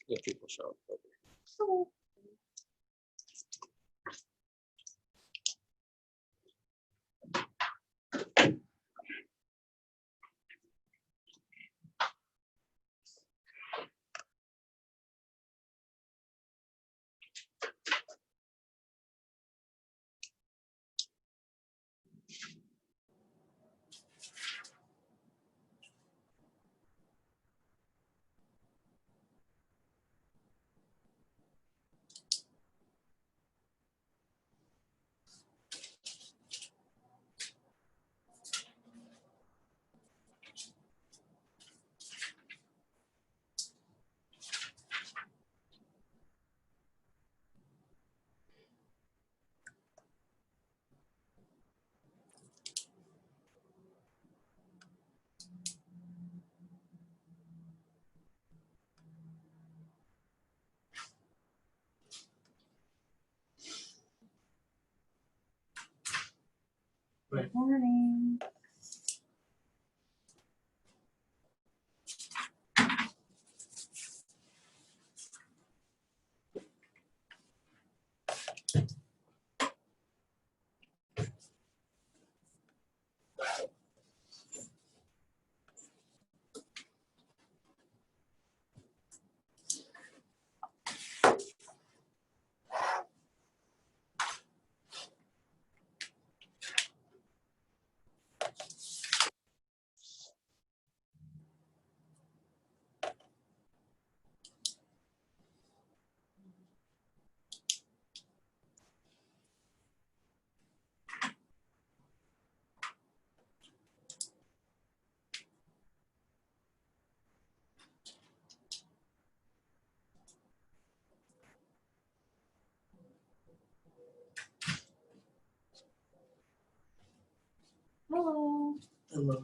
Let people show up. Good morning. Hello. Hello.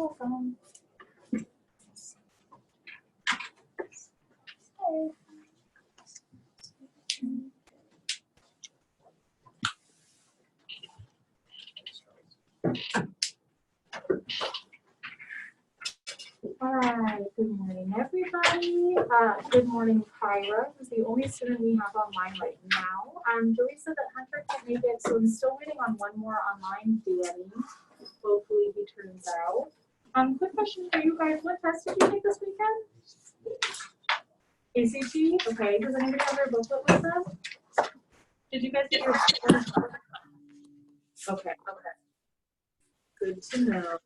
welcome. All right, good morning, everybody. Good morning, Kyra, who's the only student we have online right now. Joyee said that Hunter can't make it, so I'm still waiting on one more online Danny. Hopefully he turns out. Quick question for you guys. What test did you take this weekend? ACT? Okay, does anybody have their booklet with them? Did you guys get your booklet? Okay, okay. Good to know.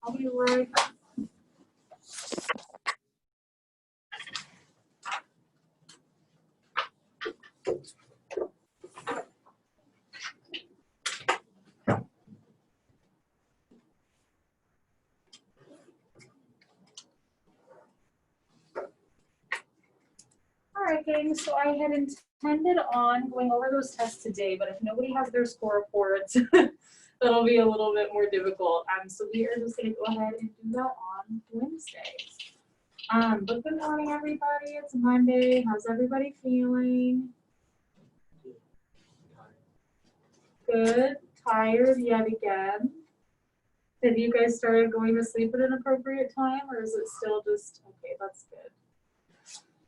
I'll be right back. All right, gang, so I had intended on going over those tests today, but if nobody has their score reports, that'll be a little bit more difficult. So we are just gonna go ahead and do that on Wednesday. But good morning, everybody. It's Monday. How's everybody feeling? Good. Tired yet again. Have you guys started going to sleep at an appropriate time, or is it still just, okay, that's good.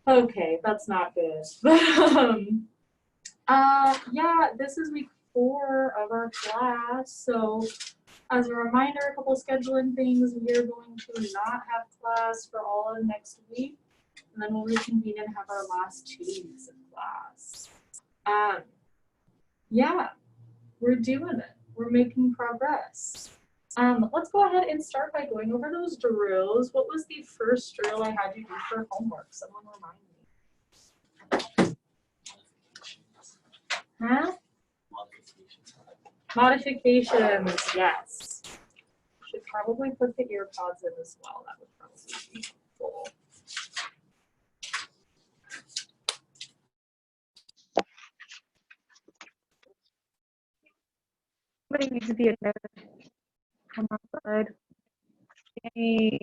Okay, that's not good. Yeah, this is week 4 of our class. So as a reminder, a couple scheduling things, we are going to not have class for all of next week, and then we'll reconvene and have our last 2 weeks of class. Yeah, we're doing it. We're making progress. Let's go ahead and start by going over those drills. What was the first drill I had you do for homework? Someone remind me. Huh? Modifications, yes. Should probably put the ear pods in as well. That would probably be helpful. Somebody needs to be a nerd. Come outside. Yay.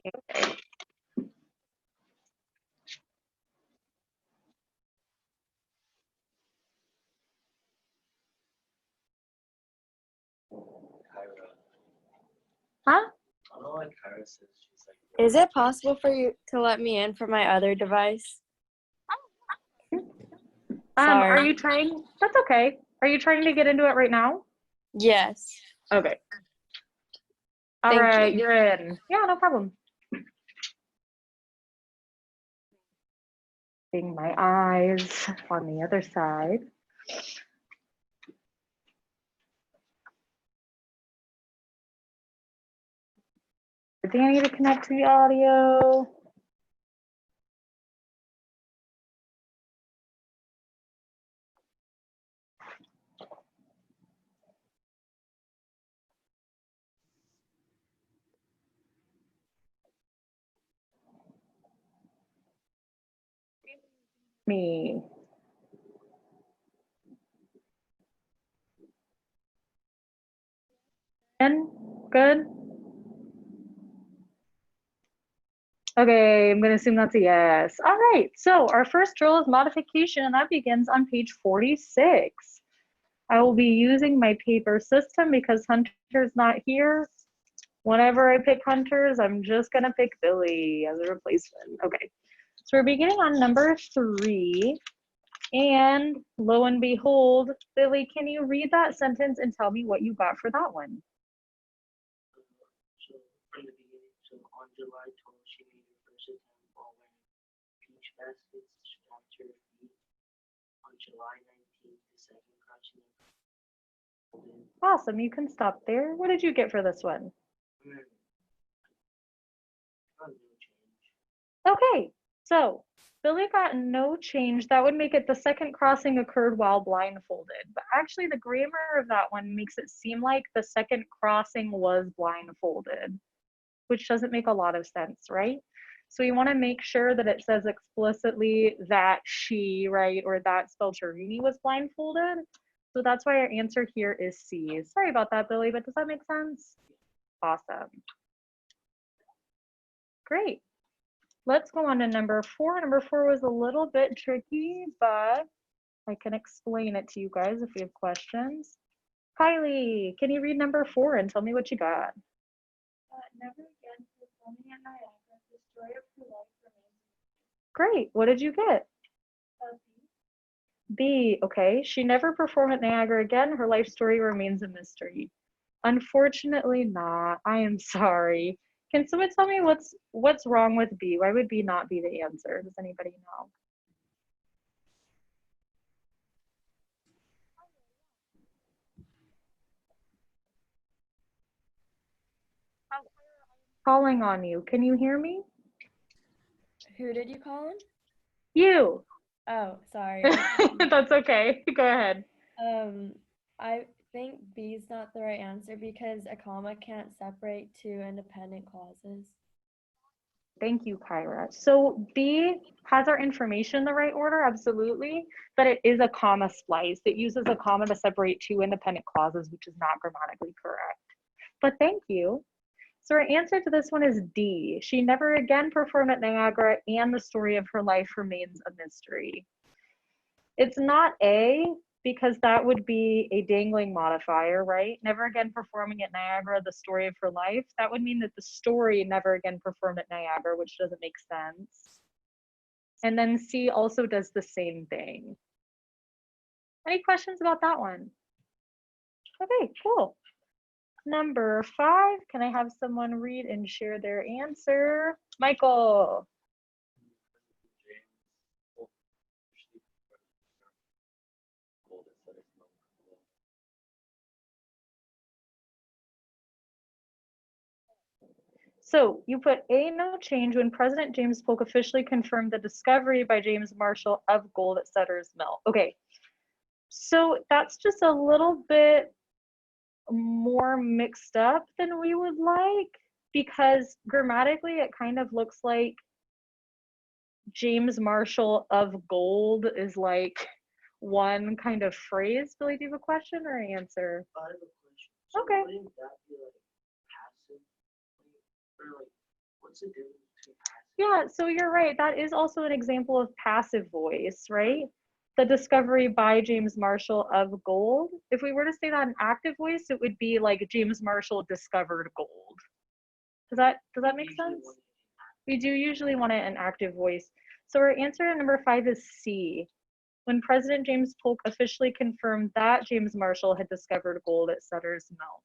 Huh? Is it possible for you to let me in from my other device? Sorry. Are you trying? That's okay. Are you trying to get into it right now? Yes. Okay. All Thank right, you. you're in. Yeah, no problem. Seeing my eyes on the other side. Danny to connect to the audio. Me. In? Good? Okay, I'm going to assume that's a yes. All right, so our first drill is modification, and that begins on page 46. I will be using my paper system because Hunter's not here. Whenever I pick Hunters, I'm just going to pick Billy as a replacement. Okay, so we're beginning on number 3. And lo and behold, Billy, can you read that sentence and tell me what you got for that one? So from the beginning, so on July 12th, she made her first attempt while wearing peach baskets strapped to her feet. On July 19th, the second crotchet. Awesome, you can stop there. What did you get for this one? No change. Okay, so Billy got no change. That would make it the second crossing occurred while blindfolded. But actually, the grammar of that one makes it seem like the second crossing was blindfolded, which doesn't make a lot of sense, right? So you want to make sure that it says explicitly that she, right, or that Spelterini was blindfolded. So that's why our answer here is C. Sorry about that, Billy, but does that make sense? Awesome. Great. Let's go on to number 4. Number 4 was a little bit tricky, but I can explain it to you guys if you have questions. Kylie, can you read number 4 and tell me what you got? Never again performing at Niagara, the story of her life remains. Great. What did you get? B. Okay. She never performed at Niagara again. Her life story remains a mystery. Unfortunately not. I am sorry. Can someone tell me what's wrong with B? Why would B not be the answer? Does anybody know? Calling on you. Can you hear me? Who did you call in? You. Oh, sorry. That's okay. Go ahead. I think B is not the right answer because a comma can't separate two independent clauses. Thank you, Kyra. So B has our information in the right order, absolutely, but it is a comma splice. It uses a comma to separate two independent clauses, which is not grammatically correct. But thank you. So our answer to this one is D. She never again performed at Niagara, and the story of her life remains a mystery. It's not A, because that would be a dangling modifier, right? Never again performing at Niagara, the story of her life. That would mean that the story never again performed at Niagara, which doesn't make sense. And then C also does the same thing. Any questions about that one? Okay, cool. Number 5, can I have someone read and share their answer? Michael. So you put A, no change, when President James Polk officially confirmed the discovery by James Marshall of gold at Sutter's Mill. Okay, so that's just a little bit more mixed up than we would like, because grammatically it kind of looks like James Marshall of gold is like one kind of phrase. Billy, do you have a question or an answer? I have a question. So Okay. wouldn't that be like passive? Or like, what's the difference between passive? Yeah, so you're right. That is also an example of passive voice, right? The discovery by James Marshall of gold. If we were to say that in active voice, it would be like James Marshall discovered gold. Does that make sense? We do usually want it in active voice. So our answer to number 5 is C. When President James Polk officially confirmed that James Marshall had discovered gold at Sutter's Mill.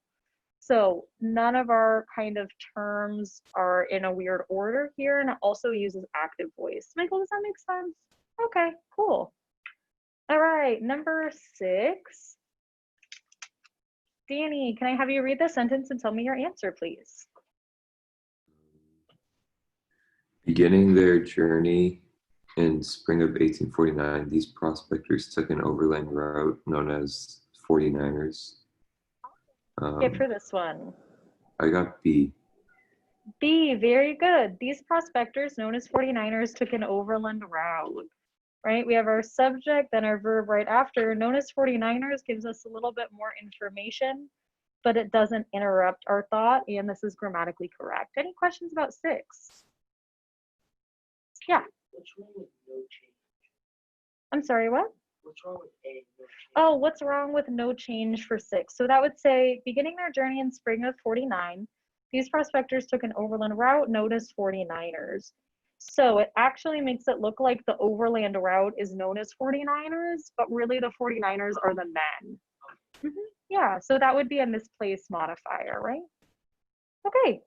So none of our kind of terms are in a weird order here, and it also uses active voice. Michael, does that make sense? Okay, cool. All right, number 6. Danny, can I have you read the sentence and tell me your answer, please? Beginning their journey in spring of 1849, these prospectors took an overland route known as 49ers. Skip for this one. I got B. B, very good. These prospectors, known as 49ers, took an overland route, right? We have our subject, then our verb right after. Known as 49ers gives us a little bit more information, but it doesn't interrupt our thought, and this is grammatically correct. Any questions about 6? Yeah. What's wrong with no change? I'm sorry, what? What's wrong with A, no change? Oh, what's wrong with no change for 6? So that would say, beginning their journey in spring of 49, these prospectors took an overland route known as 49ers. So it actually makes it look like the overland route is known as 49ers, but really the 49ers are the men. Yeah, so that would be a misplaced modifier, right? Okay,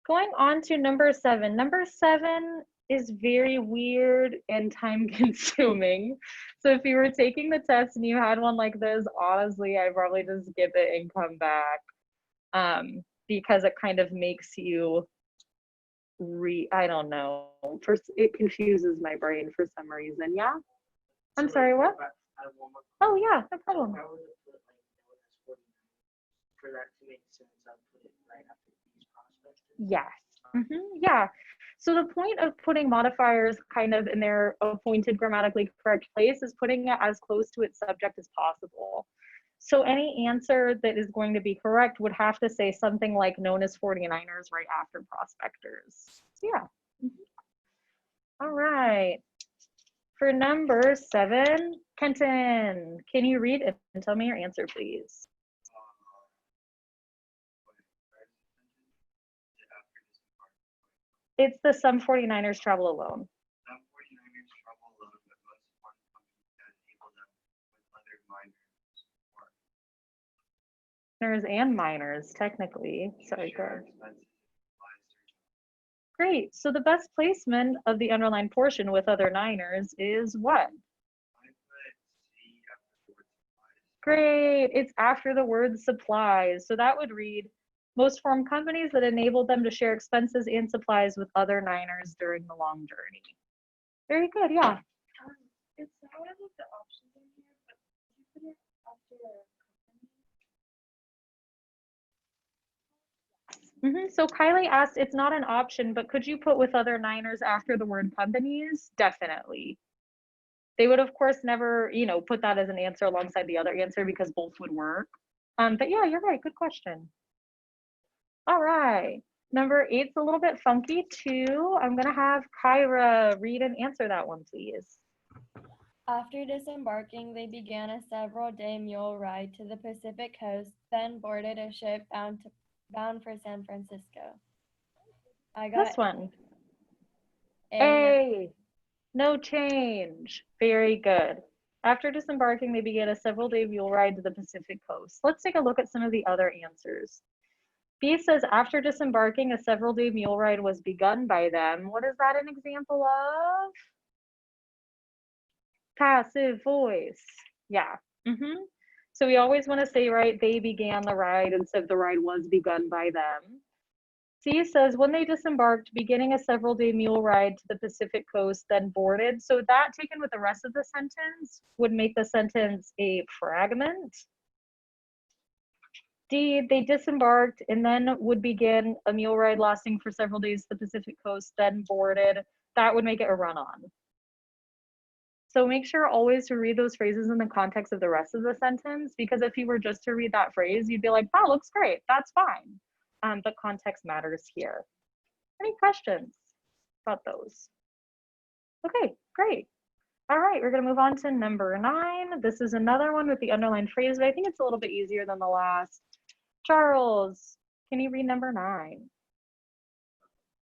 going on to number 7. Number 7 is very weird and time consuming. So if you were taking the test and you had one like this, honestly, I'd probably just skip it and come back, because it kind of makes you I don't know. First, it confuses my brain for some reason. Yeah. I'm So, sorry, what? if I have one more Oh yeah, no So problem. if I were to put like known as 49, for that to make sense, I'd put it right after these prospects. Yes. Yeah. So the point of putting modifiers kind of in their appointed grammatically correct place is putting it as close to its subject as possible. So any answer that is going to be correct would have to say something like known as 49ers right after prospectors. So yeah. All right. For number 7, Kenton, can you read and tell me your answer, please? It's the some 49ers travel alone. Some 49ers travel alone, but most foreign companies that enable them with other Minors and minors, technically. Sorry, go ahead. expenses and supplies during Great. So the best placement of the underlined portion with other niners is what? I put C after the word supplies. Great. It's after the word supplies. So that would read, most form companies that enable them to share expenses and supplies with other niners during the long journey. Very good. Yeah. It's not one of the options in here, but you put it after a company. So Kylie asked, it's not an option, but could you put with other niners after the word companies? Definitely. They would, of course, never, put that as an answer alongside the other answer because both would work. But yeah, you're right. Good question. All right. Number 8's a little bit funky too. I'm gonna have Kyra read and answer that one, please. After disembarking, they began a several-day mule ride to the Pacific coast, then boarded a ship bound for San Francisco. I got This one. A. No change. Very good. After disembarking, they began a several-day mule ride to the Pacific coast. Let's take a look at some of the other answers. B says, after disembarking, a several-day mule ride was begun by them. What is that an example of? Passive voice. Yeah. So we always want to say, right, they began the ride instead of the ride was begun by them. C says, when they disembarked, beginning a several-day mule ride to the Pacific coast, then boarded. So that taken with the rest of the sentence would make the sentence a fragment. D, they disembarked and then would begin a mule ride lasting for several days to the Pacific coast, then boarded. That would make it a run-on. So make sure always to read those phrases in the context of the rest of the sentence, because if you were just to read that phrase, you'd be like, that looks great, that's fine. But context matters here. Any questions about those? Okay, great. All right, we're gonna move on to number 9. This is another one with the underlined phrase, but I think it's a little bit easier than the last. Charles, can you read number 9?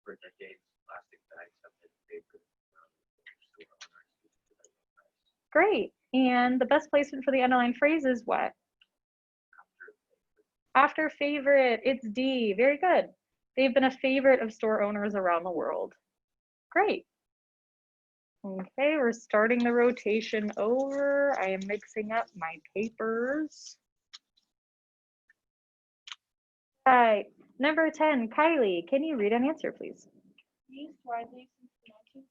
For decades, plastic bags have been paper. Great. And the best placement for the underlined phrase is what? After favorite, it's D. Very good. They've been a favorite of store owners around the world. Great. Okay, we're starting the rotation over. I am mixing up my papers. All right, number 10, Kylie, can you read and answer, please? Used widely since the 1970s,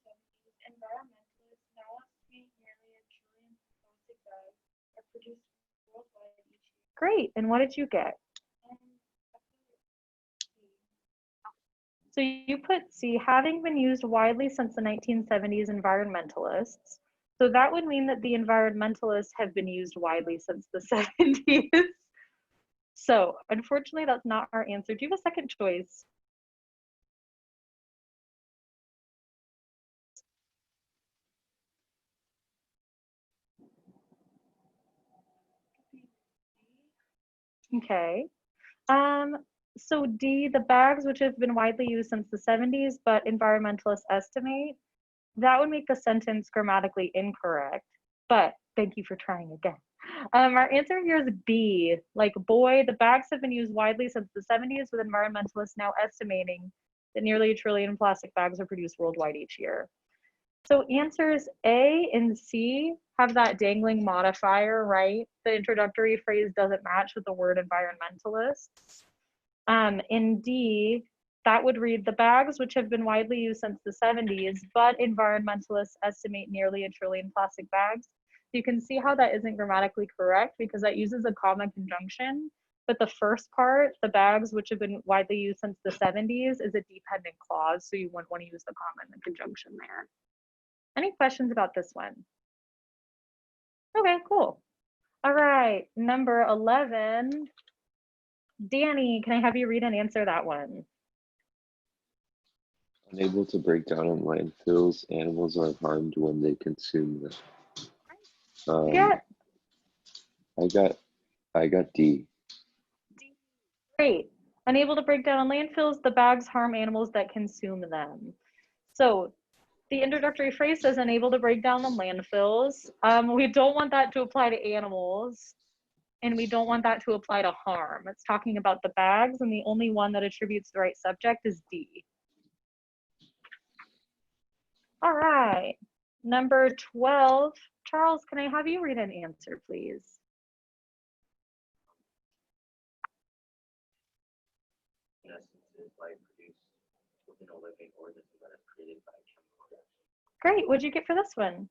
environmentalists now estimate nearly 1 trillion plastic bags are produced worldwide each year. Great, and what did you get? So you put C, having been used widely since the 1970s, environmentalists. So that would mean that the environmentalists have been used widely since the 70s. So unfortunately, that's not our answer. Do you have a second choice? Okay. So D, the bags which have been widely used since the 70s, but environmentalists estimate, that would make the sentence grammatically incorrect, but thank you for trying again. Our answer here is B, like boy, the bags have been used widely since the 70s, with environmentalists now estimating that nearly 1 trillion plastic bags are produced worldwide each year. So answers A and C have that dangling modifier, right? The introductory phrase doesn't match with the word environmentalists. In D, that would read the bags which have been widely used since the 70s, but environmentalists estimate nearly 1 trillion plastic bags. You can see how that isn't grammatically correct because that uses a comma conjunction. But the first part, the bags which have been widely used since the 70s, is a dependent clause. So you wouldn't want to use the comma and the conjunction there. Any questions about this one? Okay, cool. All right, number 11. Danny, can I have you read and answer that one? Unable to break down in landfills, animals are harmed when they consume them. Yeah, I got D. great. Unable to break down in landfills, the bags harm animals that consume them. So the introductory phrase says unable to break down in landfills. We don't want that to apply to animals, and we don't want that to apply to harm. It's talking about the bags, and the only one that attributes the right subject is D. All right, number 12. Charles, can I have you read an answer, please? Essence is light produced within a living organism that is created by chemical reaction. Great, what'd you get for this one?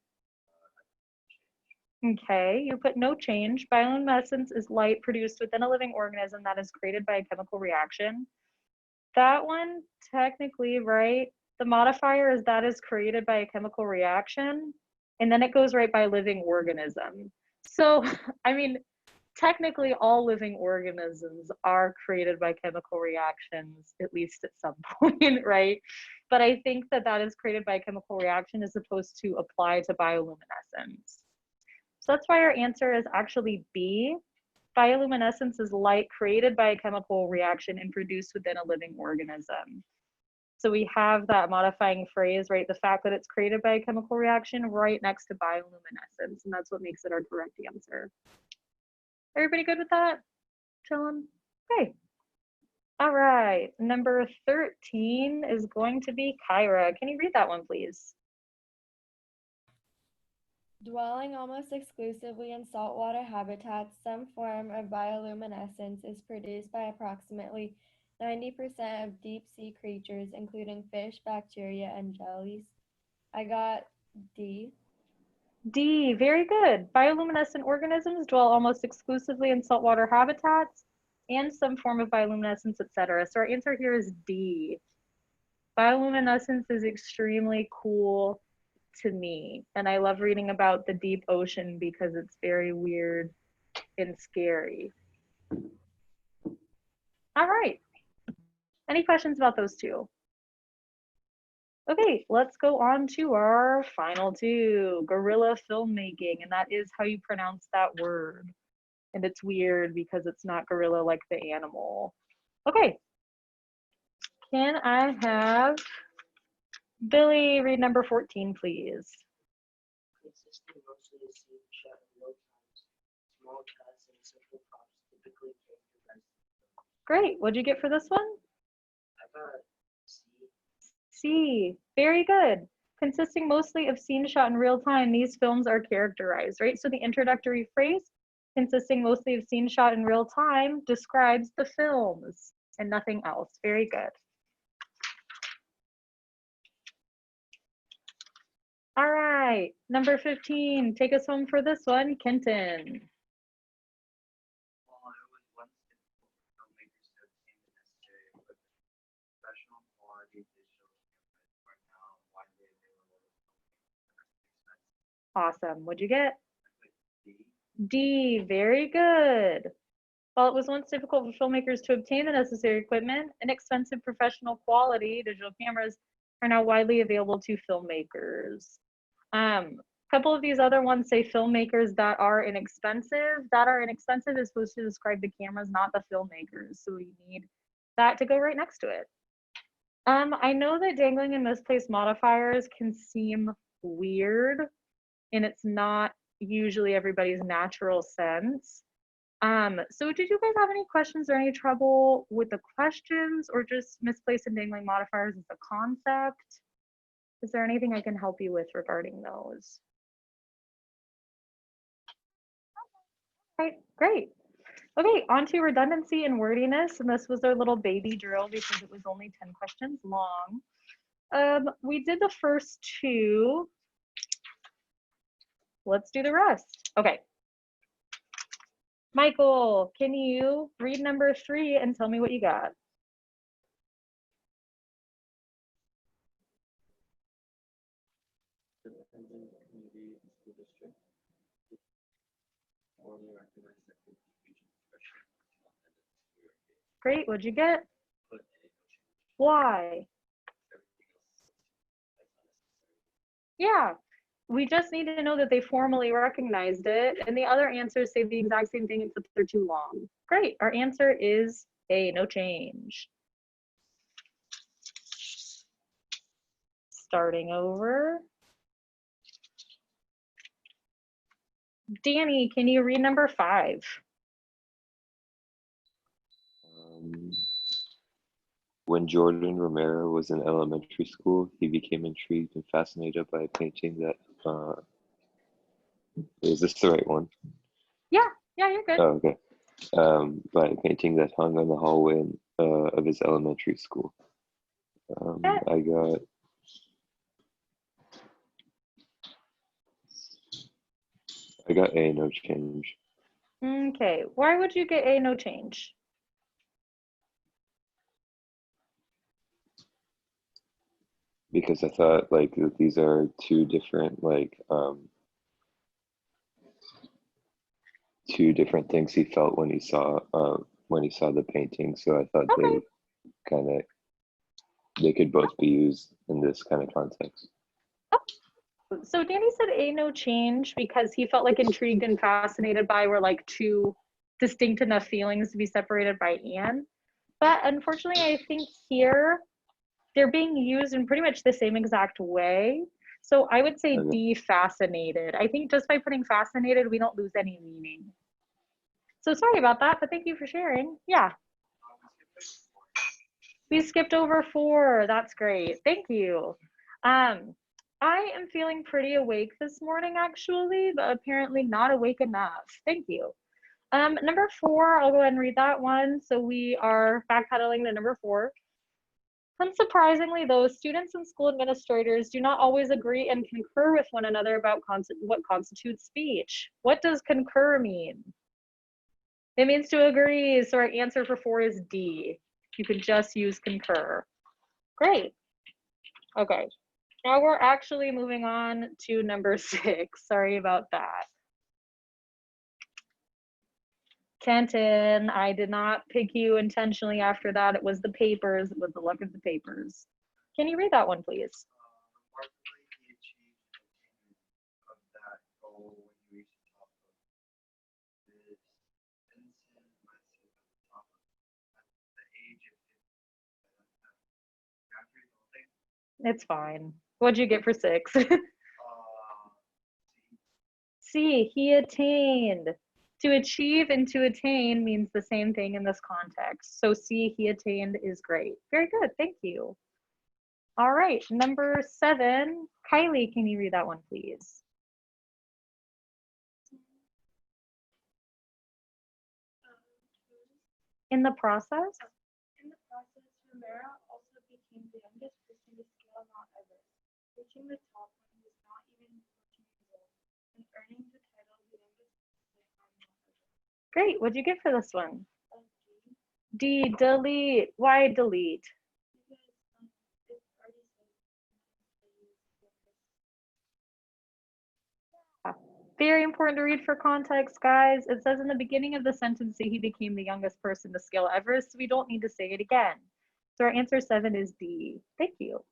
Okay, you put no change. Bioluminescence is light produced within a living organism that is created by a chemical reaction. That one, technically, right? The modifier is that is created by a chemical reaction, and then it goes right by living organism. So, I mean, technically all living organisms are created by chemical reactions, at least at some point, right? But I think that that is created by a chemical reaction as opposed to apply to bioluminescence. So that's why our answer is actually B. Bioluminescence is light created by a chemical reaction and produced within a living organism. So we have that modifying phrase, right? The fact that it's created by a chemical reaction right next to bioluminescence, and that's what makes it our correct answer. Everybody good with that? Chilling? Okay. All right, number 13 is going to be Kyra. Can you read that one, please? Dwelling almost exclusively in saltwater habitats, some form of bioluminescence is produced by approximately 90% of deep sea creatures, including fish, bacteria, and jellies. I got D. D, very good. Bioluminescent organisms dwell almost exclusively in saltwater habitats and some form of bioluminescence, etc. So our answer here is D. Bioluminescence is extremely cool to me, and I love reading about the deep ocean because it's very weird and scary. All right. Any questions about those two? Okay, let's go on to our final two, guerrilla filmmaking, and that is how you pronounce that word. And it's weird because it's not gorilla like the animal. Okay, can I have Billy read number 14, please? Consisting mostly of scene shot in real time, small cuts and simple props typically characterize the film. Great, what'd you get for this one? I got C. C, very good. Consisting mostly of scenes shot in real time, these films are characterized, right? So the introductory phrase, consisting mostly of scenes shot in real time, describes the films and nothing else. Very good. All right, number 15, take us home for this one, Kenton. While it was once difficult for filmmakers to obtain the necessary equipment, professional quality digital cameras are now widely available to filmmakers. Awesome, what'd you get? D. D, very good. While it was once difficult for filmmakers to obtain the necessary equipment, inexpensive professional quality digital cameras are now widely available to filmmakers. A couple of these other ones say filmmakers that are inexpensive. That are inexpensive is supposed to describe the cameras, not the filmmakers. So we need that to go right next to it. I know that dangling and misplaced modifiers can seem weird, and it's not usually everybody's natural sense. So did you guys have any questions or any trouble with the questions, or just misplaced and dangling modifiers as a concept? Is there anything I can help you with regarding those? Right, great. Okay, on to redundancy and wordiness, and this was our little baby drill because it was only 10 questions long. We did the first two. Let's do the rest. Okay. Michael, can you read number 3 and tell me what you got? Dependent community and school district. formally recognized that the region expression until ended to Great, what'd you get? put a no change. Why? Everything else is that's unnecessary. Yeah, we just need to know that they formally recognized it, and the other answers say the exact same thing except they're too long. Great, our answer is A, no change. Starting over. Danny, can you read number 5? When Jordan Romero was in elementary school, he became intrigued and fascinated by a painting that, is this the right one? Yeah, you're good. Oh, okay. By a painting that hung on the hallway of his elementary school. Yeah. I got A, no change. Okay, why would you get A, no change? Because I thought like these are two different things he felt when he saw the painting. So I thought Okay. they could both be used in this kind of context. So Danny said A, no change because he felt like intrigued and fascinated by were like two distinct enough feelings to be separated by and. But unfortunately, I think here they're being used in pretty much the same exact way. So I would say Okay. D, fascinated. I think just by putting fascinated, we don't lose any meaning. So sorry about that, but thank you for sharing. Yeah. We skipped over 4. That's great. Thank you. I am feeling pretty awake this morning, actually, but apparently not awake enough. Thank you. Number 4, I'll go ahead and read that one. So we are backpedaling to number 4. Unsurprisingly, though, students and school administrators do not always agree and concur with one another about what constitutes speech. What does concur mean? It means to agree, so our answer for 4 is D. You could just use concur. Great. Okay, now we're actually moving on to number 6. Sorry about that. Kenton, I did not pick you intentionally after that. It was the papers. It was the luck of the papers. Can you read that one, please? Remarkably, he achieved attainment of that goal when he reached the top of this Vincent massive at the top of at the age of 50. After the whole thing, It's fine. What'd you get for 6? see, C, he attained. To achieve and to attain means the same thing in this context. So C, he attained is great. Very good, thank you. All right, number 7. Kylie, can you read that one, please? In the process? In the process, Romero also became the youngest person to scale Mount Everest, reaching the top when he was not even 14 years old, and earning the title the youngest person on Mount Everest. Great, what'd you get for this one? D, D, delete. Why delete? because it already says Very important to read for context, guys. It says in the beginning of the sentence that he became the youngest person to scale Everest, so we don't need to say it again. So our answer 7 is D. Thank you.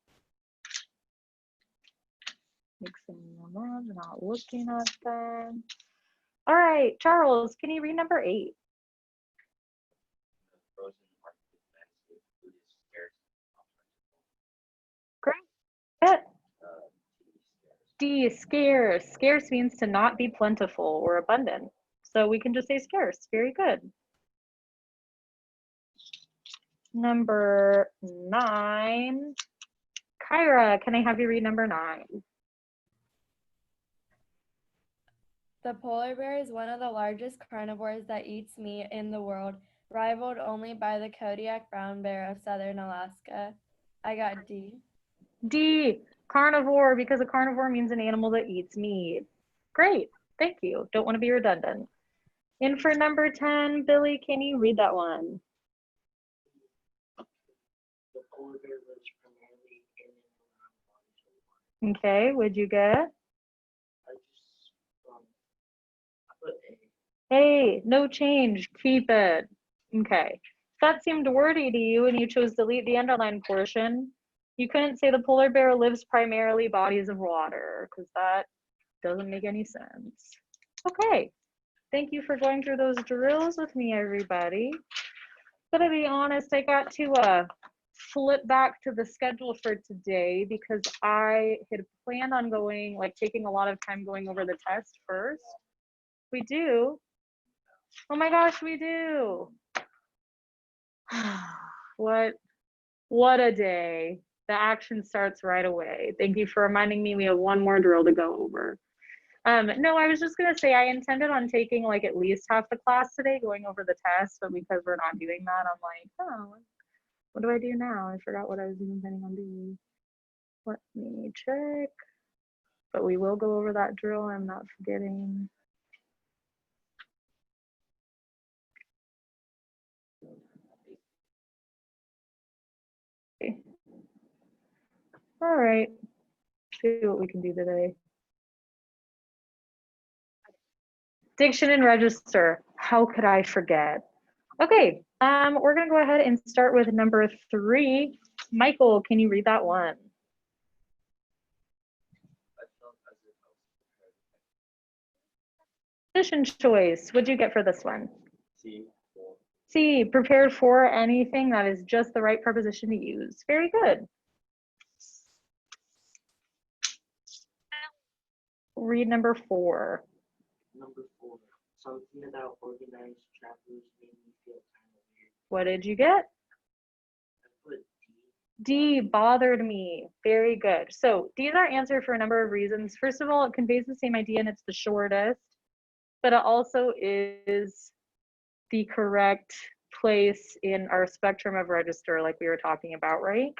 Mixing them up, not looking at them. All right, Charles, can you read number 8? the frozen Arctic landscape food is scarce and Great. T D, scarce. scarce. Scarce means to not be plentiful or abundant. So we can just say scarce. Very good. Number 9. Kyra, can I have you read number 9? The polar bear is one of the largest carnivores that eats meat in the world, rivaled only by the Kodiak brown bear of southern Alaska. I got D. D, carnivore, because a carnivore means an animal that eats meat. Great, thank you. Don't want to be redundant. And for number 10, Billy, can you read that one? The polar bear lives primarily in and around bodies of water. Okay, what'd you get? I just I put A. Hey, no change, keep it. Okay. If that seemed wordy to you and you chose to delete the underlined portion, you couldn't say the polar bear lives primarily bodies of water, because that doesn't make any sense. Okay. Thank you for going through those drills with me, everybody. Gonna be honest, I got to flip back to the schedule for today because I had planned on going, like taking a lot of time going over the test first. We do. Oh my gosh, we do. What a day. The action starts right away. Thank you for reminding me we have one more drill to go over. No, I was just gonna say I intended on taking like at least half the class today going over the test, but because we're not doing that, I'm like, oh, what do I do now? I forgot what I was even planning on doing. Let me check. But we will go over that drill, I'm not forgetting. Okay. All right, see what we can do today. Diction and register, how could I forget? Okay, we're gonna go ahead and start with number 3. Michael, can you read that one? Position choice, what'd you get for this one? C. C, prepared for anything that is just the right preposition to use. Very good. Read number 4. Number 4. Something about organized travelers made me feel kind of weird. What did you get? I put D, D. bothered me. Very good. So D is our answer for a number of reasons. First of all, it conveys the same idea and it's the shortest, but it also is the correct place in our spectrum of register like we were talking about, right?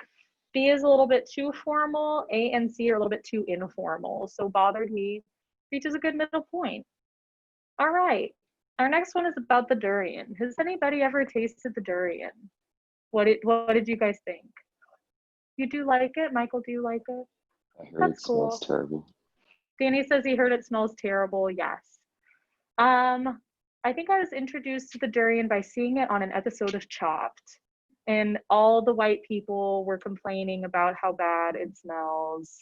B is a little bit too formal. A and C are a little bit too informal. So bothered me reaches a good middle point. All right. Our next one is about the durian. Has anybody ever tasted the durian? What did you guys think? You do like it? Michael, do you like it? I heard That's it smells cool. terrible. Danny says he heard it smells terrible. Yes. I think I was introduced to the durian by seeing it on an episode of Chopped. And all the white people were complaining about how bad it smells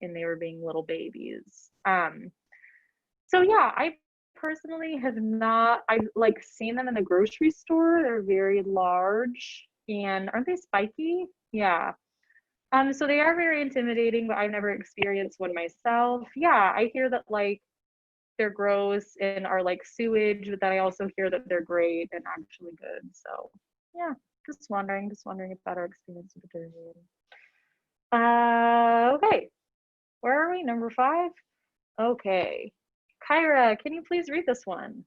and they were being little babies. So yeah, I personally have not, I've like seen them in the grocery store. They're very large and aren't they spiky? Yeah. So they are very intimidating, but I've never experienced one myself. Yeah, I hear that like they're gross and are like sewage, but then I also hear that they're great and actually good. So yeah, just wondering about our experience with the durian. Okay, where are we? Number 5? Okay. Kyra, can you please read this one?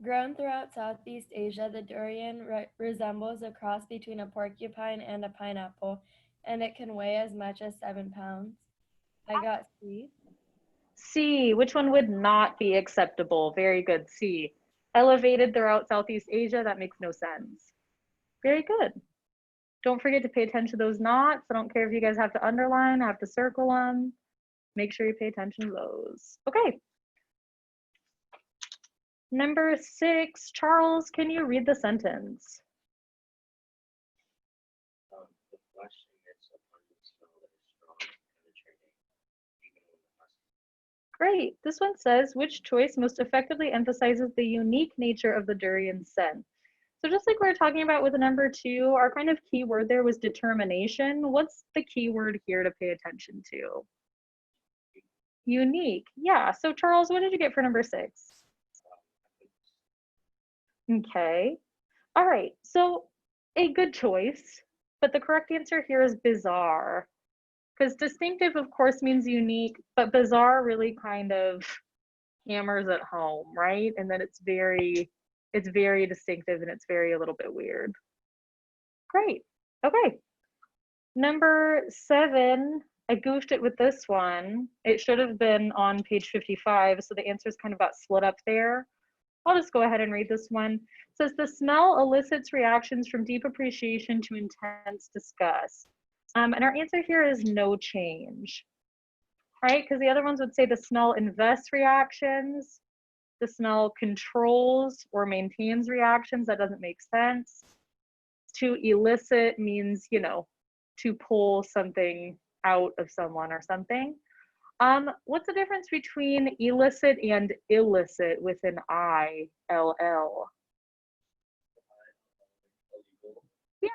Grown throughout Southeast Asia, the durian resembles a cross between a porcupine and a pineapple, and it can weigh as much as 7 pounds. I got C. C, which one would not be acceptable? Very good, C. Elevated throughout Southeast Asia, that makes no sense. Very good. Don't forget to pay attention to those knots. I don't care if you guys have to underline, have to circle them. Make sure you pay attention to those. Okay. Number 6, Charles, can you read the sentence? The flesh emits a pungent smell that is strong and penetrating, even when the husk. Great. This one says, which choice most effectively emphasizes the unique nature of the durian scent? So just like we were talking about with number 2, our kind of key word there was determination. What's the key word here to pay attention to? Unique. Yeah. So Charles, what did you get for number 6? Okay. All right. So a good choice, but the correct answer here is bizarre. Because distinctive, of course, means unique, but bizarre really kind of hammers at home, right? And then it's very distinctive and it's very a little bit weird. Great. Okay. Number 7, I goofed it with this one. It should have been on page 55, so the answers kind of got split up there. I'll just go ahead and read this one. It says the smell elicits reactions from deep appreciation to intense disgust. And our answer here is no change. right? Because the other ones would say the smell invests reactions, the smell controls or maintains reactions. That doesn't make sense. To elicit means, you know, to pull something out of someone or something. What's the difference between elicit and illicit with an ILL? Yeah,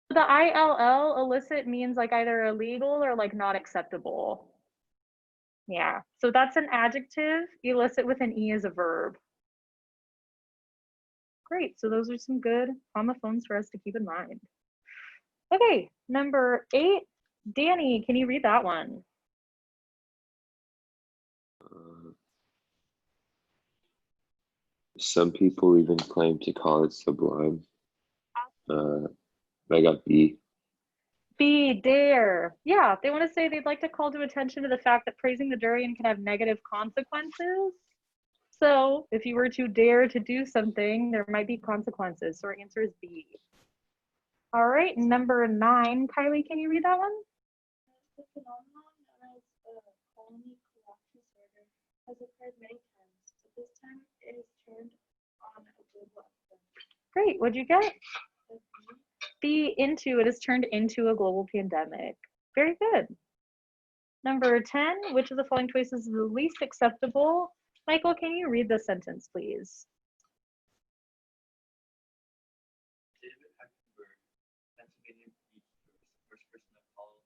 the ILL, illicit, means like either illegal or like not acceptable. Yeah, so that's an adjective. Illicit with an E is a verb. Great, so those are some good homophones for us to keep in mind. Okay, number 8, Danny, can you read that one? Some people even claim to call it sublime. I got B. B, dare. Yeah, they want to say they'd like to call to attention to the fact that praising the durian can have negative consequences. So if you were to dare to do something, there might be consequences. So our answer is B. All right, number 9, Kylie, can you read that one? The phenomenon known as colony collapse disorder has occurred many times, but this time it is turned on a global epidemic. Great, what'd you get? B, into, it has turned into a global pandemic. Very good. Number 10, which of the following choices is the least acceptable? Michael, can you read the sentence, please? David Hackenberg, Pennsylvania Beach, first person to call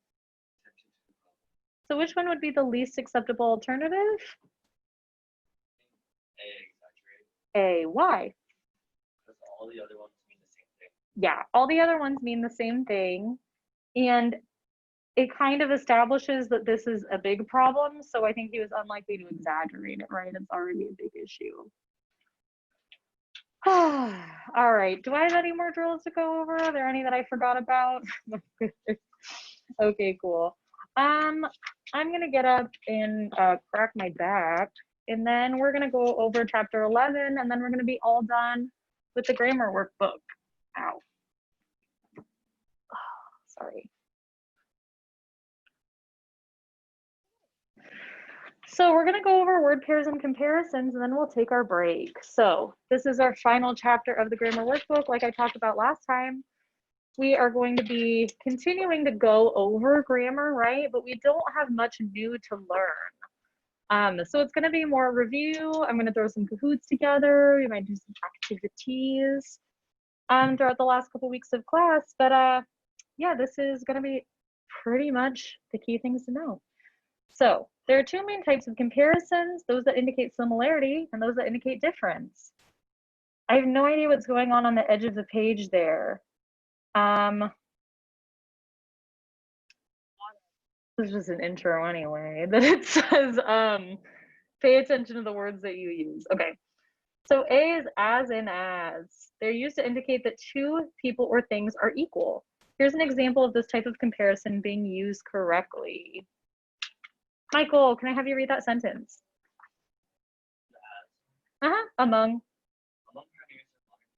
attention to the problem. So which one would be the least acceptable alternative? A, exaggerate, A, why? because all the other ones mean the same thing. Yeah, all the other ones mean the same thing. And it kind of establishes that this is a big problem. So I think he was unlikely to exaggerate it, right? It's already a big issue. All right, do I have any more drills to go over? Are there any that I forgot about? Okay, cool. I'm gonna get up and crack my back, and then we're gonna go over chapter 11, and then we're gonna be all done with the grammar workbook. Ow. Sorry. So we're gonna go over word pairs and comparisons, and then we'll take our break. So this is our final chapter of the grammar workbook. Like I talked about last time, we are going to be continuing to go over grammar, right? But we don't have much new to learn. So it's gonna be more review. I'm gonna throw some Kahoots together. We might do some activities throughout the last couple weeks of class. But yeah, this is gonna be pretty much the key things to know. So there are 2 main types of comparisons, those that indicate similarity and those that indicate difference. I have no idea what's going on the edge of the page there. This is just an intro anyway, that it says, pay attention to the words that you use. Okay, so A is as in as. They're used to indicate that 2 people or things are equal. Here's an example of this type of comparison being used correctly. Michael, can I have you read that sentence? Among. Among pioneers of modern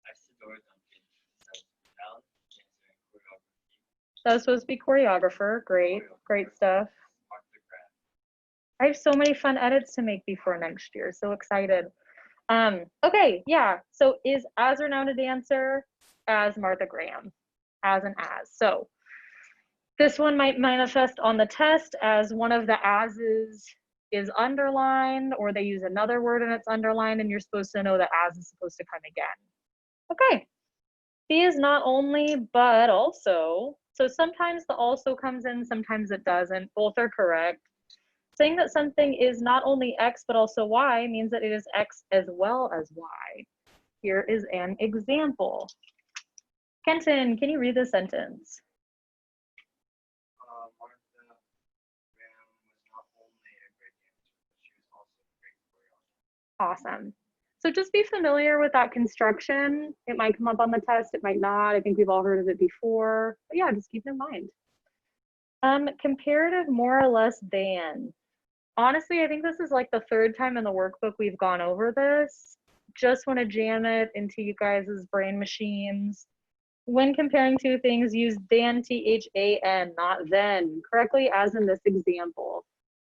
dance, Isidore Duncan says ballet dancer and choreography. That was supposed to be choreographer. Great, great stuff. I have so many fun edits to make before next year. So excited. Okay, yeah. So is as or noun a dancer? As Martha Graham. As and as. So this one might manifest on the test as one of the as's is underlined, or they use another word and it's underlined, and you're supposed to know that as is supposed to come again. Okay. B is not only, but also. So sometimes the also comes in, sometimes it doesn't. Both are correct. Saying that something is not only X, but also Y means that it is X as well as Y. Here is an example. Kenton, can you read the sentence? Martha Graham was not only a great dancer, but she was also a great choreographer. Awesome. So just be familiar with that construction. It might come up on the test, it might not. I think we've all heard of it before. But yeah, just keep it in mind. Comparative more or less than. Honestly, I think this is like the 3rd time in the workbook we've gone over this. Just want to jam it into you guys' brain machines. When comparing 2 things, use than, THAN, not then, correctly, as in this example.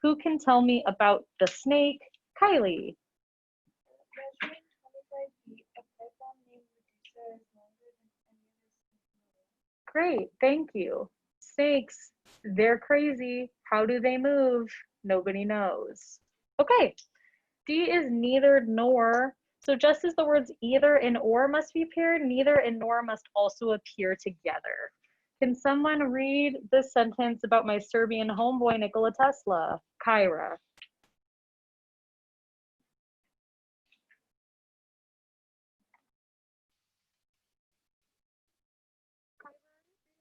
Who can tell me about the snake? Kylie. Measuring 25 feet, a python named Medusa is longer than any other snake in the world. Great, thank you. Snakes, they're crazy. How do they move? Nobody knows. Okay, D is neither nor. So just as the words either and or must be paired, neither and nor must also appear together. Can someone read this sentence about my Serbian homeboy, Nikola Tesla? Kyra.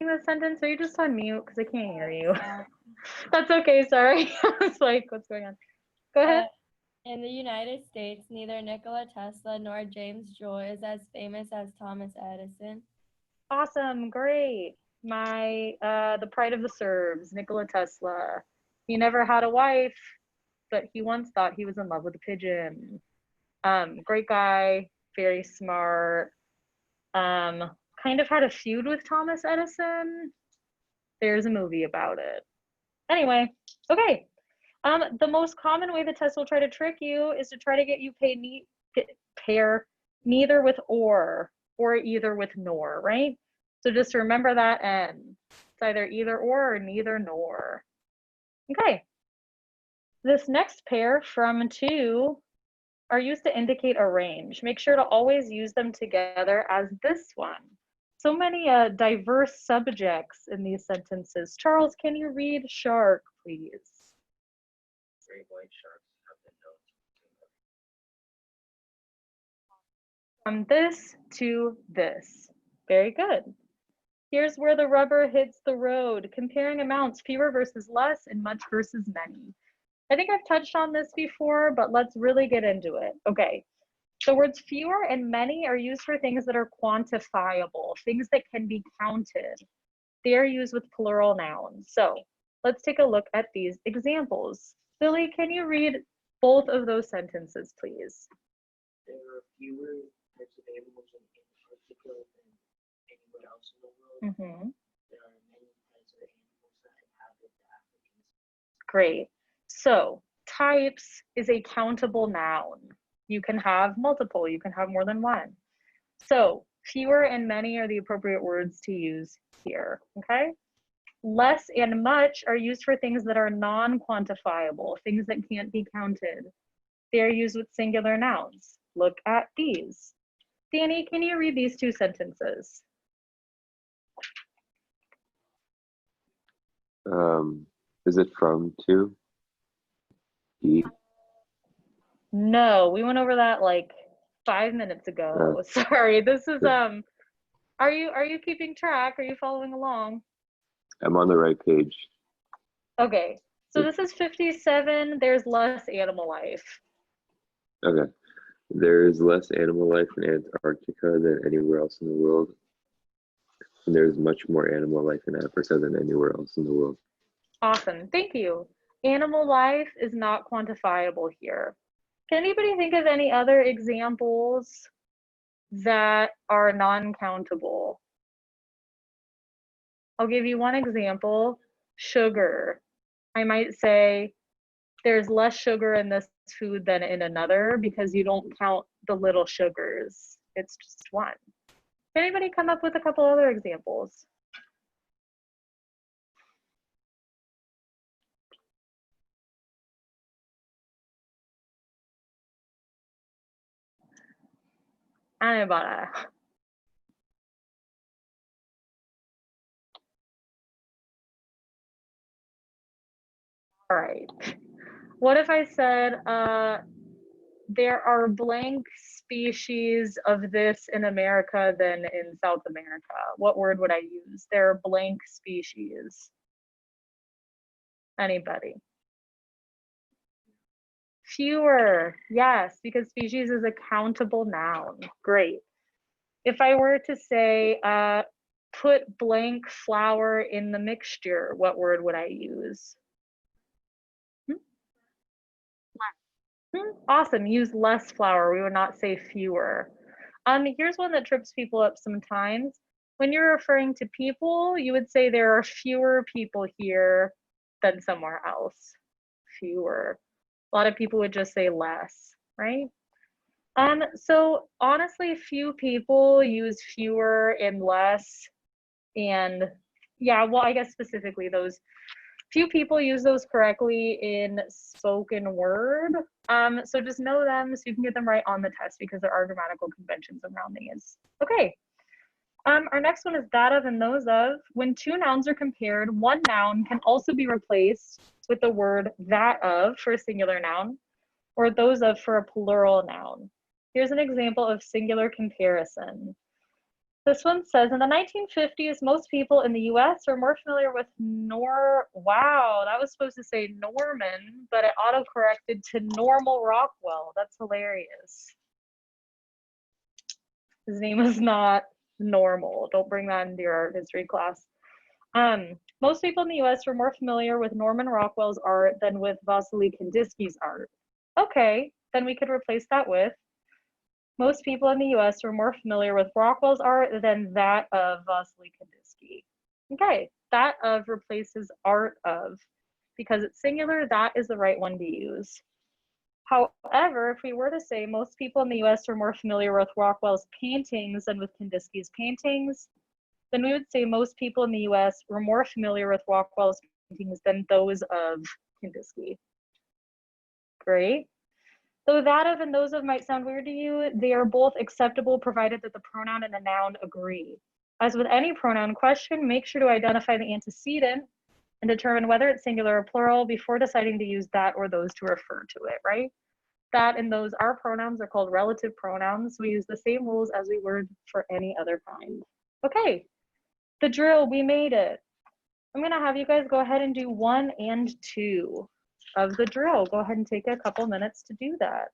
The sentence, are you just on mute? Because I can't hear you. That's okay, sorry. I was like, what's going on? Go ahead. In the United States, neither Nikola Tesla nor James Joyee is as famous as Thomas Edison. Awesome, great. The pride of the Serbs, Nikola Tesla. He never had a wife, but he once thought he was in love with a pigeon. Great guy, very smart. Kind of had a feud with Thomas Edison. There's a movie about it. Anyway, okay. The most common way the test will try to trick you is to try to get you pair neither with or either with nor, right? So just remember that N. It's either either or neither nor. Okay. This next pair from to are used to indicate a range. Make sure to always use them together as this one. So many diverse subjects in these sentences. Charles, can you read shark, please? Great white sharks have been known to swim. From this to this. Very good. Here's where the rubber hits the road, comparing amounts, fewer versus less and much versus many. I think I've touched on this before, but let's really get into it. Okay, the words fewer and many are used for things that are quantifiable, things that can be counted. They are used with plural nouns. So let's take a look at these examples. Billy, can you read both of those sentences, please? There are fewer types of animals in Antarctica than anywhere else in the world. Mm-hmm. There are many types of animals that inhabit the African sea. Great. So types is a countable noun. You can have multiple, you can have more than one. So fewer and many are the appropriate words to use here, okay? Less and much are used for things that are non-quantifiable, things that can't be counted. They're used with singular nouns. Look at these. Danny, can you read these two sentences? Is it from to? E? No, we went over that like 5 minutes ago. Sorry, this is are you keeping track? Are you following along? I'm on the right page. Okay, so this is 57. There's less animal life. Okay. There is less animal life in Antarctica than anywhere else in the world. And there's much more animal life in Africa than anywhere else in the world. Awesome, thank you. Animal life is not quantifiable here. Can anybody think of any other examples that are non-countable? I'll give you one example, sugar. I might say there's less sugar in this food than in another because you don't count the little sugars. It's just one. Can anybody come up with a couple other examples? Anybody? All right. What if I said there are blank species of this in America than in South America? What word would I use? There are blank species. Anybody? Fewer, yes, because species is a countable noun. Great. If I were to say, put blank flour in the mixture, what word would I use? Awesome, use less flour. We would not say fewer. Here's one that trips people up sometimes. When you're referring to people, you would say there are fewer people here than somewhere else. fewer. A lot of people would just say less, right? So honestly, few people use fewer and less, and yeah, well, I guess specifically those few people use those correctly in spoken word. So just know them so you can get them right on the test because there are grammatical conventions around these. Okay. Our next one is that of and those of. When two nouns are compared, one noun can also be replaced with the word that of for a singular noun or those of for a plural noun. Here's an example of singular comparison. This one says, in the 1950s, most people in the US were more familiar with wow, that was supposed to say Norman, but it autocorrected to Normal Rockwell. That's hilarious. His name is not Normal. Don't bring that into your art history class. Most people in the US were more familiar with Norman Rockwell's art than with Vasily Kandinsky's art. Okay, then we could replace that with most people in the US were more familiar with Rockwell's art than that of Vasily Kandinsky. Okay, that of replaces art of. Because it's singular, that is the right one to use. However, if we were to say most people in the US were more familiar with Rockwell's paintings than with Kandinsky's paintings, then we would say most people in the US were more familiar with Rockwell's paintings than those of Kandinsky. Great. Though that of and those of might sound weird to you, they are both acceptable provided that the pronoun and the noun agree. As with any pronoun question, make sure to identify the antecedent and determine whether it's singular or plural before deciding to use that or those to refer to it, right? That and those are pronouns are called relative pronouns. We use the same rules as we would for any other kind. Okay, the drill, we made it. I'm gonna have you guys go ahead and do 1 and 2 of the drill. Go ahead and take a couple minutes to do that.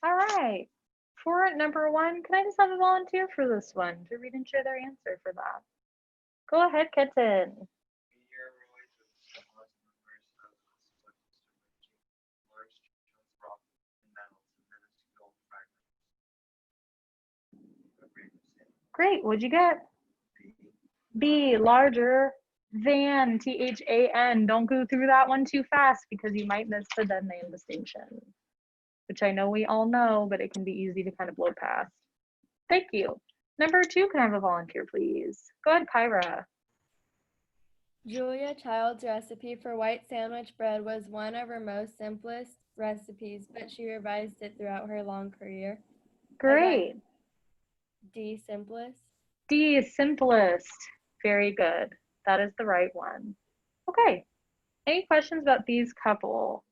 All right. For number 1, can I just have a volunteer for this one to read and share their answer for that? Go ahead, Kenton. Great, what'd you get? B, larger than, THAN. Don't go through that one too fast because you might miss the then name distinction, which I know we all know, but it can be easy to kind of blow past. Thank you. Number 2, can I have a volunteer, please? Go ahead, Kyra. Julia Child's recipe for white sandwich bread was one of her most simplest recipes, but she revised it throughout her long career. Great. D, simplest. D is simplest. Very good. That is the right one. Okay. Any questions about these couple?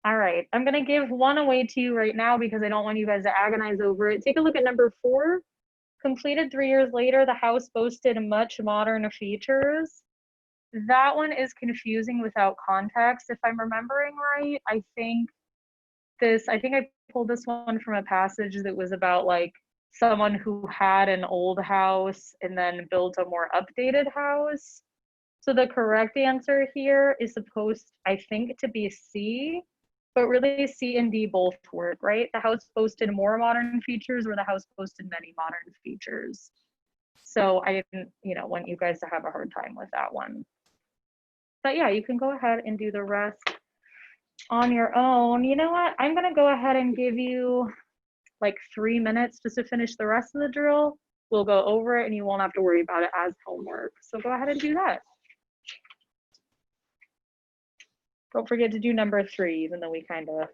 All right. I'm going to give one away to you right now because I don't want you guys to agonize over it. Take a look at number 4. Completed 3 years later, the house boasted much modern features. That one is confusing without context. If I'm remembering right, I think I pulled this one from a passage that was about like someone who had an old house and then built a more updated house. So the correct answer here is supposed, I think, to be C, but really C and D both work, right? The house boasted more modern features or the house boasted many modern features. So I didn't, want you guys to have a hard time with that one. But yeah, you can go ahead and do the rest on your own. You know what? I'm going to go ahead and give you like 3 minutes just to finish the rest of the drill. We'll go over it and you won't have to worry about it as homework. So go ahead and do that. Don't forget to do number 3, even though we kind of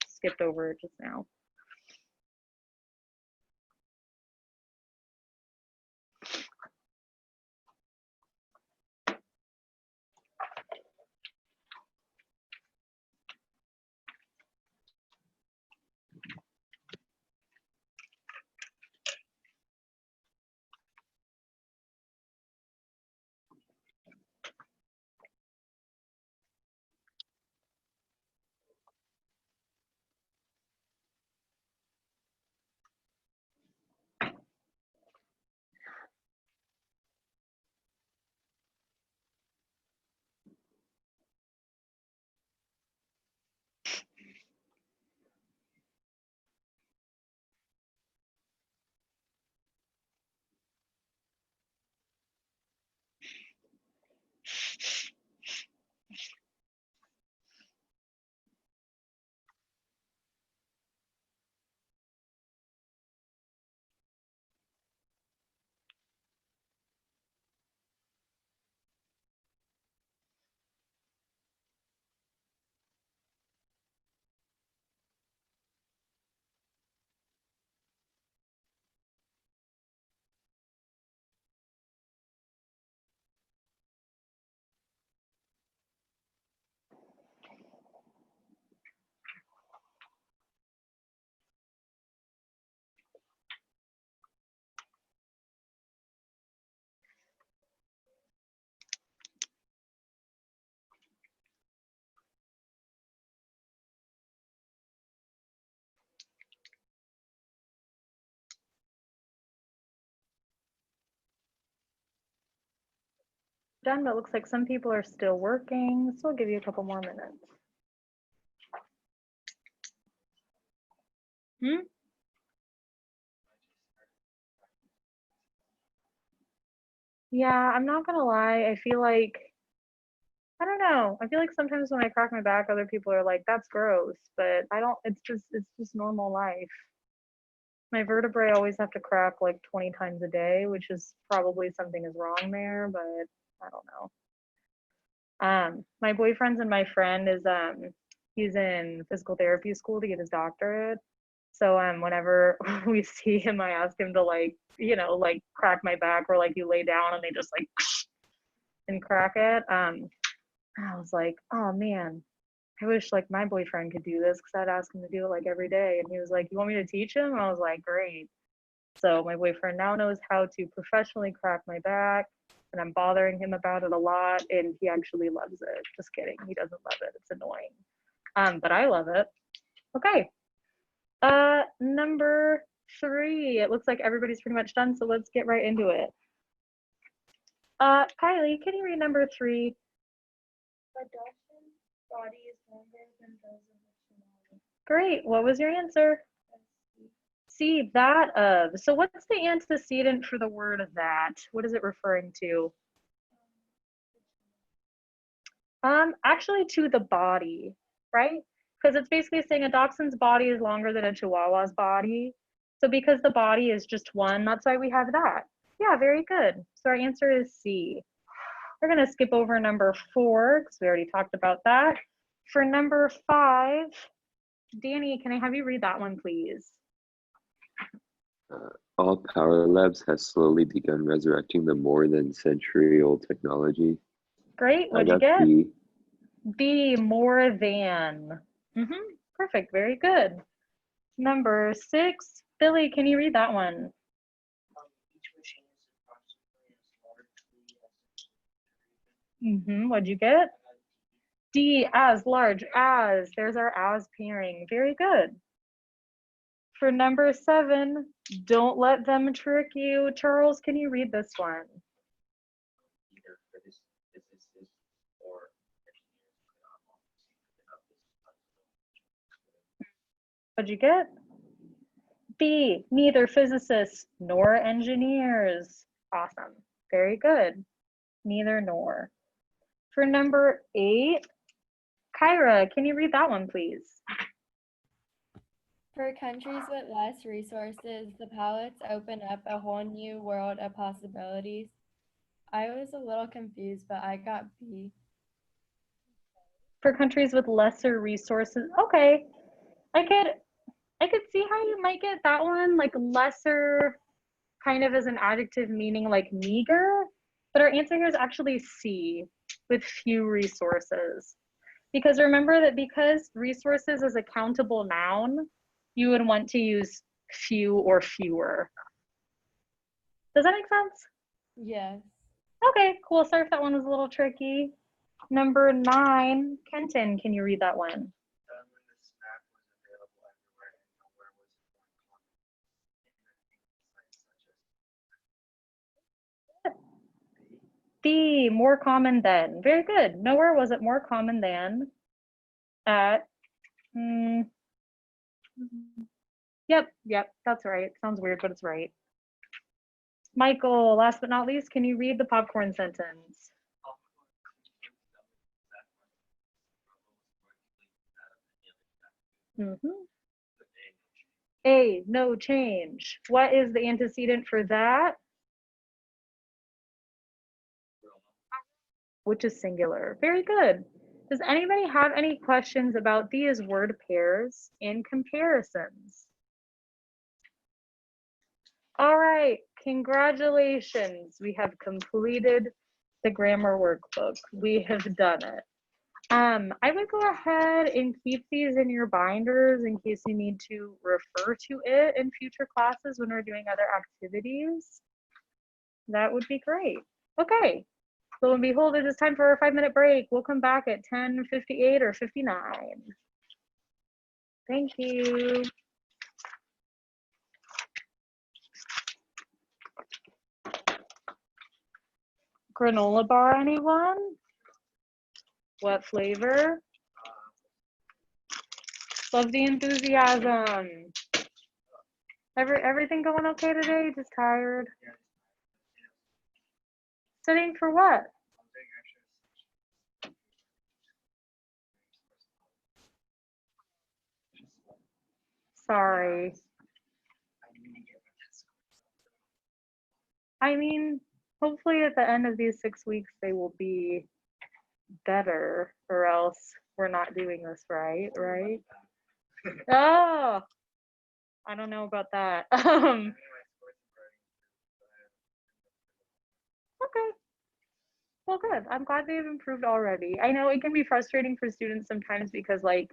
skipped over it just now. Done, but it looks like some people are still working, so I'll give you a couple more minutes. Yeah, I'm not gonna lie, I feel like, I don't know, I feel like sometimes when I crack my back, other people are like, that's gross, but I don't, it's just normal life. My vertebrae always have to crack like 20 times a day, which is probably something is wrong there, but I don't know. My boyfriend's and my friend is he's in physical therapy school to get his doctorate. So whenever we see him, I ask him to like, you know, like crack my back, or like you lay down and they just like and crack it. I was like, oh man, I wish like my boyfriend could do this, because I'd ask him to do it like every day. And he was like, you want me to teach him? And I was like, great. So my boyfriend now knows how to professionally crack my back, and I'm bothering him about it a lot, and he actually loves it. Just kidding, he doesn't love it, it's annoying. But I love it. Okay, number 3, it looks like everybody's pretty much done, so let's get right into it. Kylie, can you read number 3? The dolphin's body is longer than those of the tsunami. Great, what was your answer? See, that of. So what's the antecedent for the word that? What is it referring to? Actually to the body, right? Because it's basically saying a dachshund's body is longer than a chihuahua's body. So because the body is just one, that's why we have that. Yeah, very good. So our answer is C. We're gonna skip over number 4, because we already talked about that. For number 5, Danny, can I have you read that one, please? All Power Labs has slowly begun resurrecting the more than century-old technology. Great, what'd you get? B, more than. Perfect, very good. Number 6, Billy, can you read that one? Each machine is approximately as largely as What'd you get? D, as large as. There's our as pairing. Very good. For number 7, don't let them trick you. Charles, can you read this one? Either physicists or engineers could not of this. What'd you get? B, neither physicists nor engineers. Awesome. Very good. Neither nor. For number 8, Kyra, can you read that one, please? For countries with less resources, the palettes open up a whole new world of possibilities. I was a little confused, but I got B. For countries with lesser resources. Okay. I could see how you might get that one, like lesser kind of as an adjective meaning like meager, but our answer here is actually C, with few resources. Because remember that because resources is a countable noun, you would want to use few or fewer. Does that make sense? Yes. Okay, cool. Sorry if that one was a little tricky. Number 9, Kenton, can you read that one? When the snack was available everywhere and nowhere was it more common in an English site such as D, more common than. Very good. Nowhere was it more common than at. Yep, that's right. Sounds weird, but it's right. Michael, last but not least, can you read the popcorn sentence? A, no change. What is the antecedent for that? Which is singular. Very good. Does anybody have any questions about these word pairs and comparisons? All right, congratulations. We have completed the grammar workbook. We have done it. I would go ahead and keep these in your binders in case you need to refer to it in future classes when we're doing other activities. That would be great. Okay, lo and behold, it is time for our 5-minute break. We'll come back at 10:58 or 59. Thank you. Granola bar, anyone? What flavor? Love the enthusiasm. Everything going okay today? Just tired? Studying for what? Sorry. I mean, hopefully at the end of these 6 weeks, they will be better, or else we're not doing this right? Oh, I don't know about that. Okay. Well, good. I'm glad they've improved already. I know it can be frustrating for students sometimes because like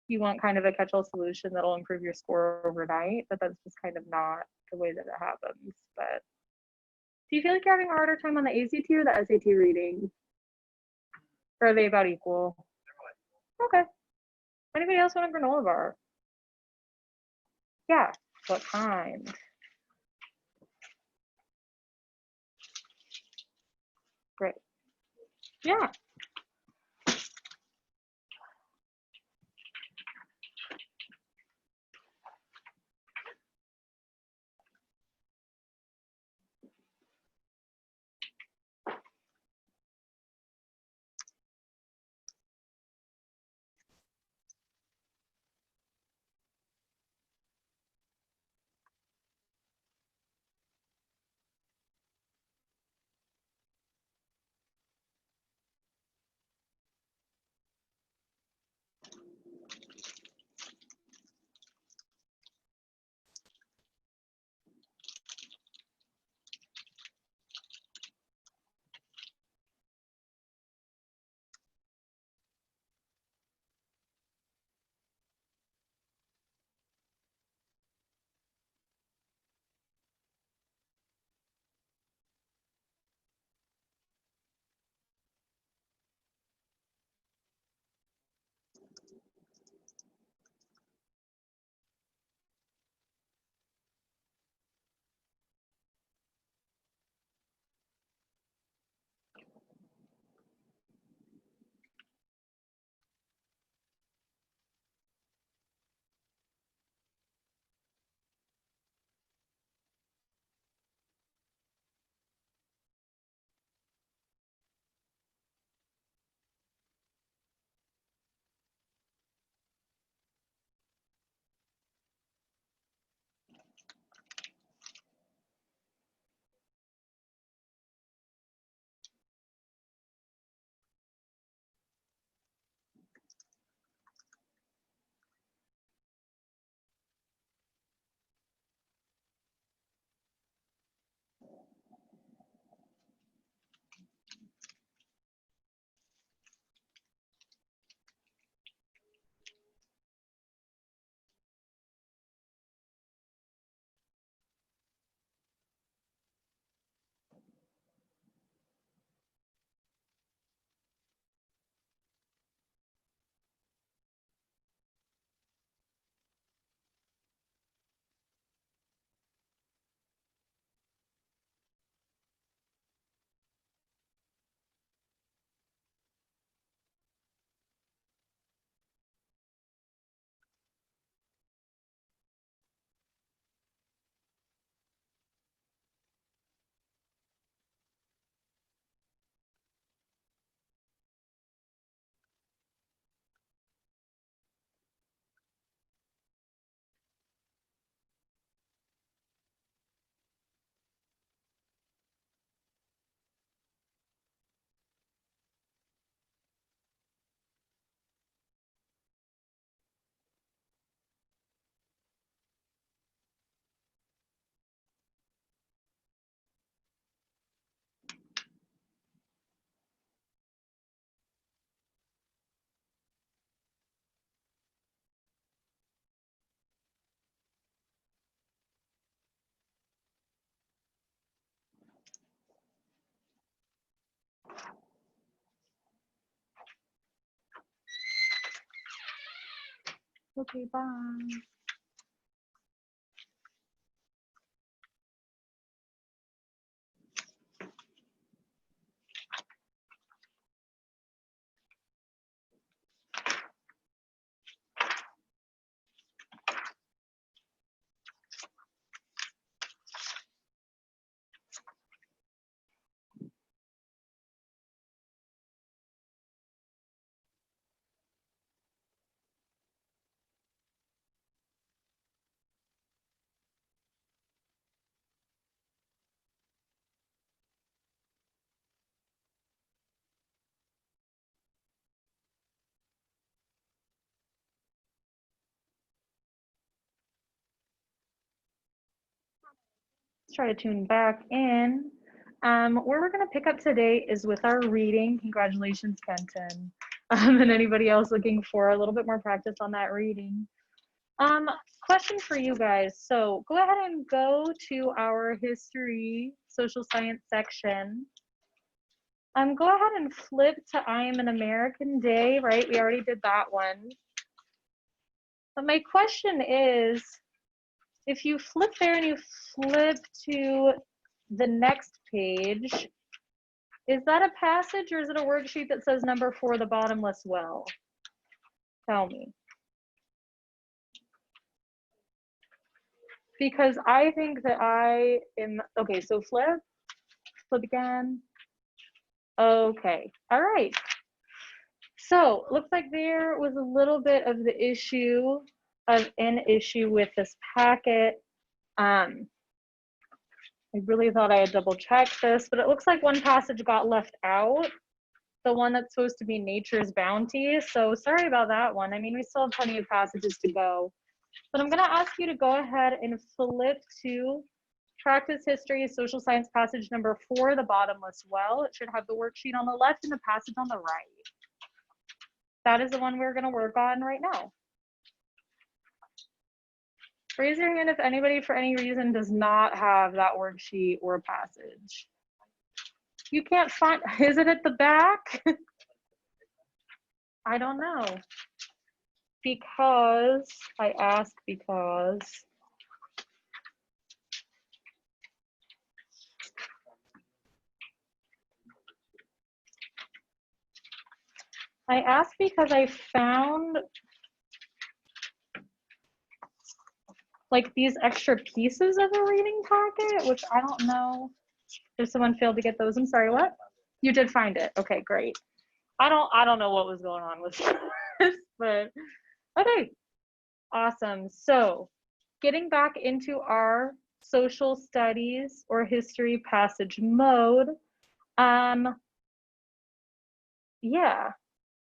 you want kind of a catch-all solution that'll improve your score overnight, but that's just kind of not the way that it happens. But do you feel like you're having a harder time on the ACT or the SAT reading? Or are they about equal? Okay. Anybody else want a granola bar? Yeah. What kind? Great. Yeah. Okay, bye. Let's try to tune back in. Where we're going to pick up today is with our reading. Congratulations, Kenton. And anybody else looking for a little bit more practice on that reading. Question for you guys. So go ahead and go to our history, social science section. Go ahead and flip to I Am an American Day, right? We already did that one. But my question is, if you flip there and you flip to the next page, is that a passage or is it a worksheet that says number 4, the bottomless well? Tell me. Because I think that I am, okay, so flip again. Okay, all right. So looks like there was a little bit of an issue with this packet. I really thought I had double checked this, but it looks like one passage got left out, the one that's supposed to be Nature's Bounty. So sorry about that one. I mean, we still have plenty of passages to go, but I'm going to ask you to go ahead and flip to Practice History, Social Science passage number 4, the bottomless well. It should have the worksheet on the left and the passage on the right. That is the one we're going to work on right now. Raise your hand if anybody, for any reason, does not have that worksheet or passage. You can't find, is it at the back? I don't know. Because, I ask because. I ask because I found like these extra pieces of a reading packet, which I don't know if someone failed to get those. I'm sorry, what? You did find it. Okay, great. I don't know what was going on with this, but okay, awesome. So getting back into our social studies or history passage mode, yeah,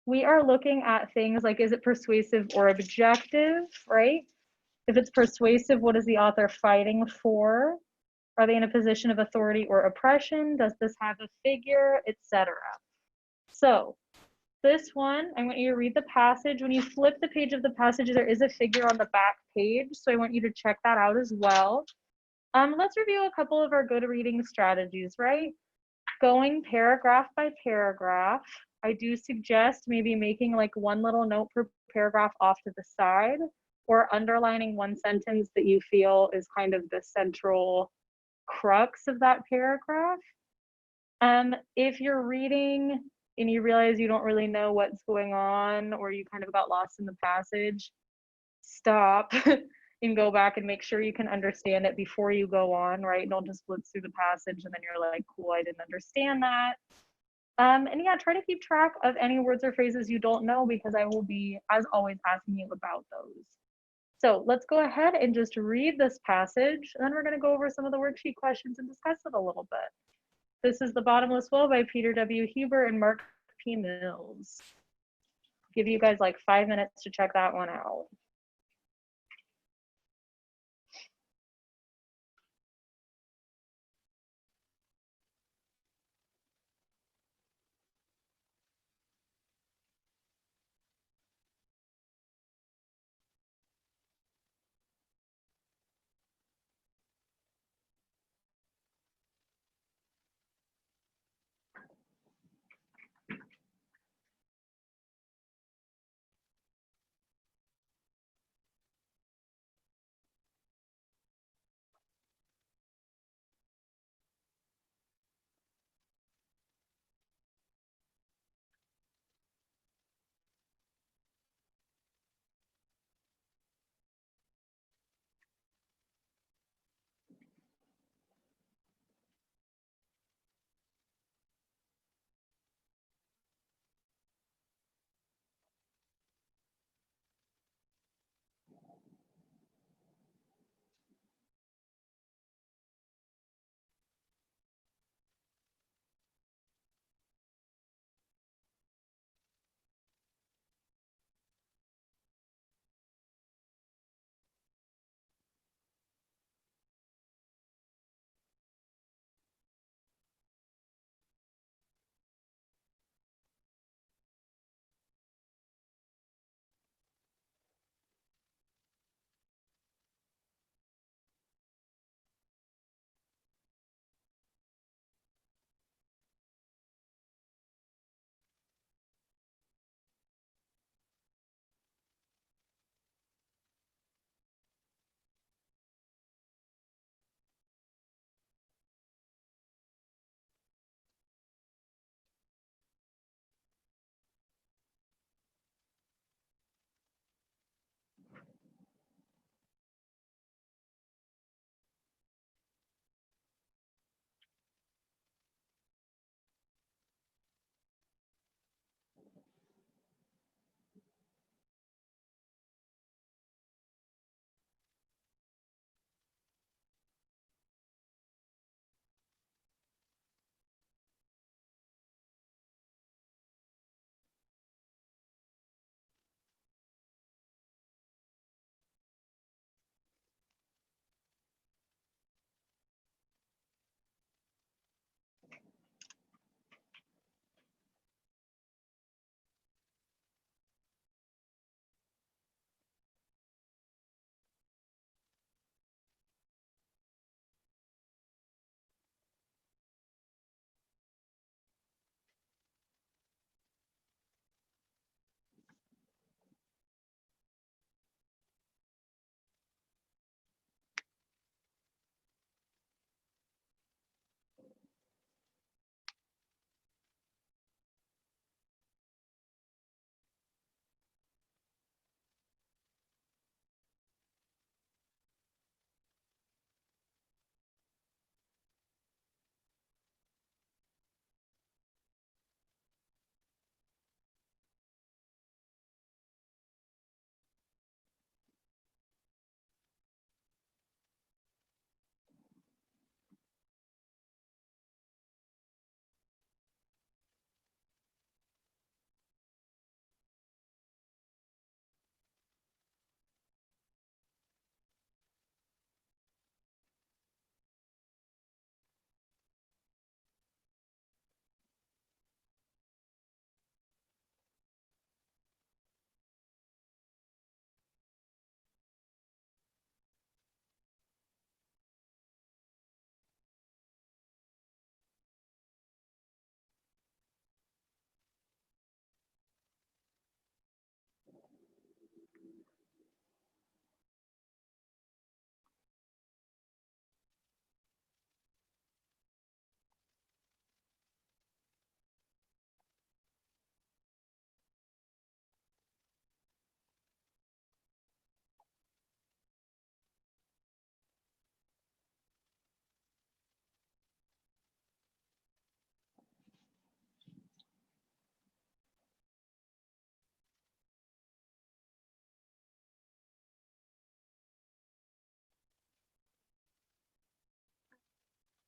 we are looking at things like, is it persuasive or objective, right? If it's persuasive, what is the author fighting for? Are they in a position of authority or oppression? Does this have a figure, etc.? So this one, I want you to read the passage. When you flip the page of the passage, there is a figure on the back page, so I want you to check that out as well. Let's review a couple of our good reading strategies, right? Going paragraph by paragraph. I do suggest maybe making like one little note per paragraph off to the side, or underlining one sentence that you feel is kind of the central crux of that paragraph. If you're reading and you realize you don't really know what's going on, or you kind of got lost in the passage, stop and go back and make sure you can understand it before you go on, right? Don't just blitz through the passage and then you're like, cool, I didn't understand that. And yeah, try to keep track of any words or phrases you don't know, because I will be, as always, asking you about those. So let's go ahead and just read this passage, and then we're going to go over some of the worksheet questions and discuss it a little bit. This is The Bottomless Well by Peter W. Huber and Mark P. Mills. Give you guys like 5 minutes to check that one out.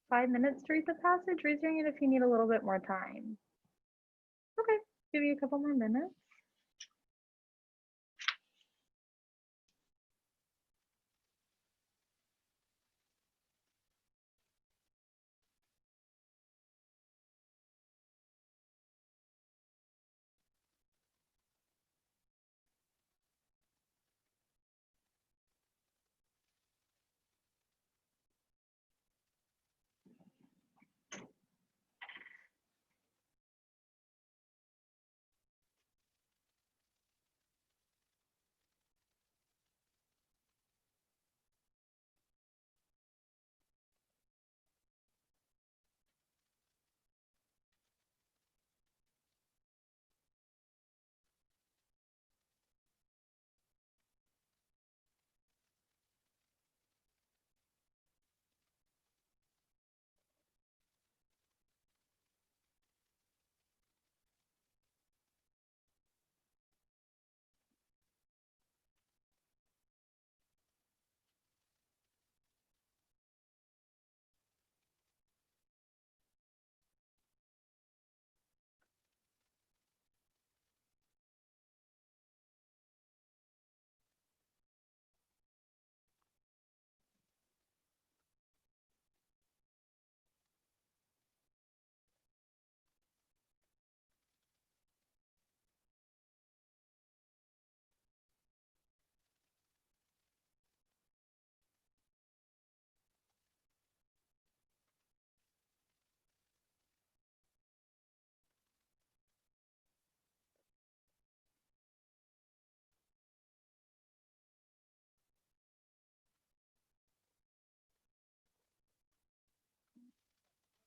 5 minutes to read the passage? Raise your hand if you need a little bit more time. Okay, give you a couple more minutes.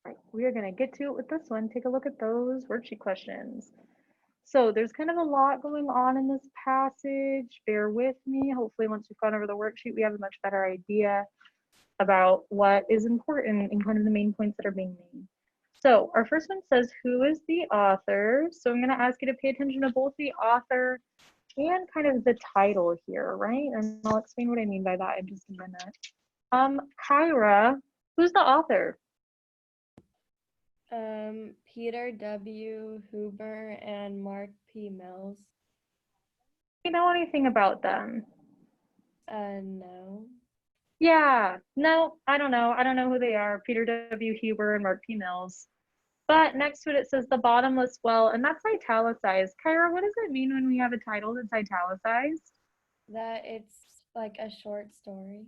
Right, we are going to get to it with this one. Take a look at those worksheet questions. So there's kind of a lot going on in this passage. Bear with me. Hopefully once we've gone over the worksheet, we have a much better idea about what is important and kind of the main points that are being made. So our first one says, who is the author? So I'm going to ask you to pay attention to both the author and kind of the title here, right? And I'll explain what I mean by that in just a minute. Kyra, who's the author? Peter W. Huber and Mark P. Mills. Do you know anything about them? No. Yeah, no, I don't know. I don't know who they are. Peter W. Huber and Mark P. Mills. But next to it says the bottomless well, and that's italicized. Kyra, what does it mean when we have a title that's italicized? That it's like a short story.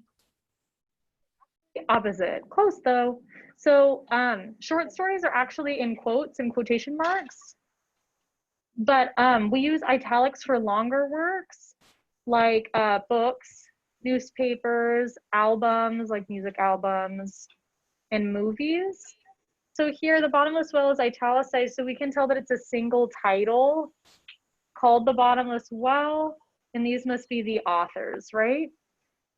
Opposite. Close though. So short stories are actually in quotes and quotation marks, but we use italics for longer works like books, newspapers, albums, like music albums, and movies. So here the bottomless well is italicized, so we can tell that it's a single title called The Bottomless Well, and these must be the authors, right?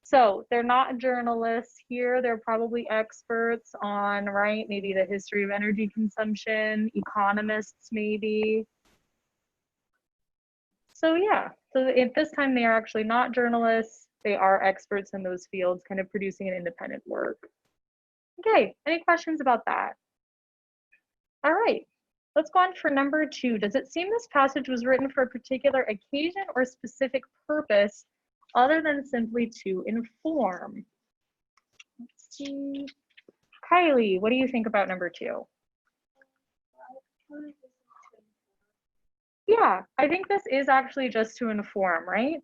So they're not journalists here. They're probably experts on, right, maybe the history of energy consumption, economists maybe. So yeah, so at this time they are actually not journalists. They are experts in those fields, kind of producing an independent work. Okay, any questions about that? All right, let's go on for number 2. Does it seem this passage was written for a particular occasion or specific purpose other than simply to inform? Let's see. Kylie, what do you think about number 2? Yeah, I think this is actually just to inform, right?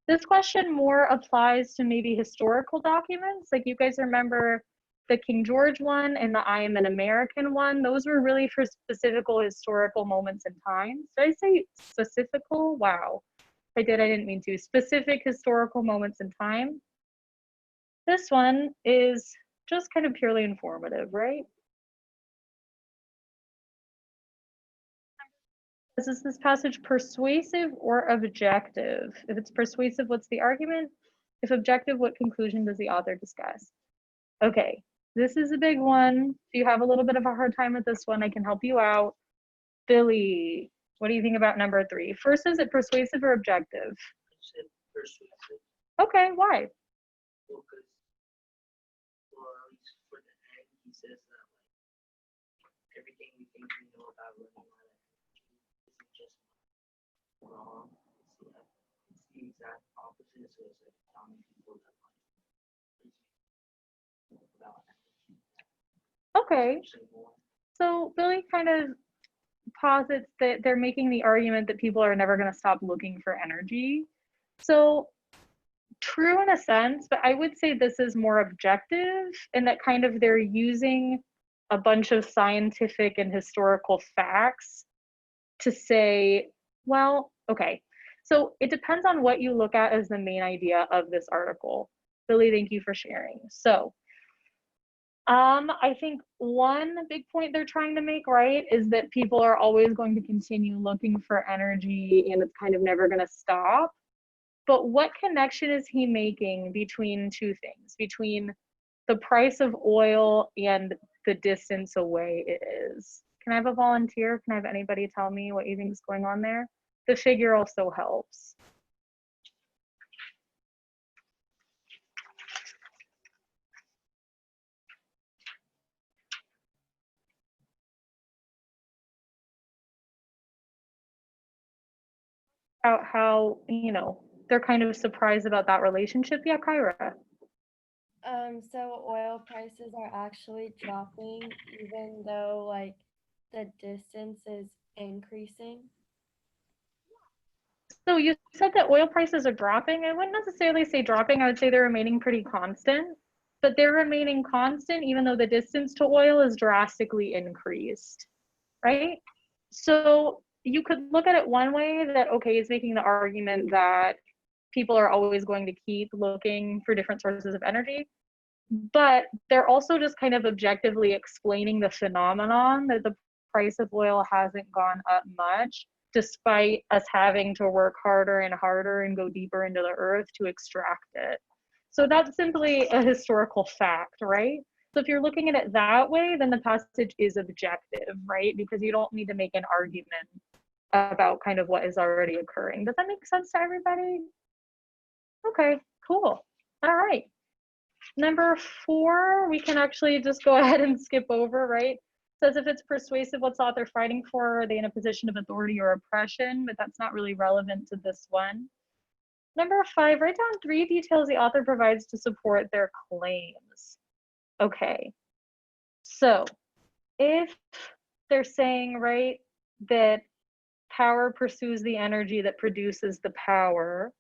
This question more applies to maybe historical documents. Like you guys remember the King George one and the I Am an American one. Those were really for specific historical moments in time. Did I say specifical? Wow. If I did, I didn't mean to. Specific historical moments in time. This one is just kind of purely informative, right? Is this passage persuasive or objective? If it's persuasive, what's the argument? If objective, what conclusion does the author discuss? Okay, this is a big one. If you have a little bit of a hard time with this one, I can help you out. Billy, what do you think about number 3? First, is it persuasive or objective? I said persuasive. Okay, why? Well, because, well, at least for the end, he says that about running out of energy isn't just wrong, it's the exact opposite. So it's like telling people that money is about energy. Okay. So Billy kind of posits that they're making the argument that people are never going to stop looking for energy. So true in a sense, but I would say this is more objective in that kind of they're using a bunch of scientific and historical facts to say, well, okay. So it depends on what you look at as the main idea of this article. Billy, thank you for sharing. So I think one big point they're trying to make, right, is that people are always going to continue looking for energy and it's kind of never going to stop. But what connection is he making between two things, between the price of oil and the distance away it is? Can I have a volunteer? Can I have anybody tell me what you think is going on there? The figure also helps. How, you know, they're kind of surprised about that relationship. Yeah, Kyra. So oil prices are actually dropping even though like the distance is increasing. So you said that oil prices are dropping. I wouldn't necessarily say dropping. I would say they're remaining pretty constant, but they're remaining constant even though the distance to oil is drastically increased, right? So you could look at it one way that, okay, it's making the argument that people are always going to keep looking for different sources of energy, but they're also just kind of objectively explaining the phenomenon that the price of oil hasn't gone up much despite us having to work harder and harder and go deeper into the earth to extract it. So that's simply a historical fact, right? So if you're looking at it that way, then the passage is objective, right? Because you don't need to make an argument about kind of what is already occurring. Does that make sense to everybody? Okay, cool. All right. Number 4, we can actually just go ahead and skip over, right? Says if it's persuasive, what's the author fighting for? Are they in a position of authority or oppression? But that's not really relevant to this one. Number 5, write down 3 details the author provides to support their claims. Okay, so if they're saying, right, that power pursues the energy that produces the power,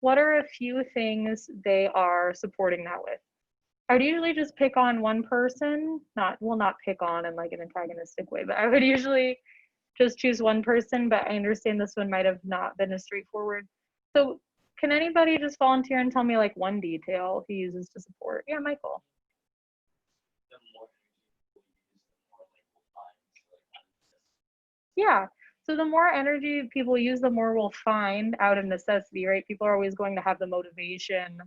what are a few things they are supporting that with? I would usually just pick on one person, not pick on in like an antagonistic way, but I would usually just choose one person, but I understand this one might have not been as straightforward. So can anybody just volunteer and tell me like one detail he uses to support? Yeah, Michael. Yeah, so the more energy people use, the more we'll find out of necessity, right? People are always going to have the motivation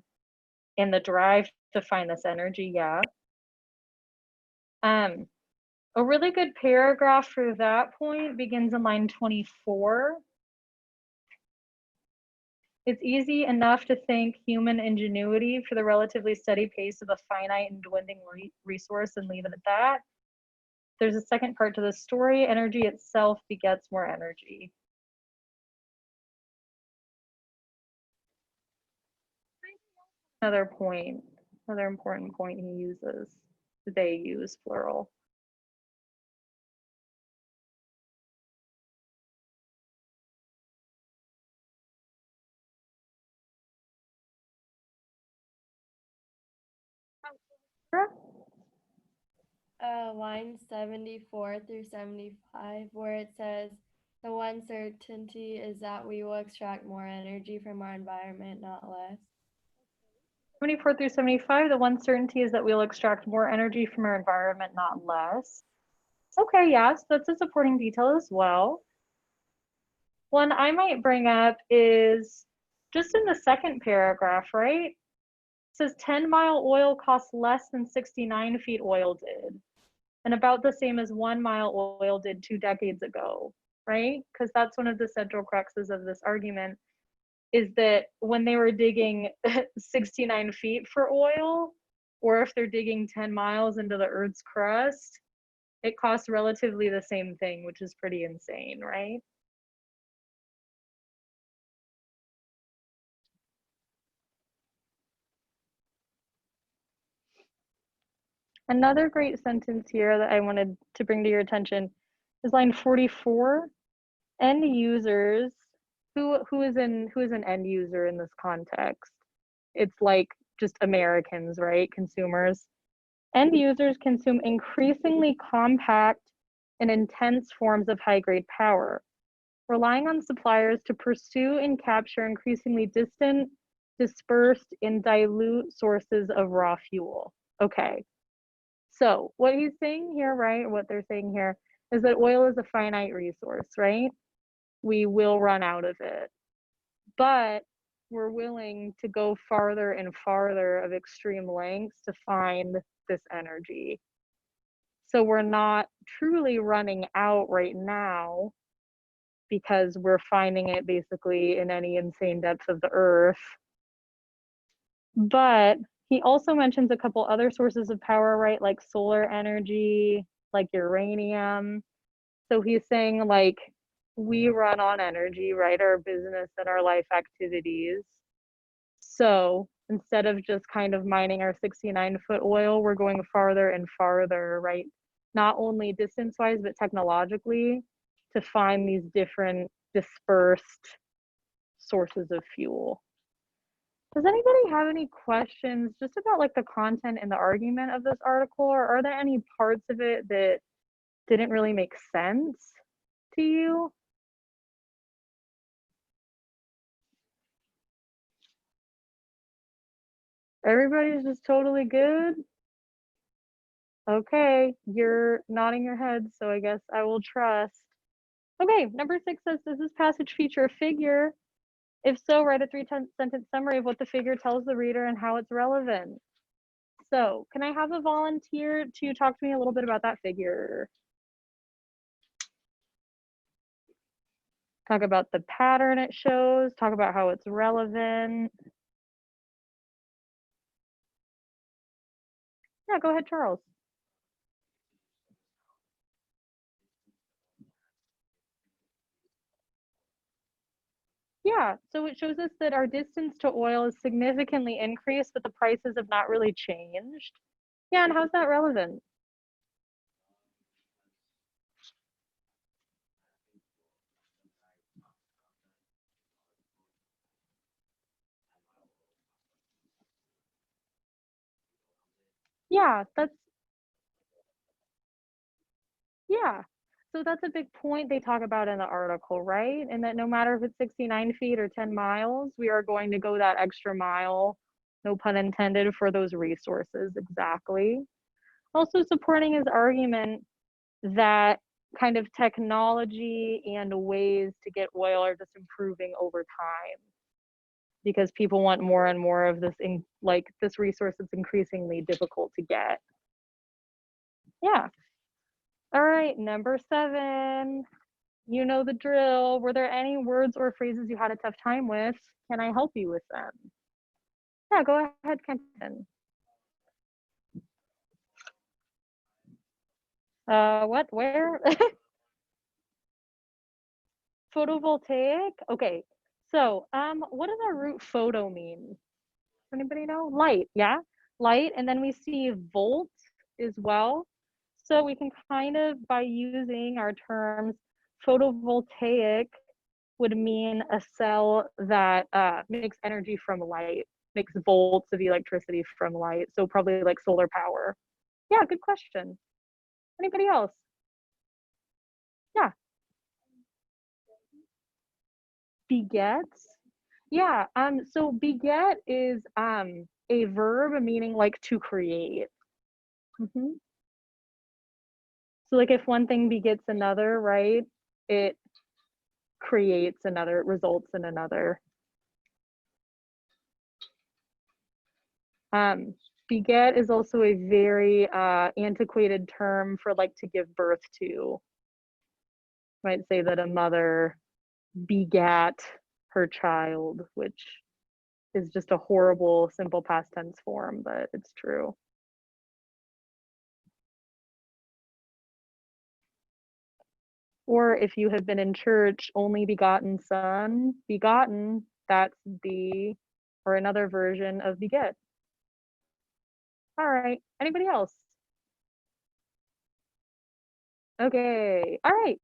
and the drive to find this energy, yeah. A really good paragraph for that point begins in line 24. It's easy enough to thank human ingenuity for the relatively steady pace of a finite and dwindling resource and leave it at that. There's a second part to the story. Energy itself begets more energy. Another point, another important point he uses, they use plural. Line 74 through 75, where it says, the one certainty is that we will extract more energy from our environment, not less. 74 through 75, the one certainty is that we'll extract more energy from our environment, not less. Okay, yes, that's a supporting detail as well. One I might bring up is just in the second paragraph, right? It says 10-mile oil costs less than 69 feet oil did, and about the same as 1-mile oil did 2 decades ago, right? Because that's one of the central cruxes of this argument, is that when they were digging 69 feet for oil, or if they're digging 10 miles into the Earth's crust, It costs relatively the same thing, which is pretty insane, right? Another great sentence here that I wanted to bring to your attention is line 44. End users, who is an end user in this context? It's like just Americans, right? Consumers. End users consume increasingly compact and intense forms of high-grade power, relying on suppliers to pursue and capture increasingly distant, dispersed, and dilute sources of raw fuel. Okay, so what he's saying here, right, what they're saying here, is that oil is a finite resource, right? We will run out of it. But we're willing to go farther and farther of extreme lengths to find this energy. So we're not truly running out right now because we're finding it basically in any insane depth of the earth. But he also mentions a couple other sources of power, right? Like solar energy, like uranium. So he's saying like we run on energy, right? Our business and our life activities. So instead of just kind of mining our 69-foot oil, we're going farther and farther, right? Not only distance wise, but technologically to find these different dispersed sources of fuel. Does anybody have any questions just about like the content and the argument of this article, or are there any parts of it that didn't really make sense to you? Everybody's just totally good? Okay, you're nodding your head, so I guess I will trust. Okay, number 6 says, does this passage feature a figure? If so, write a 3-sentence summary of what the figure tells the reader and how it's relevant. So, can I have a volunteer to talk to me a little bit about that figure? Talk about the pattern it shows, talk about how it's relevant. Yeah, go ahead, Charles. Yeah, so it shows us that our distance to oil is significantly increased, but the prices have not really changed. Yeah, and how's that relevant? Yeah, yeah. So that's a big point they talk about in the article, right? And that no matter if it's 69 feet or 10 miles, we are going to go that extra mile, no pun intended, for those resources. Exactly. Also supporting his argument that kind of technology and ways to get oil are just improving over time because people want more and more of this like this resource that's increasingly difficult to get. Yeah. All right, number 7. You know the drill. Were there any words or phrases you had a tough time with? Can I help you with them? Yeah, go ahead, Kenton. What? Where? Photovoltaic? Okay. So, what does our root photo mean? Anybody know? Light, yeah? Light, and then we see volt as well. So we can kind of, by using our terms, photovoltaic would mean a cell that makes energy from light, makes volts of electricity from light. So probably like solar power. Yeah, good question. Anybody else? Yeah. Begets. Yeah, so beget is a verb meaning like to create. Mm-hmm. So like if one thing begets another, right? It creates another, it results in another. Beget is also a very antiquated term for like to give birth to. Might say that a mother begat her child, which is just a horrible simple past tense form, but it's true. Or if you have been in church, only begotten son, begotten, that's the, or another version of beget. All right, anybody else? Okay, all right.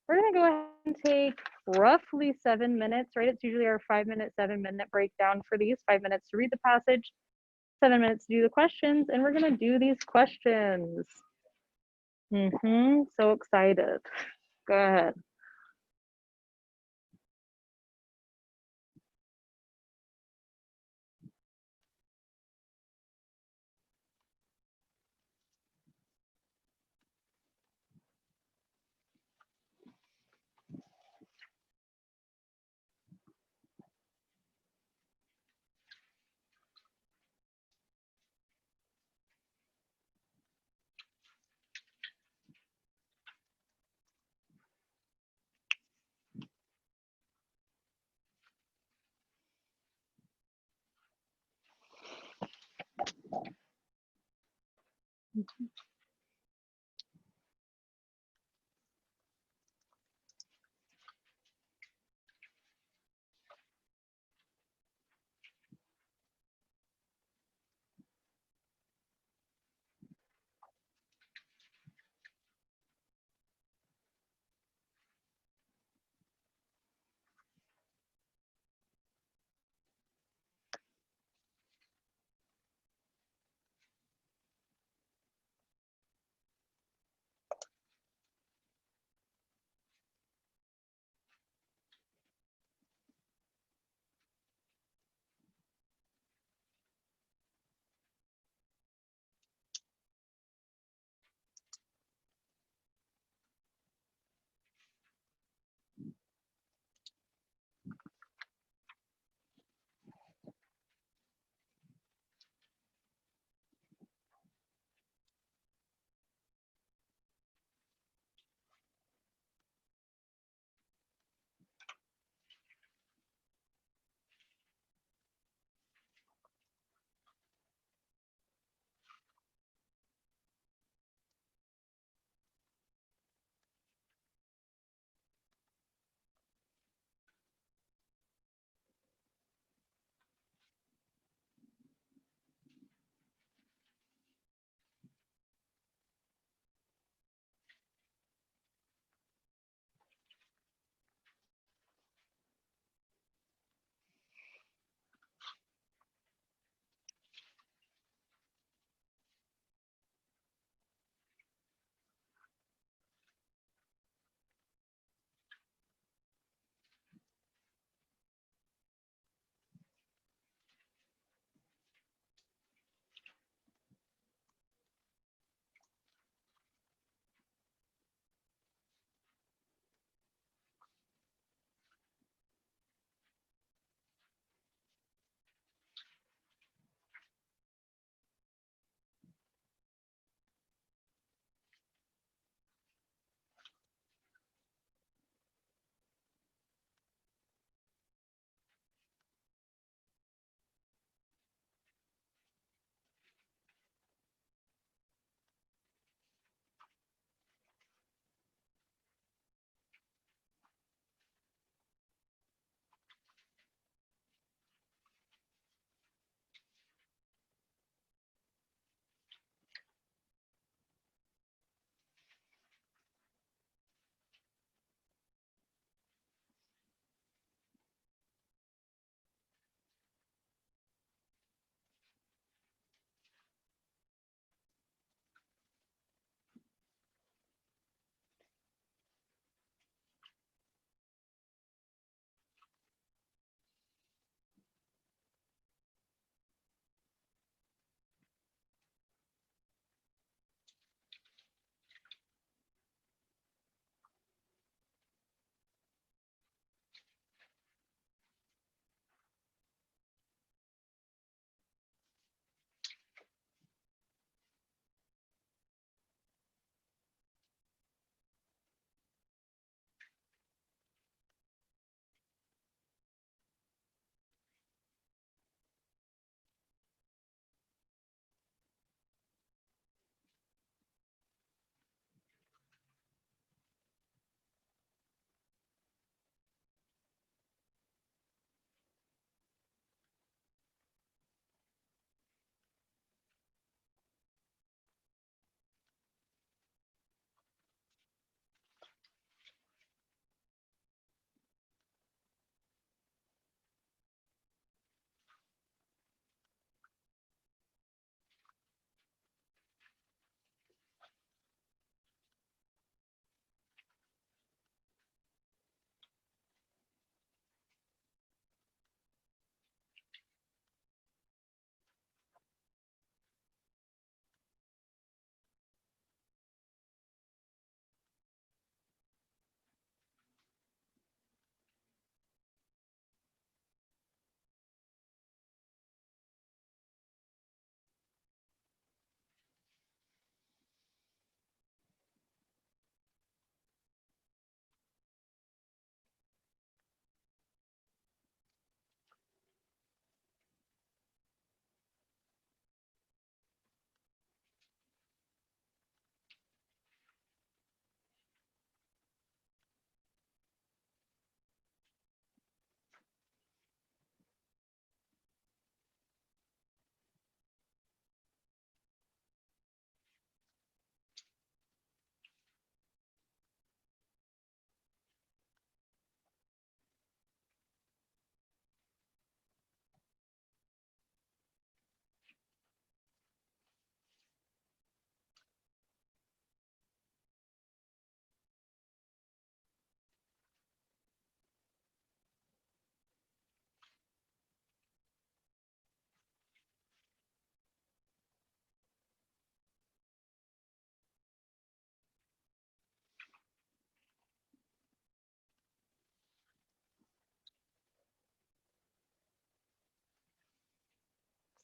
We're gonna go ahead and take roughly 7 minutes, right? It's usually our 5-minute, 7-minute breakdown for these, 5 minutes to read the passage, 7 minutes to do the questions, and we're gonna do these questions. So excited. Go ahead.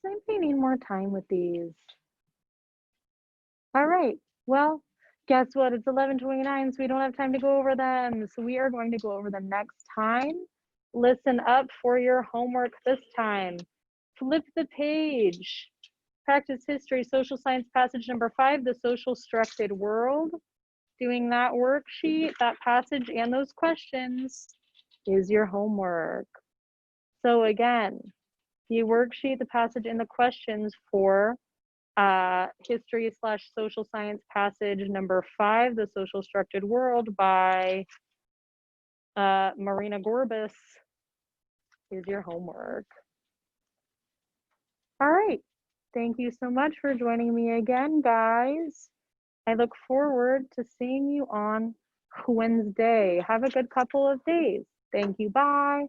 I may need more time with these. All right, well, guess what? It's 11:29, so we don't have time to go over them. So we are going to go over them next time. Listen up for your homework this time. Flip the page. Practice history, social science passage number 5, the social structured world. Doing that worksheet, that passage, and those questions is your homework. So again, the worksheet, the passage, and the questions for history / social science passage number 5, the social structured world by Marina Gorbis is your homework. All right. Thank you so much for joining me again, guys. I look forward to seeing you on Wednesday. Have a good couple of days. Thank you. Bye.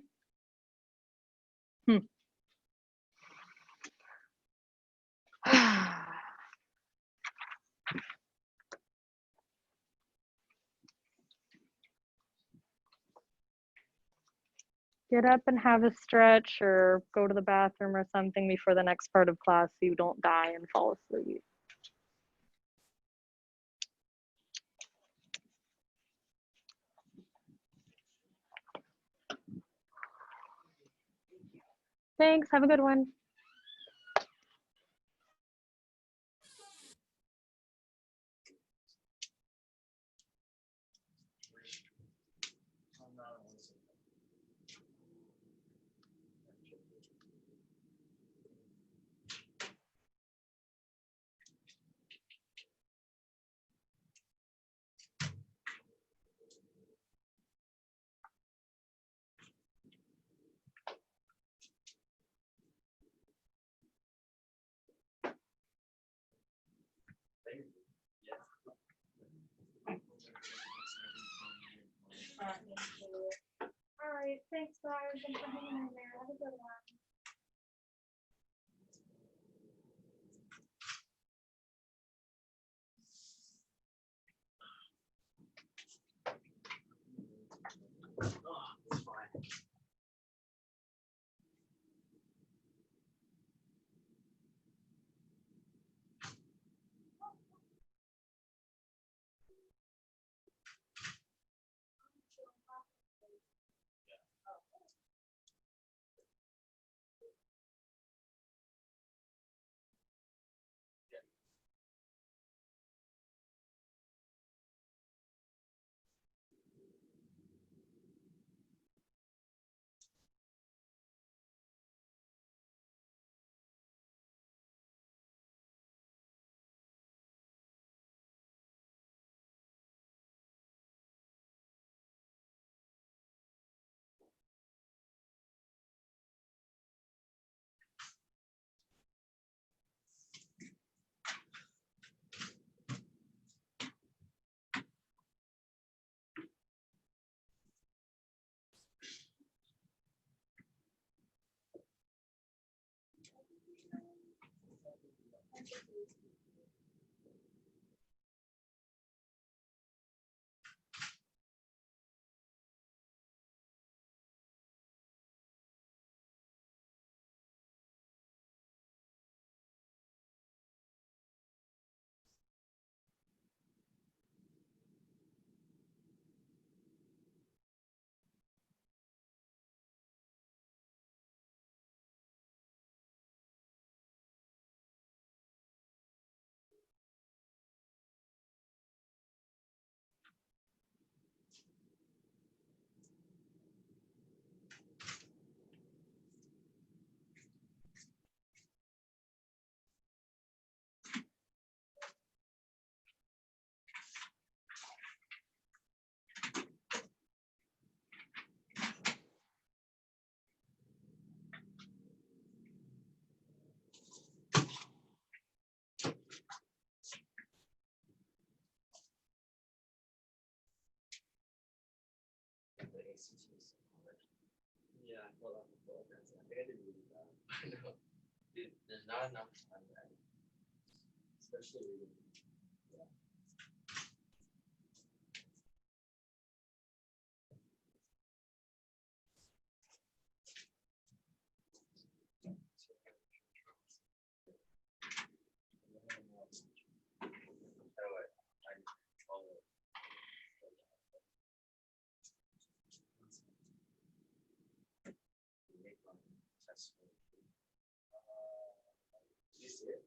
Get up and have a stretch or go to the bathroom or something before the next part of class so you don't die and fall asleep. Thanks. Have a good one. All right, thanks guys. Thanks for hanging in there. Have a good one. Yeah, well, that's, I think I did really bad. I know. Dude, there's not enough time, man. Especially reading. Yeah. You see it?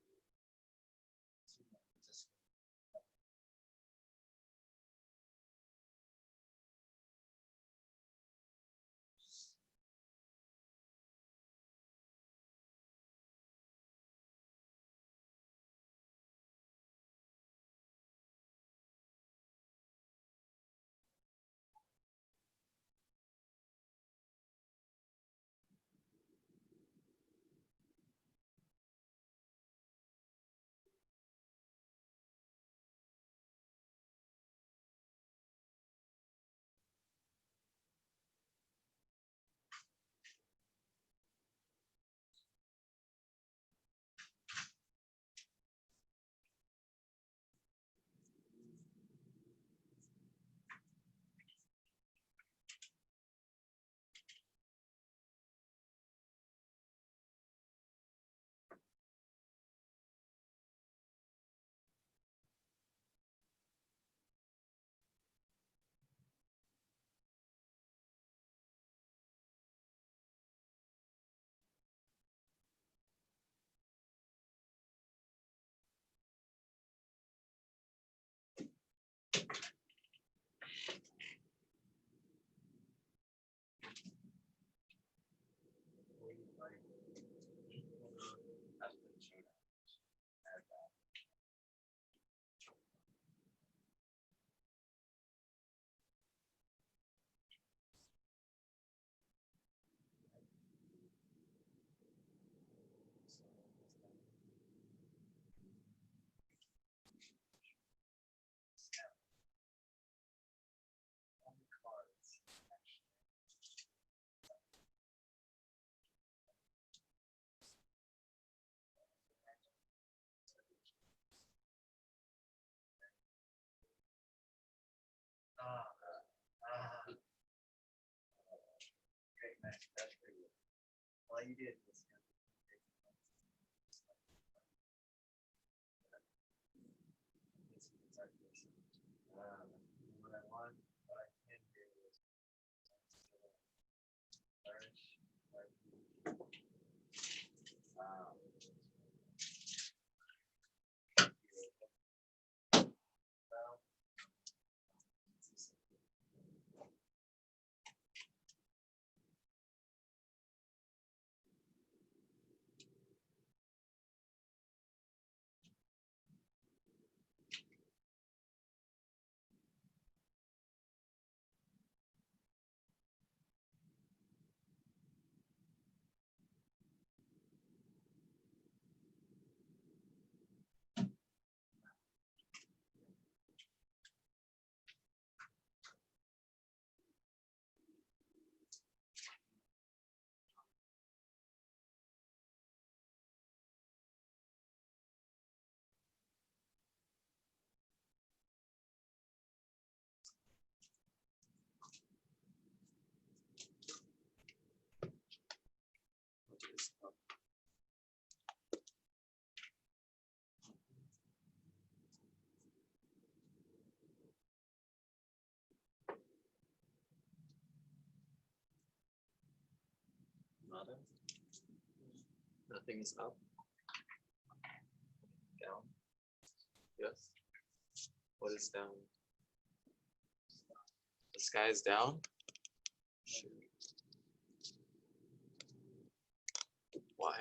Great, nice. That's pretty good. All you did was what I want, what I can do is Nada. Nothing is up. Down. Yes. What is down? The sky is down? Shoot. Why?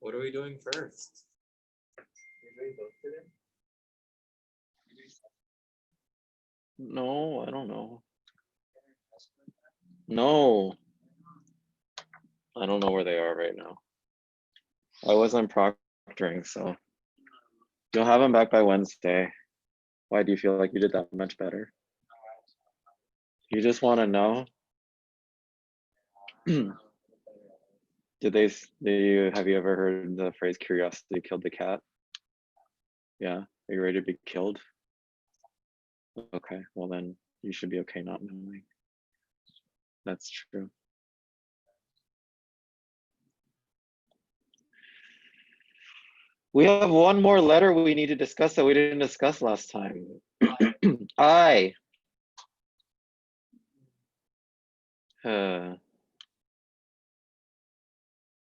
What are we doing first? You're doing both today? No, I don't know. No. I don't know where they are right now. I wasn't proctoring, so you'll have them back by Wednesday. Why do you feel like you did that much better? You just want to know? Have you ever heard the phrase curiosity killed the cat? Yeah, are you ready to be killed? Okay, well then you should be okay not knowing. That's true. We have one more letter we need to discuss that we didn't discuss last time. I.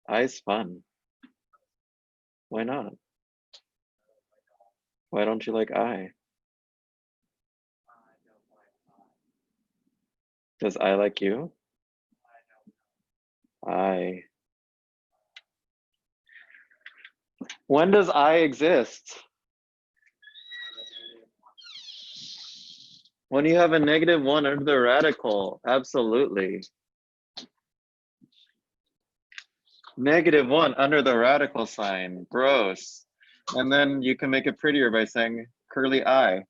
I's fun. Why not? Why don't you like I? Does I like you? I. When does I exist? When you have a -1 under the radical, absolutely. -1 under the radical sign, gross. And then you can make it prettier by saying curly I.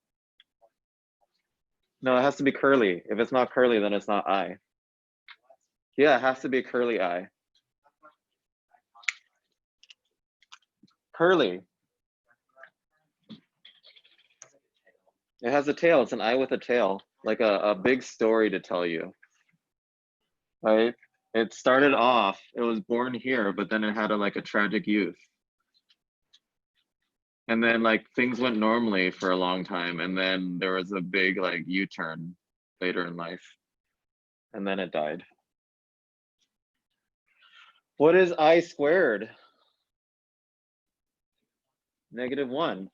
No, it has to be curly. If it's not curly, then it's not I. Yeah, it has to be a curly I. Curly. It has a tail. It's an I with a tail, like a big story to tell you, right? It started off, it was born here, but then it had like a tragic youth. And then like things went normally for a long time. And then there was a big like U-turn later in life. And then it died. What is I squared? -1.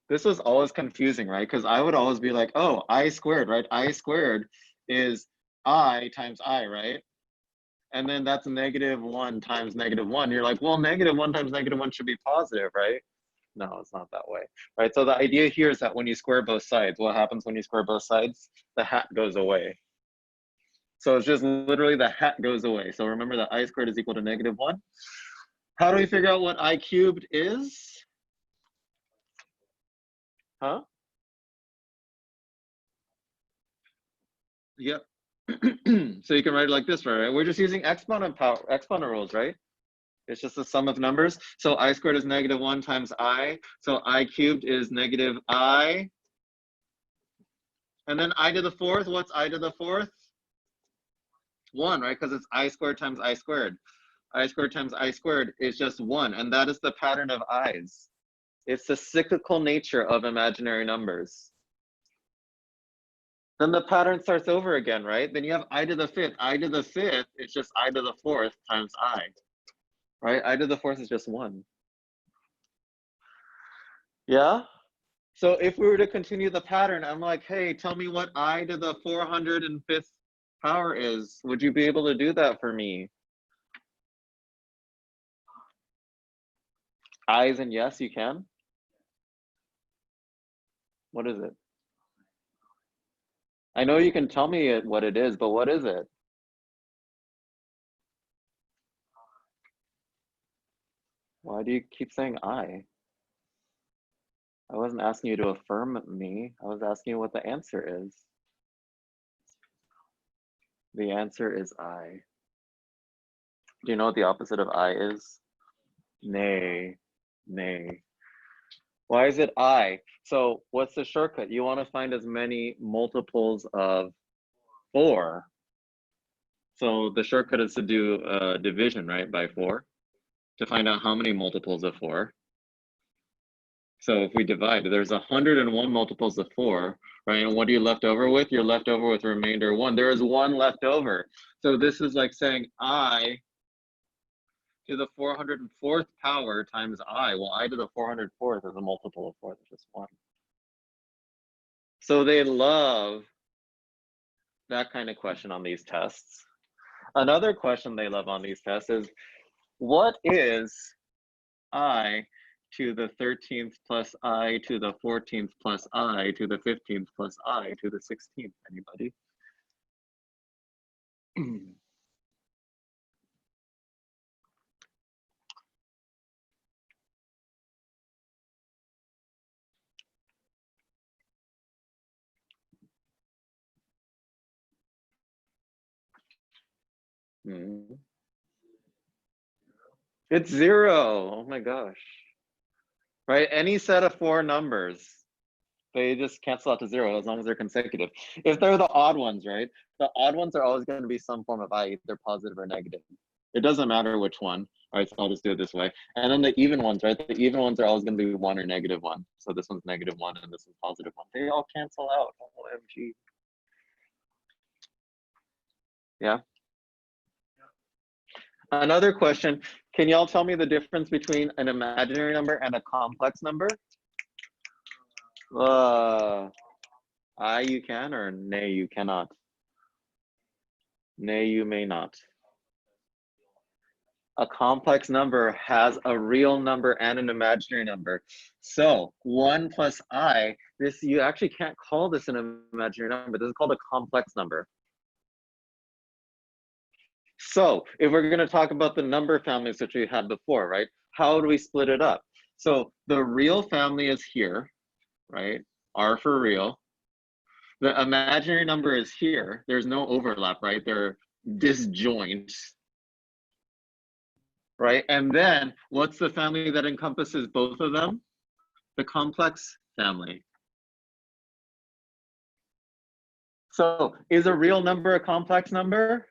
This was always confusing, right? Because I would always be like, oh, I squared, right? I squared is I times I, right? And then that's -1 times -1. You're like, well, -1 times -1 should be positive, right? No, it's not that way, right? So the idea here is that when you square both sides, what happens when you square both sides? The hat goes away. So it's just literally the hat goes away. So remember that I squared is equal to -1. How do we figure out what I cubed is? Huh? Yep. So you can write it like this, right? We're just using exponent rules, right? It's just the sum of numbers. So I squared is -1 times I. So I cubed is -I. And then I to the fourth, what's I to the fourth? 1, right? Because it's I squared times I squared. I squared times I squared is just 1. And that is the pattern of I's. It's the cyclical nature of imaginary numbers. Then the pattern starts over again, right? Then you have I to the 5th. I to the 5th, it's just I to the 4th times I, right? I to the 4th is just 1. Yeah? So if we were to continue the pattern, I'm like, hey, tell me what I to the 405th power is. Would you be able to do that for me? Eyes and yes, you can. What is it? I know you can tell me what it is, but what is it? Why do you keep saying I? I wasn't asking you to affirm me. I was asking you what the answer is. The answer is I. Do you know what the opposite of I is? Nay, nay. Why is it I? So what's the shortcut? You want to find as many multiples of 4. So the shortcut is to do division, right, by 4 to find out how many multiples of 4. So if we divide, there's 101 multiples of 4, right? And what are you left over with? You're left over with remainder 1. There is 1 left over. So this is like saying I to the 404th power times I. Well, I to the 404th is a multiple of 4, that's just 1. So they love that kind of question on these tests. Another question they love on these tests is, what is I to the 13th plus I to the 14th plus I to the 15th plus I to the 16th? Anybody? It's 0. Oh my gosh. Right? Any set of 4 numbers, they just cancel out to 0 as long as they're consecutive. If they're the odd ones, right? The odd ones are always going to be some form of I, either positive or negative. It doesn't matter which one. All right, so I'll just do it this way. And then the even ones, right? The even ones are always going to be 1 or -1. So this one's -1 and this is +1. They all cancel out. OMG. Yeah. Another question, can y'all tell me the difference between an imaginary number and a complex number? Aye, you can, or nay, you cannot? Nay, you may not. A complex number has a real number and an imaginary number. So 1 plus I, this, you actually can't call this an imaginary number. This is called a complex number. So if we're going to talk about the number families that we had before, right? How do we split it up? So the real family is here, right? R for real. The imaginary number is here. There's no overlap, right? They're disjoint, right? And then what's the family that encompasses both of them? The complex family. So is a real number a complex number?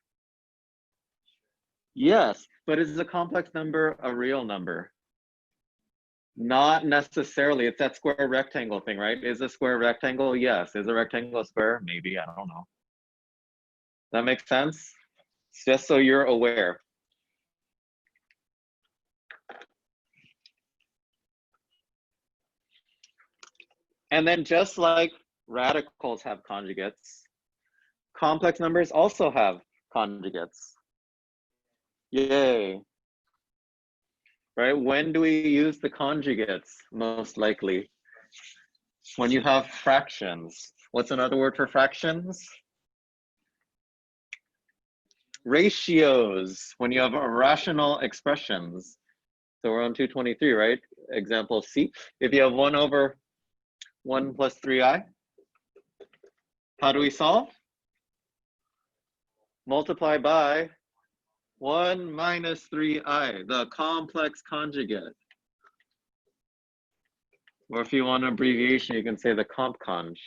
Yes, but is a complex number a real number? Not necessarily. It's that square rectangle thing, right? Is a square rectangle? Yes. Is a rectangle a square? Maybe. I don't know. That makes sense? Just so you're aware. And then just like radicals have conjugates, complex numbers also have conjugates. Yay. Right? When do we use the conjugates? Most likely when you have fractions. What's another word for fractions? Ratios. When you have rational expressions. So we're on 223, right? Example C. If you have 1 over 1 plus 3i, how do we solve? Multiply by 1 minus 3i, the complex conjugate. Or if you want an abbreviation, you can say the comp conj.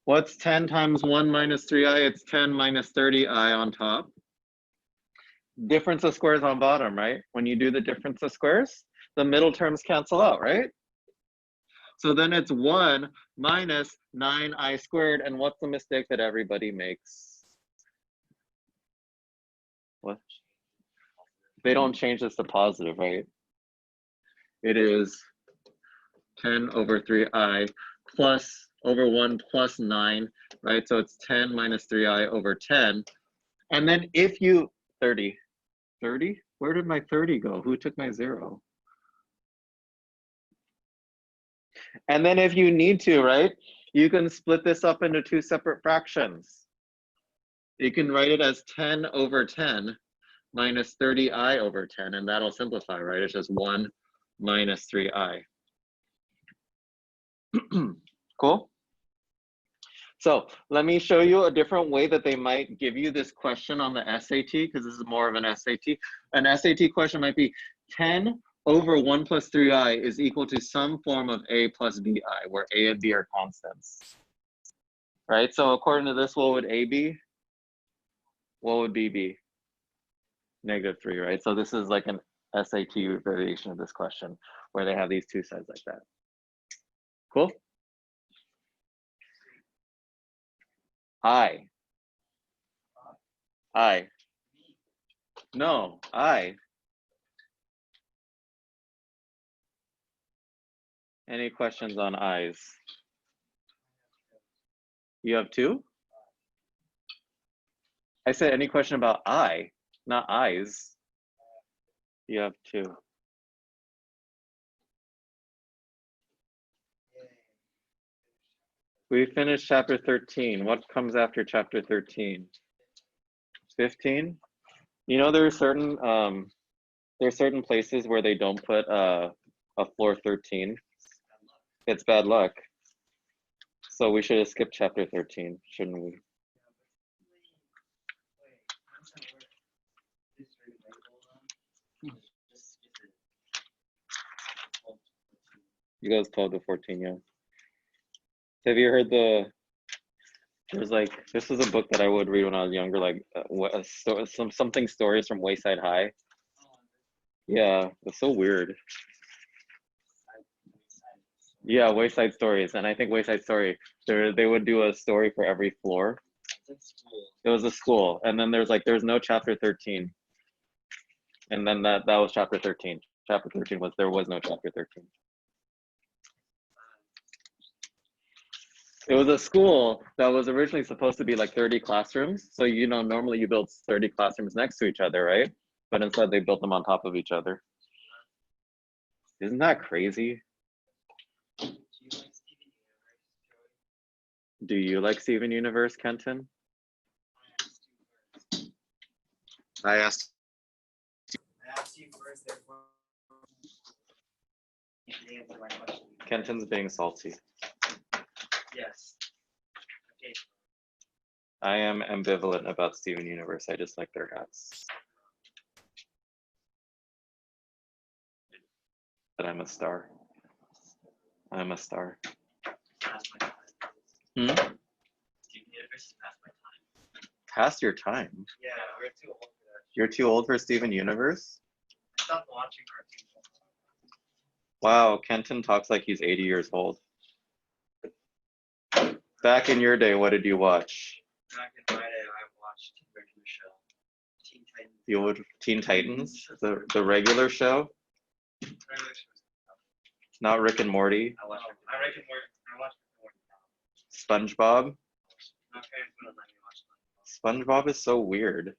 What's 10 times 1 minus 3i? It's 10 minus 30i on top. Difference of squares on bottom, right? When you do the difference of squares, the middle terms cancel out, right? So then it's 1 minus 9i squared. And what's the mistake that everybody makes? What? They don't change this to positive, right? It is 10 over 3i plus over 1 plus 9, right? So it's 10 minus 3i over 10. And then if you, 30, where did my 30 go? Who took my 0? And then if you need to, right, you can split this up into 2 separate fractions. You can write it as 10 over 10 minus 30i over 10, and that'll simplify, right? It's just 1 minus 3i. Cool? So let me show you a different way that they might give you this question on the SAT, because this is more of an SAT. An SAT question might be 10 over 1 plus 3i is equal to some form of a plus bi, where a and b are constants. Right? So according to this, what would a be? What would b be? -3, right? So this is like an SAT variation of this question, where they have these two sides like that. Cool? I. No, I. Any questions on I's? You have 2? I said any question about I, not I's. You have 2. We finished chapter 13. What comes after chapter 13? 15? You know, there are certain places where they don't put a floor 13. It's bad luck. So we should have skipped chapter 13, shouldn't we? It goes 12 to 14, yeah. Have you heard the There's like, this was a book that I would read when I was younger, like something stories from Wayside High. Yeah, it's so weird. Yeah, Wayside Stories, and I think Wayside Story, they would do a story for every floor. It was a school, and then there's no chapter 13, and then that was chapter 13. Chapter 13 was there was no chapter 13. It was a school that was originally supposed to be like 30 classrooms. So normally you build 30 classrooms next to each other, right? But instead they built them on top of each other. Isn't that crazy? Do you like Steven Universe, Kenton? I asked you first, therefore. You can answer my question. Kenton's being salty. Yes. Okay. I am ambivalent about Steven Universe. I just like their hats. But I'm a star. I'm a star. Past my time. Hmm? Steven Universe is past my time. Past your time? Yeah, we're too old for that. You're too old for Steven Universe? I stopped watching cartoons. Wow, Kenton talks like he's 80 years old. Back in your day, what did you watch? Back in my day, I watched the regular show. Teen Titans. The old Teen Titans? The regular show? Regular shows. Not Rick and Morty? I watched Rick and Morty. I watched Rick and Morty now. SpongeBob? My parents wouldn't let me watch SpongeBob is so weird. My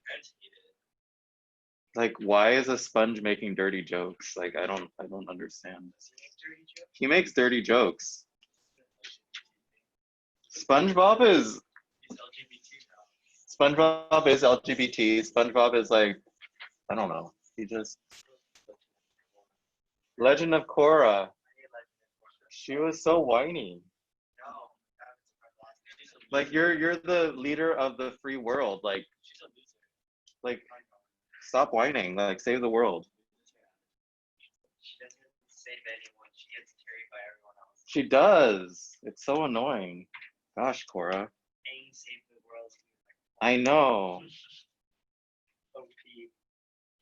parents hated it. Like, why is a sponge making dirty jokes? Like, I don't understand. Does he make dirty jokes? He makes dirty jokes. SpongeBob is He's LGBT now. SpongeBob is LGBT. SpongeBob is like, I don't know. He just Legend of Korra. I hate Legend of Korra. She was so whiny. No, that's my last. Like you're the leader of the free world. Like She's a loser. like stop whining. Like save the world. She doesn't save anyone. She gets carried by everyone else. She does. It's so annoying. Gosh, Korra. Aang saved the world. I know. OP.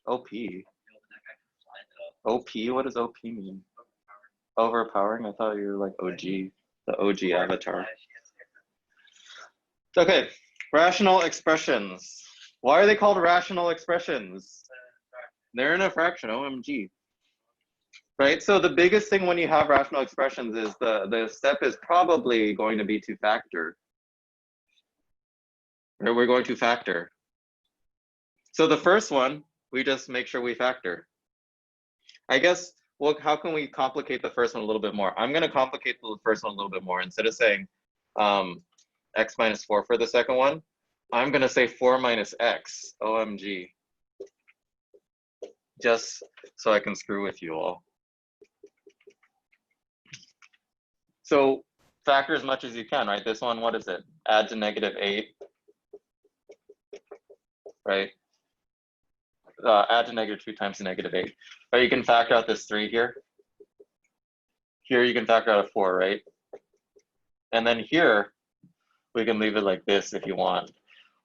OP. You know, that guy can fly though. OP? What does OP mean? Overpowering? I thought you were like OG. The OG avatar. Okay. Rational expressions. Why are they called rational expressions? They're in a fraction. OMG. Right? So the biggest thing when you have rational expressions is the step is probably going to be to factor. Right? We're going to factor. So the first one, we just make sure we factor. I guess, well, how can we complicate the first one a little bit more? I'm going to complicate the first one a little bit more. Instead of saying x minus 4 for the second one, I'm going to say 4 minus x. OMG. Just so I can screw with you all. So factor as much as you can, right? This one, what is it? Add to -8, right? Add to -2 times to -8. Or you can factor out this 3 here. Here you can factor out a 4, right? And then here, we can leave it like this if you want.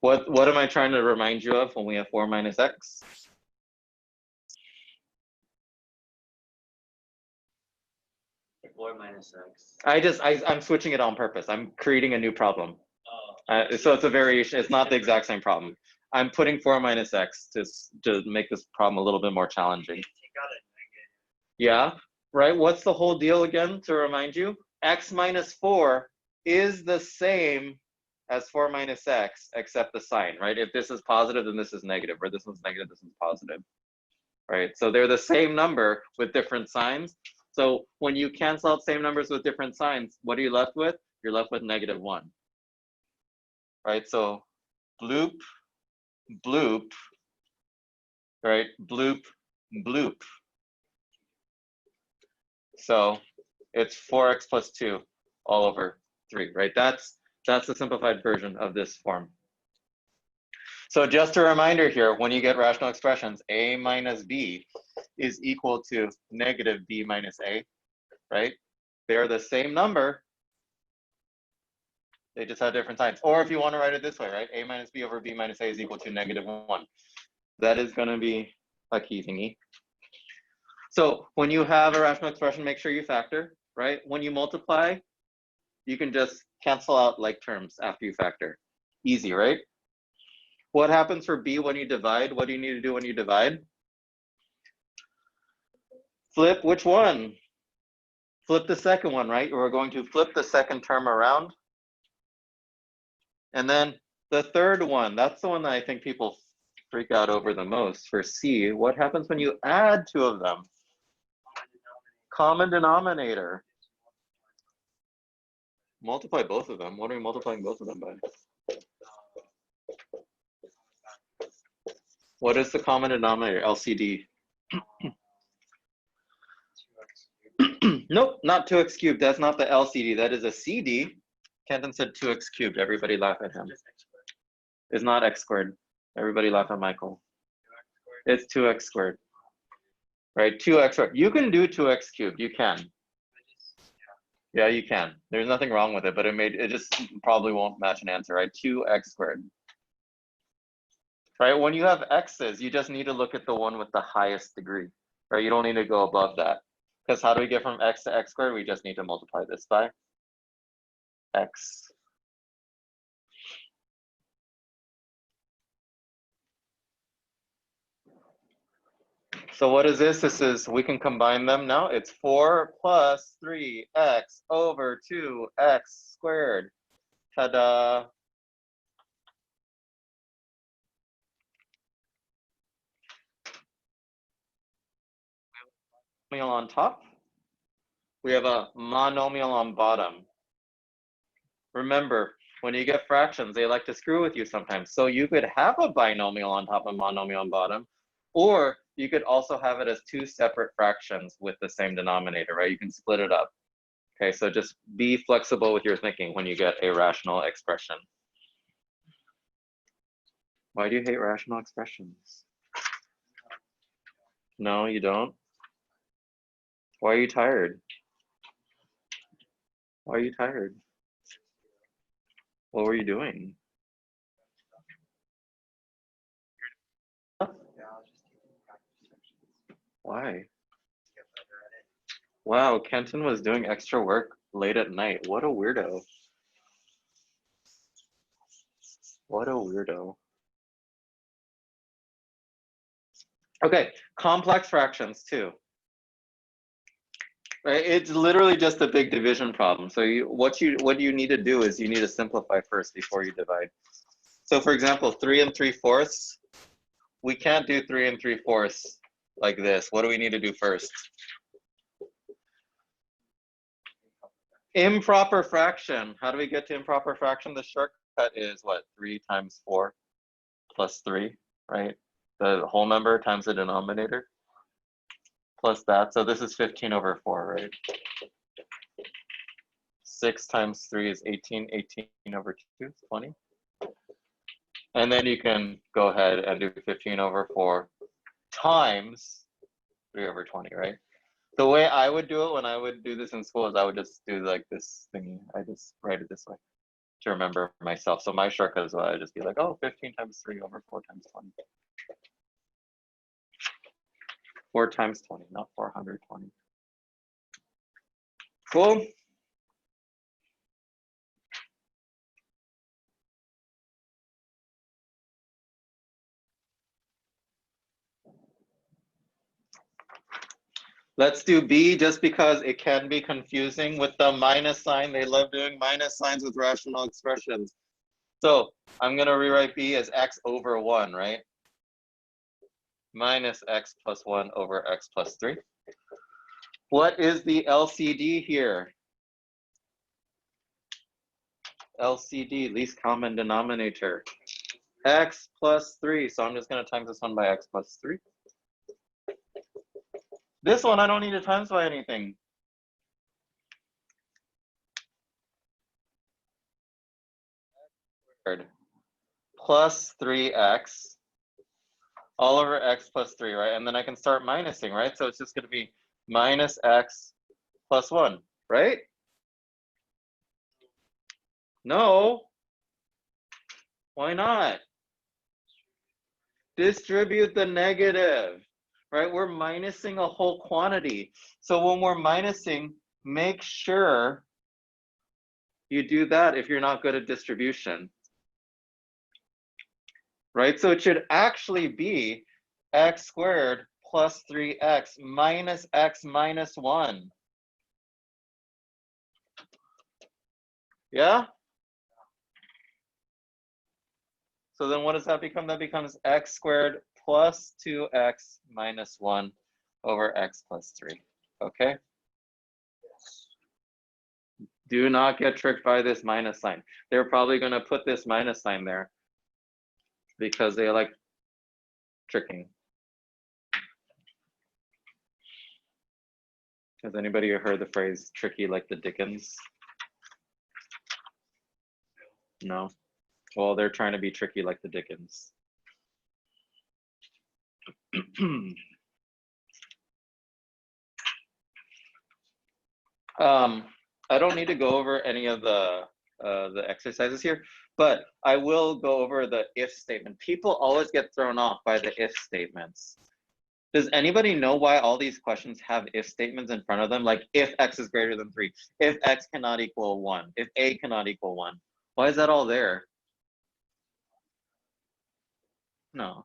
What am I trying to remind you of when we have 4 minus x? Four minus x. I'm switching it on purpose. I'm creating a new problem. Oh. So it's a variation. It's not the exact same problem. I'm putting 4 minus x to make this problem a little bit more challenging. Take out a negative. Yeah, right. What's the whole deal again, to remind you? X minus 4 is the same as 4 minus x, except the sign, right? If this is positive, then this is negative, or this one's negative, this one's positive, right? So they're the same number with different signs. So when you cancel out same numbers with different signs, what are you left with? You're left with -1, right? So bloop, bloop, right? Bloop, bloop. So it's 4x plus 2 all over 3, right? That's the simplified version of this form. So just a reminder here, when you get rational expressions, a minus b is equal to -b minus a, right? They're the same number, They just have different signs. Or if you want to write it this way, right? A minus B over B minus A is equal to -1. That is going to be a key thingy. So when you have a rational expression, make sure you factor, right? When you multiply, you can just cancel out like terms after you factor. Easy, right? What happens for B when you divide? What do you need to do when you divide? Flip which one? Flip the second one, right? We're going to flip the second term around. And then the third one, that's the one that I think people freak out over the most. For C, what happens when you add two of them? Common denominator. Multiply both of them. What are we multiplying both of them by? What is the common denominator? LCD. Nope, not 2x cubed. That's not the LCD. That is a CD. Kenton said 2x cubed. Everybody laugh at him. It's not x squared. Everybody laugh at Michael. It's 2x squared. Right? 2x squared. You can do 2x cubed. You can. Yeah, you can. There's nothing wrong with it, but it just probably won't match an answer, right? 2x squared. Right? When you have x's, you just need to look at the one with the highest degree. Right? You don't need to go above that. Because how do we get from x to x squared? We just need to multiply this by x. So what is this? This is, we can combine them now. It's 4 plus 3x over 2x squared. Ta-da. Monomial on top. We have a monomial on bottom. Remember, when you get fractions, they like to screw with you sometimes. So you could have a binomial on top and monomial on bottom, or you could also have it as two separate fractions with the same denominator, right? You can split it up. Okay, so just be flexible with your thinking when you get a rational expression. Why do you hate rational expressions? No, you don't? Why are you tired? Why are you tired? What were you doing? Why? Wow, Kenton was doing extra work late at night. What a weirdo. What a weirdo. Okay, complex fractions too. Right, it's literally just a big division problem. So what you need to do is you need to simplify first before you divide. So for example, 3 3/4, we can't do 3 3/4 like this. What do we need to do first? Improper fraction. How do we get to improper fraction? The shortcut is what? 3 times 4 plus 3, right? The whole number times the denominator plus that. So this is 15 over 4, right? 6 times 3 is 18. 18 over 2 is 20. And then you can go ahead and do 15 over 4 times 3 over 20, right? The way I would do it when I would do this in school is I would just do like this thingy. I just write it this way to remember myself. So my shortcut is I just be like, oh, 15 times 3 over 4 times 20. 4 times 20, not 420. Cool. Let's do B just because it can be confusing with the minus sign. They love doing minus signs with rational expressions. So I'm going to rewrite B as x over 1, right? Minus x plus 1 over x plus 3. What is the LCD here? LCD, least common denominator. X plus 3. So I'm just going to times this one by x plus 3. This one, I don't need to times by anything. Plus 3x all over x plus 3, right? And then I can start minusing, right? So it's just going to be minus x plus 1, right? No. Why not? Distribute the negative, right? We're minusing a whole quantity. So when we're minusing, make sure you do that if you're not good at distribution, right? So it should actually be x squared plus 3x minus x minus 1. Yeah? So then what does that become? That becomes x squared plus 2x minus 1 over x plus 3. Okay? Do not get tricked by this minus sign. They're probably going to put this minus sign there because they like tricking. Has anybody heard the phrase tricky like the Dickens? No? Well, they're trying to be tricky like the Dickens. I don't need to go over any of the exercises here, but I will go over the if statement. People always get thrown off by the if statements. Does anybody know why all these questions have if statements in front of them? Like if x is greater than 3, if x cannot equal 1, if a cannot equal 1. Why is that all there? No.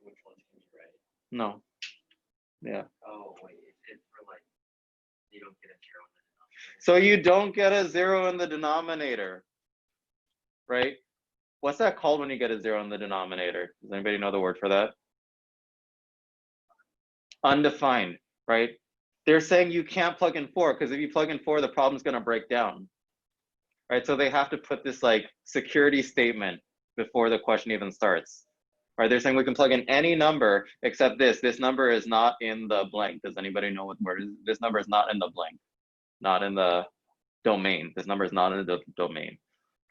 Which one's gonna be right? No. Yeah. Oh wait, it's for like you don't get a 0 in the denominator. So you don't get a 0 in the denominator, right? What's that called when you get a 0 in the denominator? Does anybody know the word for that? Undefined, right? They're saying you can't plug in 4 because if you plug in 4, the problem's going to break down, right? So they have to put this like security statement before the question even starts, right? They're saying we can plug in any number except this. This number is not in the blank. Does anybody know what word is? This number is not in the blank, not in the domain. This number is not in the domain.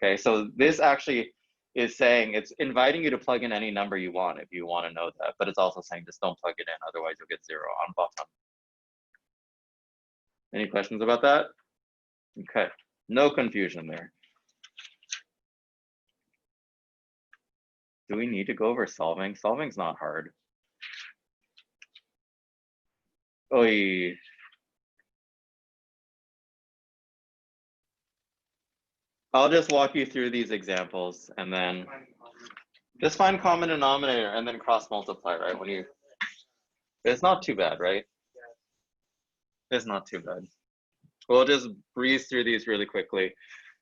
Okay, so this actually is saying it's inviting you to plug in any number you want if you want to know that, but it's also saying just don't plug it in, otherwise you'll get 0 on bottom. Any questions about that? Okay, no confusion there. Do we need to go over solving? Solving's not hard. Oy. I'll just walk you through these examples and then just find common denominator and then cross multiply, right? When you, it's not too bad, right? It's not too bad. We'll just breeze through these really quickly.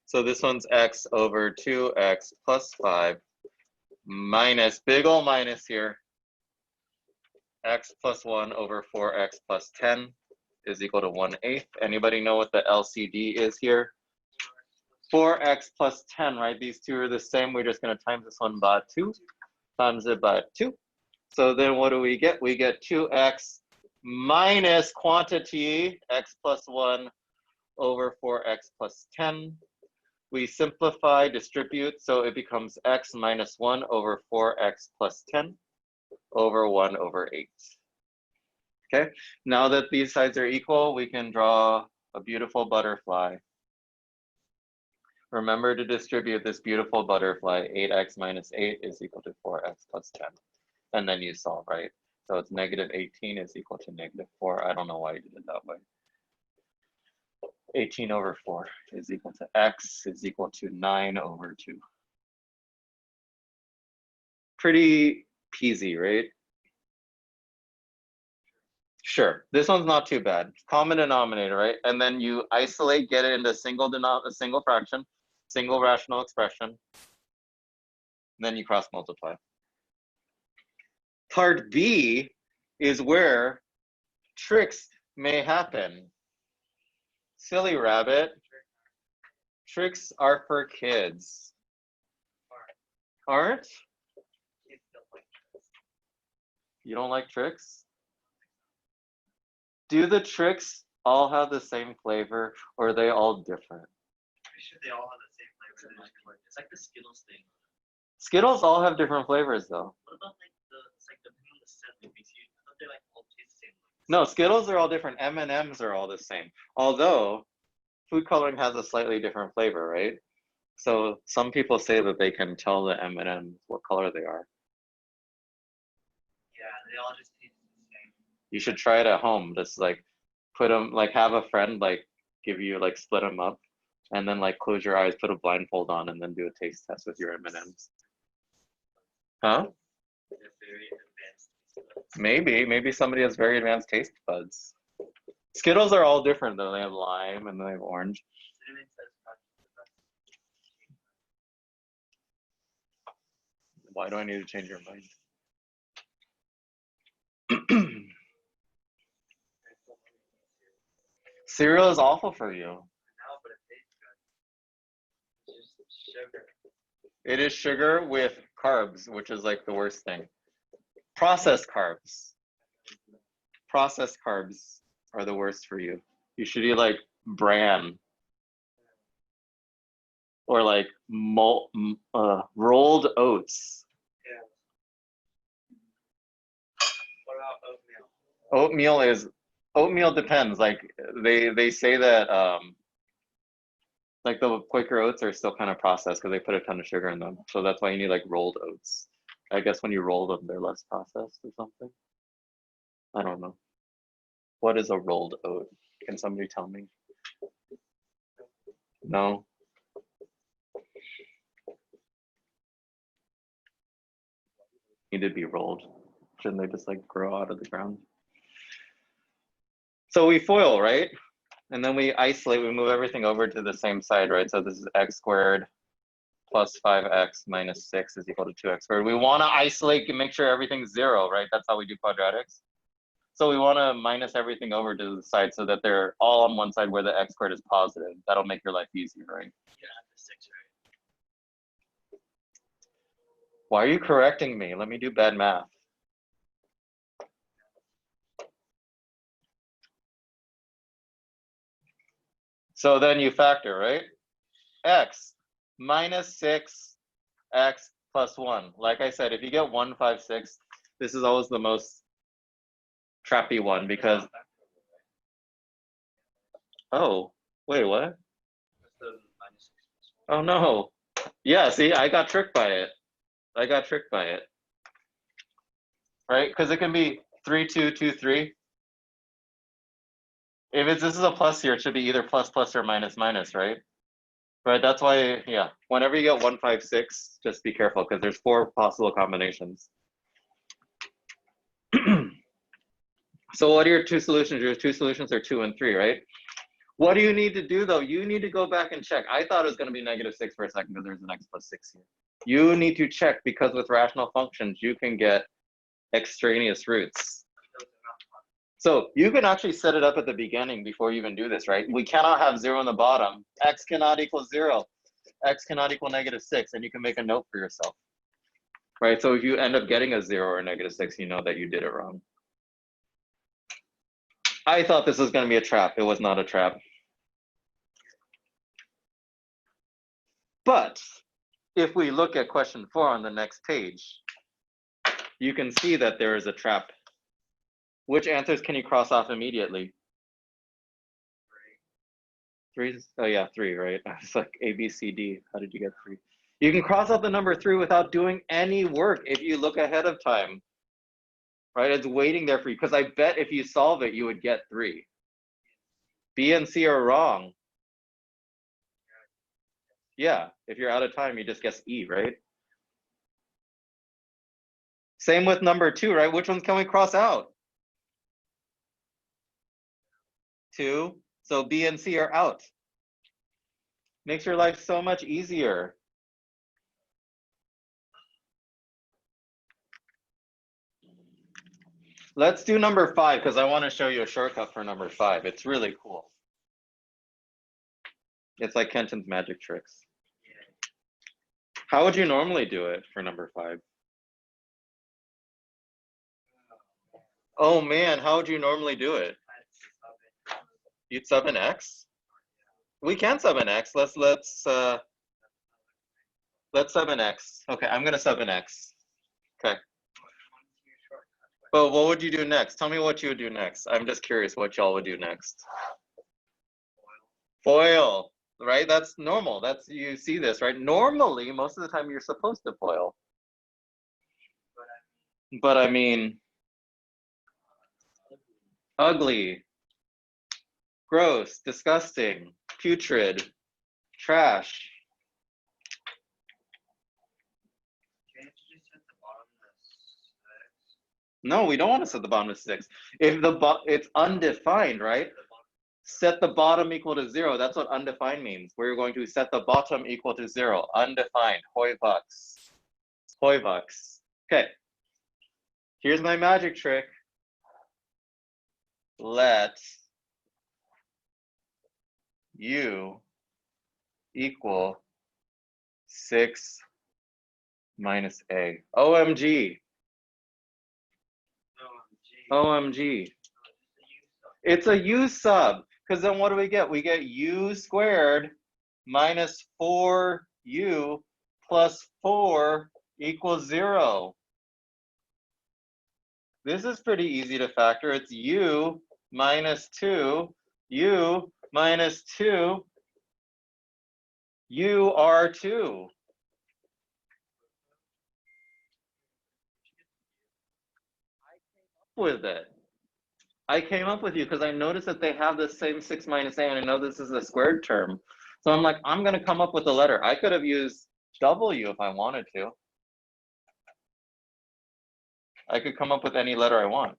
So this one's x over 2x plus 5 minus, big ol' minus here, x plus 1 over 4x plus 10 is equal to 1/8. Anybody know what the LCD is here? 4x plus 10, right? These two are the same. We're just going to times this one by 2, times it by 2. So then what do we get? We get 2x minus quantity, x plus 1 over 4x plus 10. We simplify, distribute, so it becomes x minus 1 over 4x plus 10 over 1 over 8. Okay, now that these sides are equal, we can draw a beautiful butterfly. Remember to distribute this beautiful butterfly. 8x minus 8 is equal to 4x plus 10. And then you solve, right? So it's negative 18 is equal to negative 4. I don't know why you did it that way. 18 over 4 is equal to x is equal to 9 over 2. Pretty peasy, right? Sure, this one's not too bad. Common denominator, right? And then you isolate, get it into a single fraction, single rational expression. Then you cross multiply. Part B is where tricks may happen. Silly rabbit. Tricks are for kids. Aren't? You don't like tricks? Do the tricks all have the same flavor or are they all different? Pretty sure they all have the same flavor. It's like the Skittles thing. Skittles all have different flavors though. What about like it's like depending on the scent, it makes you, I thought they like all taste the same. No, Skittles are all different. M&Ms are all the same. Although food coloring has a slightly different flavor, right? So some people say that they can tell the M&Ms what color they are. Yeah, they all just taste the same. You should try it at home. Just like put them, like have a friend like give you like split them up, and then like close your eyes, put a blindfold on, and then do a taste test with your M&Ms. Huh? They're very advanced taste buds. Maybe somebody has very advanced taste buds. Skittles are all different though. They have lime and they have orange. Cinnamon satisfaction is the best. Why do I need to change your mind? Cereal is awful for you. No, but it tastes good. It's just sugar. It is sugar with carbs, which is like the worst thing. Processed carbs. Processed carbs are the worst for you. You should eat like bran or like rolled oats. Yeah. What about oatmeal? Oatmeal depends. Like they say that like the Quaker oats are still kind of processed because they put a ton of sugar in them. So that's why you need like rolled oats. I guess when you roll them, they're less processed or something. I don't know. What is a rolled oat? Can somebody tell me? No. Need to be rolled. Shouldn't they just like grow out of the ground? So we FOIL, right? And then we isolate, we move everything over to the same side, right? So this is x squared plus 5x minus 6 is equal to 2x squared. We want to isolate and make sure everything's 0, right? That's how we do quadratics. So we want to minus everything over to the side so that they're all on one side where the x squared is positive. That'll make your life easier, right? Yeah, the 6, right? Why are you correcting me? Let me do bad math. So then you factor, right? X minus 6, x plus 1. Like I said, if you get 1, 5, 6, this is always the most trappy one because, oh, wait, what? That's the minus 6 plus 1. Oh no. Yeah, see, I got tricked by it. I got tricked by it. Right? Because it can be 3, 2, 2, 3. If this is a plus here, it should be either plus, plus, or minus, minus, right? Right, that's why, yeah. Whenever you get 1, 5, 6, just be careful because there's 4 possible combinations. So what are your 2 solutions? Your 2 solutions are 2 and 3, right? What do you need to do though? You need to go back and check. I thought it was going to be -6 for a second because there's an x plus 6 here. You need to check because with rational functions, you can get extraneous roots. So you can actually set it up at the beginning before you even do this, right? We cannot have 0 on the bottom. X cannot equal 0. X cannot equal -6, and you can make a note for yourself, right? So if you end up getting a 0 or a -6, you know that you did it wrong. I thought this was going to be a trap. It was not a trap. But if we look at question 4 on the next page, you can see that there is a trap. Which answers can you cross off immediately? 3. Oh yeah, 3, right? It's like A, B, C, D. How did you get 3? You can cross off the number 3 without doing any work if you look ahead of time. Right? It's waiting there for you. Because I bet if you solve it, you would get 3. B and C are wrong. Yeah, if you're out of time, you just guess E, right? Same with number 2, right? Which ones can we cross out? 2. So B and C are out. Makes your life so much easier. Let's do number 5 because I want to show you a shortcut for number 5. It's really cool. It's like Kenton's magic tricks. How would you normally do it for number 5? Oh man, how would you normally do it? You'd sub an X? We can sub an X. Let's Let's sub in x. Okay, I'm gonna sub in x. Okay. But what would you do next? Tell me what you would do next. I'm just curious what y'all would do next. Foil, right? That's normal. That's, you see this, right? Normally, most of the time you're supposed to foil. But I mean, ugly, gross, disgusting, putrid, trash. Can't you just set the bottom to 6? No, we don't want to set the bottom to 6. If it's undefined, right? Set the bottom equal to 0. That's what undefined means. We're going to set the bottom equal to 0. Undefined. Hoi bucks. Hoi bucks. Okay. Here's my magic trick. Let u equal 6 minus a. OMG. OMG. It's a u sub. Because then what do we get? We get u squared minus 4u plus 4 equals 0. This is pretty easy to factor. It's u minus 2, u minus 2, u r2. With it. I came up with you because I noticed that they have the same 6 minus a, and I know this is a squared term. So I'm like, I'm going to come up with a letter. I could have used w if I wanted to. I could come up with any letter I want.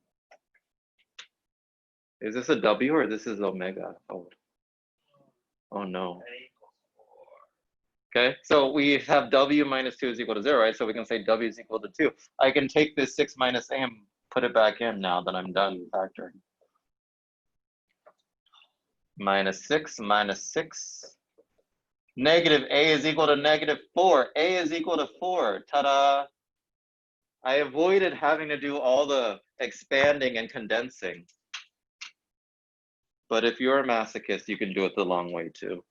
Is this a w or this is omega? Oh no. Okay, so we have w minus 2 is equal to 0, right? So we can say w is equal to 2. I can take this 6 minus a and put it back in now that I'm done factoring. Minus 6 minus 6. Negative a is equal to negative 4. A is equal to 4. Ta-da! I avoided having to do all the expanding and condensing. But if you're a masochist, you can do it the long way too.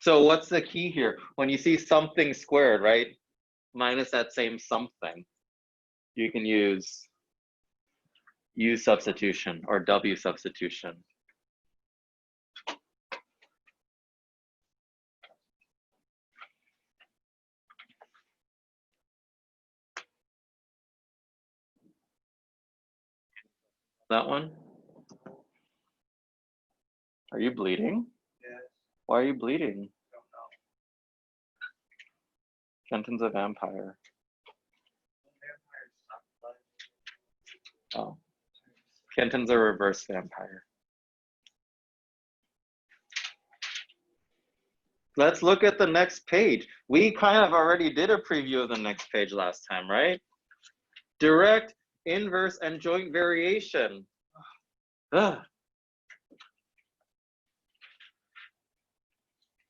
So what's the key here? When you see something squared, right? Minus that same something, you can use u substitution or w substitution. That one? Are you bleeding? Yes. Why are you bleeding? Don't know. Kenton's a vampire. Vampires suck, but Oh. Kenton's a reverse vampire. Let's look at the next page. We kind of already did a preview of the next page last time, right? Direct, inverse, and joint variation. Ugh.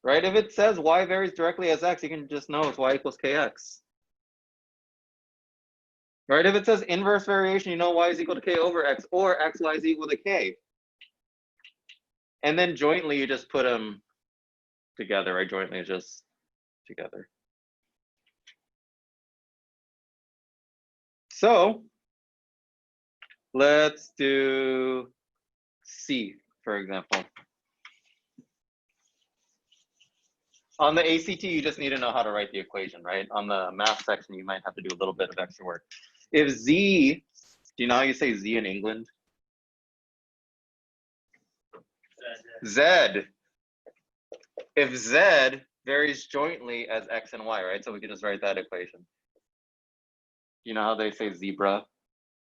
Right, if it says y varies directly as x, you can just know it's y equals kx. Right, if it says inverse variation, you know y is equal to k over x, or xy is equal to k. And then jointly, you just put them together, right? Jointly is just together. So let's do C, for example. On the ACT, you just need to know how to write the equation, right? On the math section, you might have to do a little bit of extra work. If Z, do you know how you say Z in England? Z. If Z varies jointly as X and Y, right? So we can just write that equation. You know how they say zebra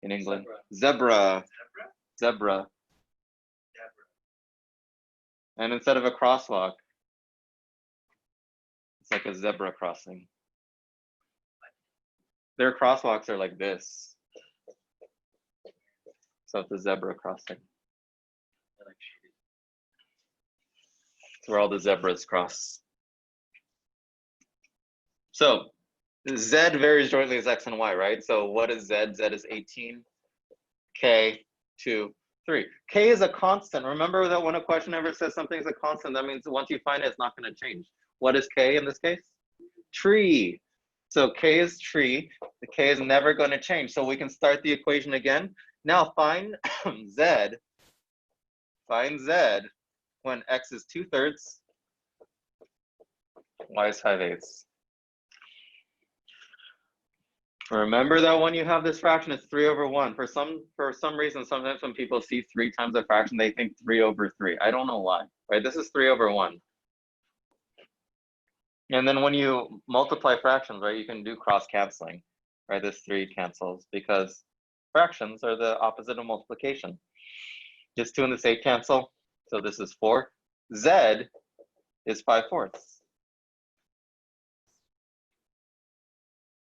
in England? Zebra. Zebra. And instead of a crosswalk, it's like a zebra crossing. Their crosswalks are like this. So it's a zebra crossing. It's where all the zebras cross. So Z varies jointly as X and Y, right? So what is Z? Z is 18. K, 2, 3. K is a constant. Remember that when a question ever says something is a constant, that means once you find it, it's not going to change. What is K in this case? tree. So K is tree. The K is never going to change. So we can start the equation again. Now find Z. Find Z when X is 2/3, Y is 5/8. Remember that when you have this fraction, it's 3/1. For some reason, sometimes when people see 3 times a fraction, they think 3/3. I don't know why, right? This is 3/1. And then when you multiply fractions, right, you can do cross canceling, right? This 3 cancels because fractions are the opposite of multiplication. This 2 and this 8 cancel. So this is 4. Z is 5/4.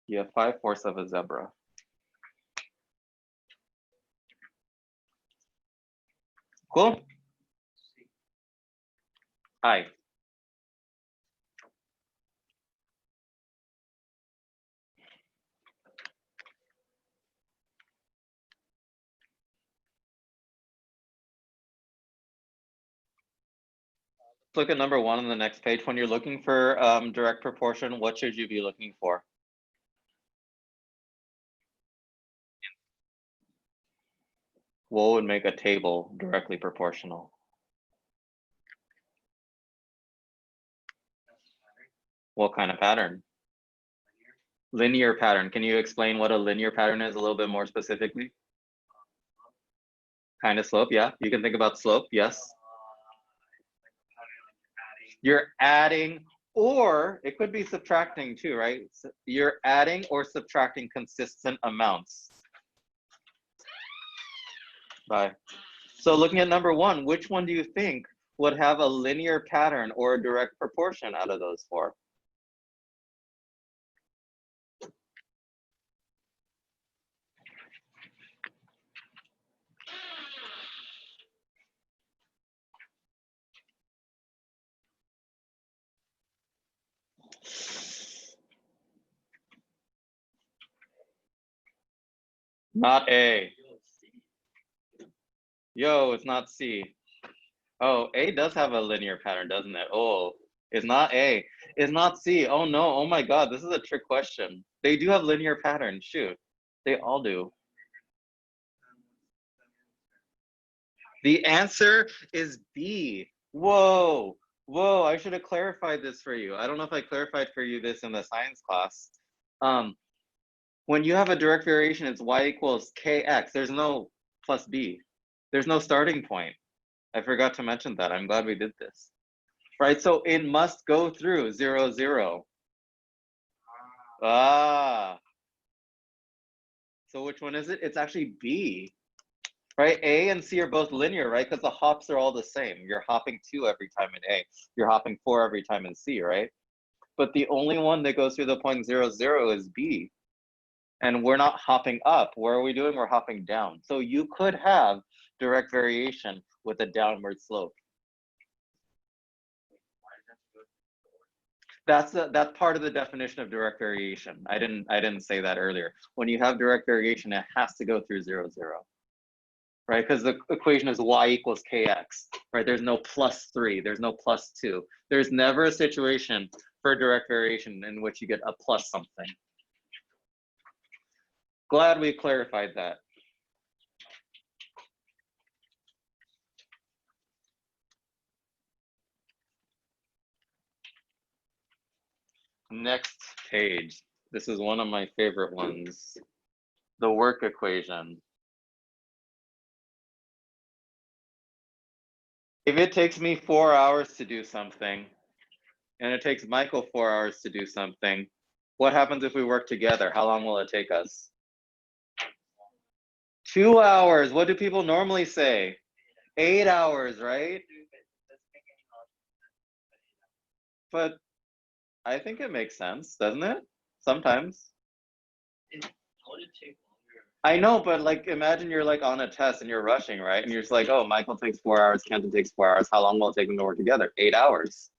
You have 5/4 of a zebra. Cool? Hi. Look at number 1 on the next page. When you're looking for direct proportion, what should you be looking for? What would make a table directly proportional? What kind of pattern? Linear pattern. Can you explain what a linear pattern is a little bit more specifically? Kind of slope, yeah. You can think about slope, yes. You're adding, or it could be subtracting too, right? So you're adding or subtracting consistent amounts. Bye. So looking at number 1, which one do you think would have a linear pattern or a direct proportion out of those 4? Not A. Yo, it's not C. Oh, A does have a linear pattern, doesn't it? Oh, it's not A. It's not C. Oh no, oh my God, this is a trick question. They do have linear patterns, shoot. They all do. The answer is B. Whoa, whoa, I should have clarified this for you. I don't know if I clarified for you this in the science class. When you have a direct variation, it's y equals kx. There's no plus b. There's no starting point. I forgot to mention that. I'm glad we did this. Right, so it must go through 0, 0. Ah. So which one is it? It's actually B. Right, A and C are both linear, right? Because the hops are all the same. You're hopping 2 every time in A. You're hopping 4 every time in C, right? But the only one that goes through the point 0, 0 is B. And we're not hopping up. What are we doing? We're hopping down. So you could have direct variation with a downward slope. That's part of the definition of direct variation. I didn't say that earlier. When you have direct variation, it has to go through 0, 0. Right? Because the equation is y equals kx, right? There's no plus 3, there's no plus 2. There's never a situation for direct variation in which you get a plus something. Glad we clarified that. Next page. This is one of my favorite ones. The work equation. If it takes me 4 hours to do something, and it takes Michael 4 hours to do something, what happens if we work together? How long will it take us? 2 hours. What do people normally say? 8 hours, right? But I think it makes sense, doesn't it? Sometimes. I know, but like imagine you're like on a test and you're rushing, right? And you're just like, oh, Michael takes 4 hours, Kenton takes 4 hours. How long will it take them to work together? 8 hours.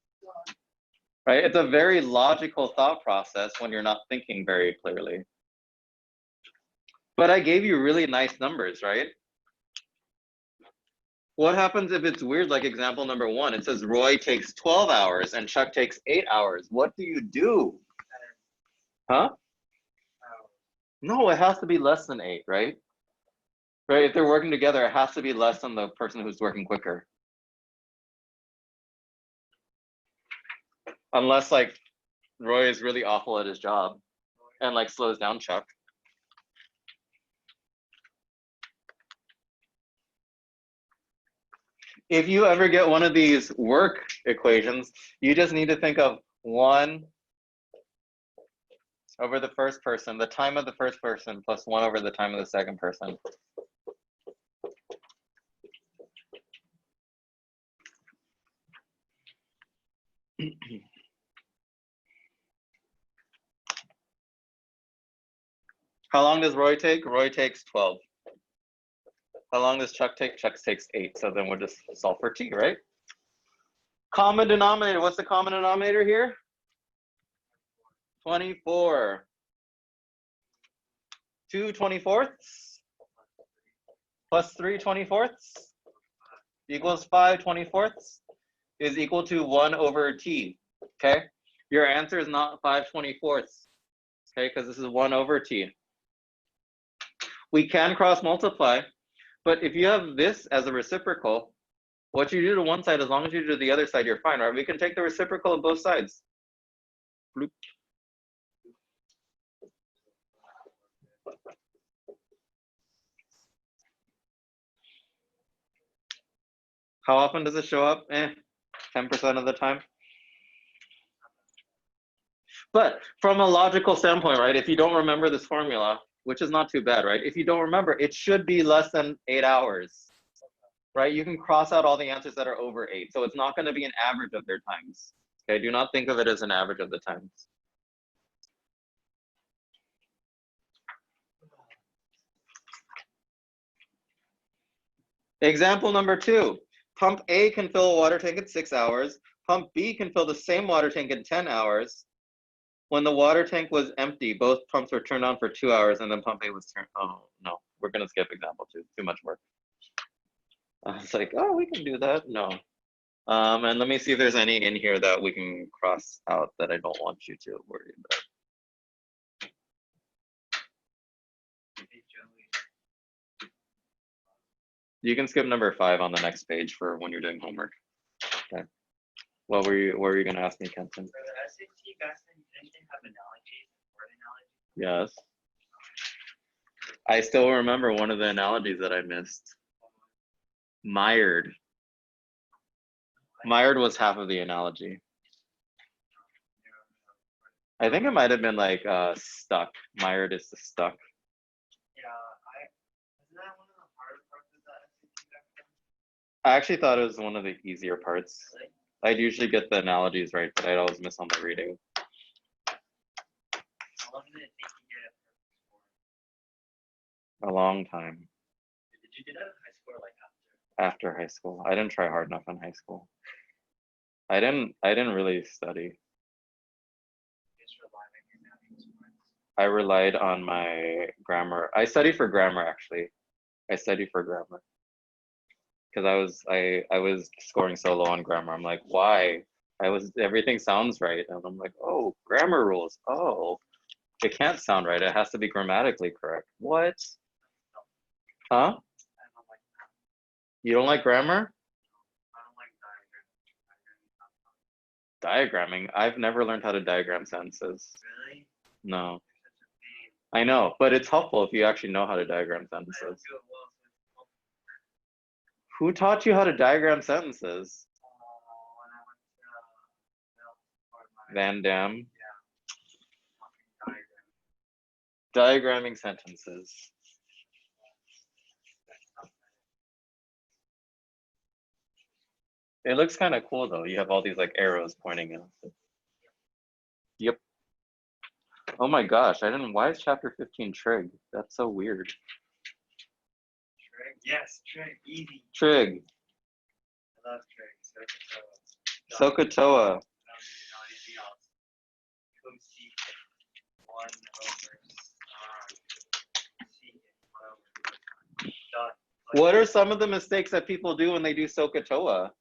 Right? It's a very logical thought process when you're not thinking very clearly. But I gave you really nice numbers, right? What happens if it's weird, like example number 1? It says Roy takes 12 hours and Chuck takes 8 hours. What do you do? Huh? No, it has to be less than 8, right? Right, if they're working together, it has to be less than the person who's working quicker. Unless like Roy is really awful at his job and like slows down Chuck. If you ever get one of these work equations, you just need to think of 1 over the first person, the time of the first person, plus 1 over the time of the second person. How long does Roy take? Roy takes 12. How long does Chuck take? Chuck takes 8. So then we'll just solve for t, right? Common denominator. What's the common denominator here? 24. 2 24ths plus 3 24ths equals 5 24ths is equal to 1 over t. Okay? Your answer is not 5 24ths. Okay? Because this is 1 over t. We can cross multiply, but if you have this as a reciprocal, what you do to one side, as long as you do to the other side, you're fine, right? We can take the reciprocal of both sides. Bloop. How often does it show up? 10% of the time. But from a logical standpoint, right, if you don't remember this formula, which is not too bad, right? If you don't remember, it should be less than 8 hours, right? You can cross out all the answers that are over 8. So it's not going to be an average of their times. Okay, do not think of it as an average of the times. Example number 2. Pump A can fill a water tank in 6 hours. Pump B can fill the same water tank in 10 hours. When the water tank was empty, both pumps were turned on for 2 hours and then pump A was turned. Oh, no, we're going to skip example 2. Too much work. I was like, oh, we can do that. No. And let me see if there's any in here that we can cross out that I don't want you to worry about. You can skip number 5 on the next page for when you're doing homework. Okay. What were you going to ask me, Kenton? For the SAT, guys, didn't they have analogies, word analogies? Yes. I still remember one of the analogies that I missed. Mired. Mired was half of the analogy. I think it might have been like stuck. Mired is the stuck. Yeah, isn't that one of the harder parts of the SAT? I actually thought it was one of the easier parts. Really? I'd usually get the analogies right, but I'd always miss on the reading. How long did it take you to get a perfect score? A long time. Did you do that in high school or like after? After high school. I didn't try hard enough in high school. I didn't really study. Just rely on your natural smarts. I relied on my grammar. I studied for grammar actually. I studied for grammar. Because I was scoring so low on grammar. I'm like, why? Everything sounds right. And I'm like, oh, grammar rules. Oh, it can't sound right. It has to be grammatically correct. What? Huh? I don't like that. You don't like grammar? I don't like diagramming. Diagramming. I've never learned how to diagram sentences. Really? No. You're such a pain. I know, but it's helpful if you actually know how to diagram I don't sentences. do it well, so it's helpful. Who taught you how to diagram sentences? When I went to part of my Van Damme. fucking diagram. Diagramming sentences. It looks kind of cool though. You have all these like arrows pointing out. Yep. Oh my gosh, why is chapter 15 trig? That's so weird. Trig? Yes, trig. Easy. Trig. I love trig. So, Sokotoa. I don't need to know anything else. Cosecant 1 over secant 1 over dot. What are some of the mistakes that people do when they do Sokotoa?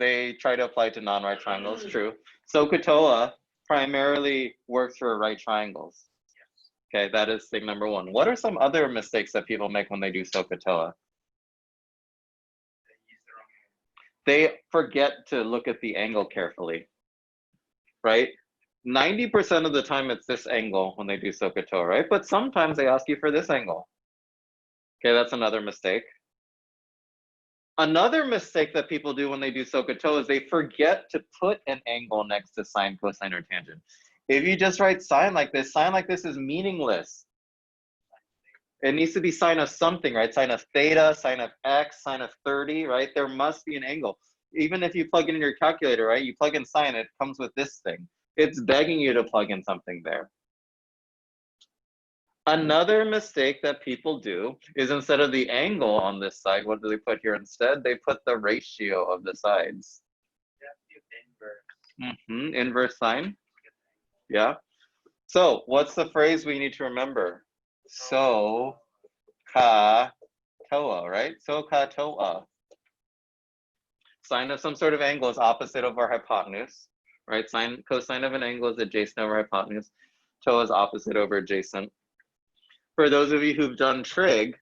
they try to apply to non-right triangles, true. SOHCAHTOA primarily works for right triangles. Okay, that is thing number one. What are some other mistakes that people make when they do SOHCAHTOA? They forget to look at the angle carefully, right? 90% of the time it's this angle when they do SOHCAHTOA, right? But sometimes they ask you for this angle. Okay, that's another mistake. Another mistake that people do when they do SOHCAHTOA is they forget to put an angle next to sine, cosine, or tangent. If you just write sine like this is meaningless. It needs to be sine of something, right? Sine of theta, sine of x, sine of 30, right? There must be an angle. Even if you plug it in your calculator, right? You plug in sine, it comes with this thing. It's begging you to plug in something there. Another mistake that people do is instead of the angle on this side, what do they put here instead? They put the ratio of the sides. Inverse sine. Yeah. So what's the phrase we need to remember? SOHCAHTOA, right? SOHCAHTOA. Sine of some sort of angle is opposite of our hypotenuse, right? Sine, cosine of an angle is adjacent over hypotenuse. TOA is opposite over adjacent. For those of you who've done trig,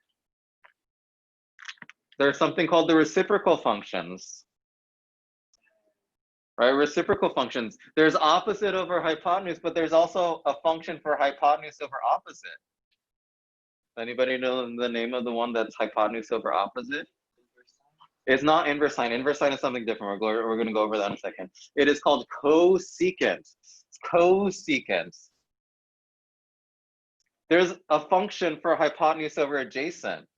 there's something called the reciprocal functions. Right, reciprocal functions. There's opposite over hypotenuse, but there's also a function for hypotenuse over opposite. Anybody know the name of the one that's hypotenuse over opposite? It's not inverse sine. Inverse sine is something different. We're going to go over that in a second. It is called cosecant. It's cosecant. There's a function for hypotenuse over adjacent.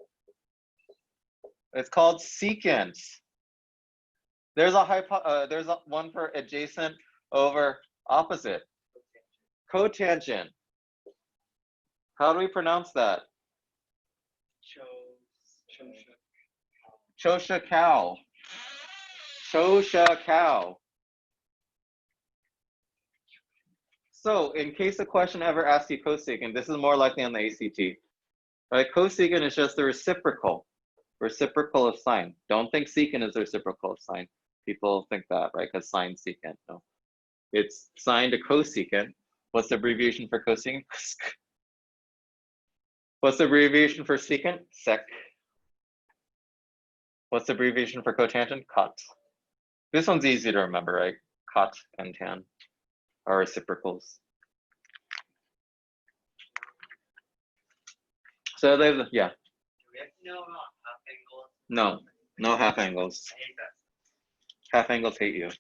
It's called secant. There's a one for adjacent over opposite. Cotangent. How do we pronounce that? Chosha cow. Chosha cow. So in case a question ever asks you cosecant, this is more likely on the ACT. Right? Cosecant is just the reciprocal of sine. Don't think secant is the reciprocal of sine. People think that, right? Because sine secant. No. It's sine to cosecant. What's the abbreviation for cosecant? What's the abbreviation for secant? Sec. What's the abbreviation for cotangent? Cot. This one's easy to remember, right? Cot and tan are reciprocals. So they, yeah. Do we have to know about half angles? No, no half angles. I hate that. Half angles hate you.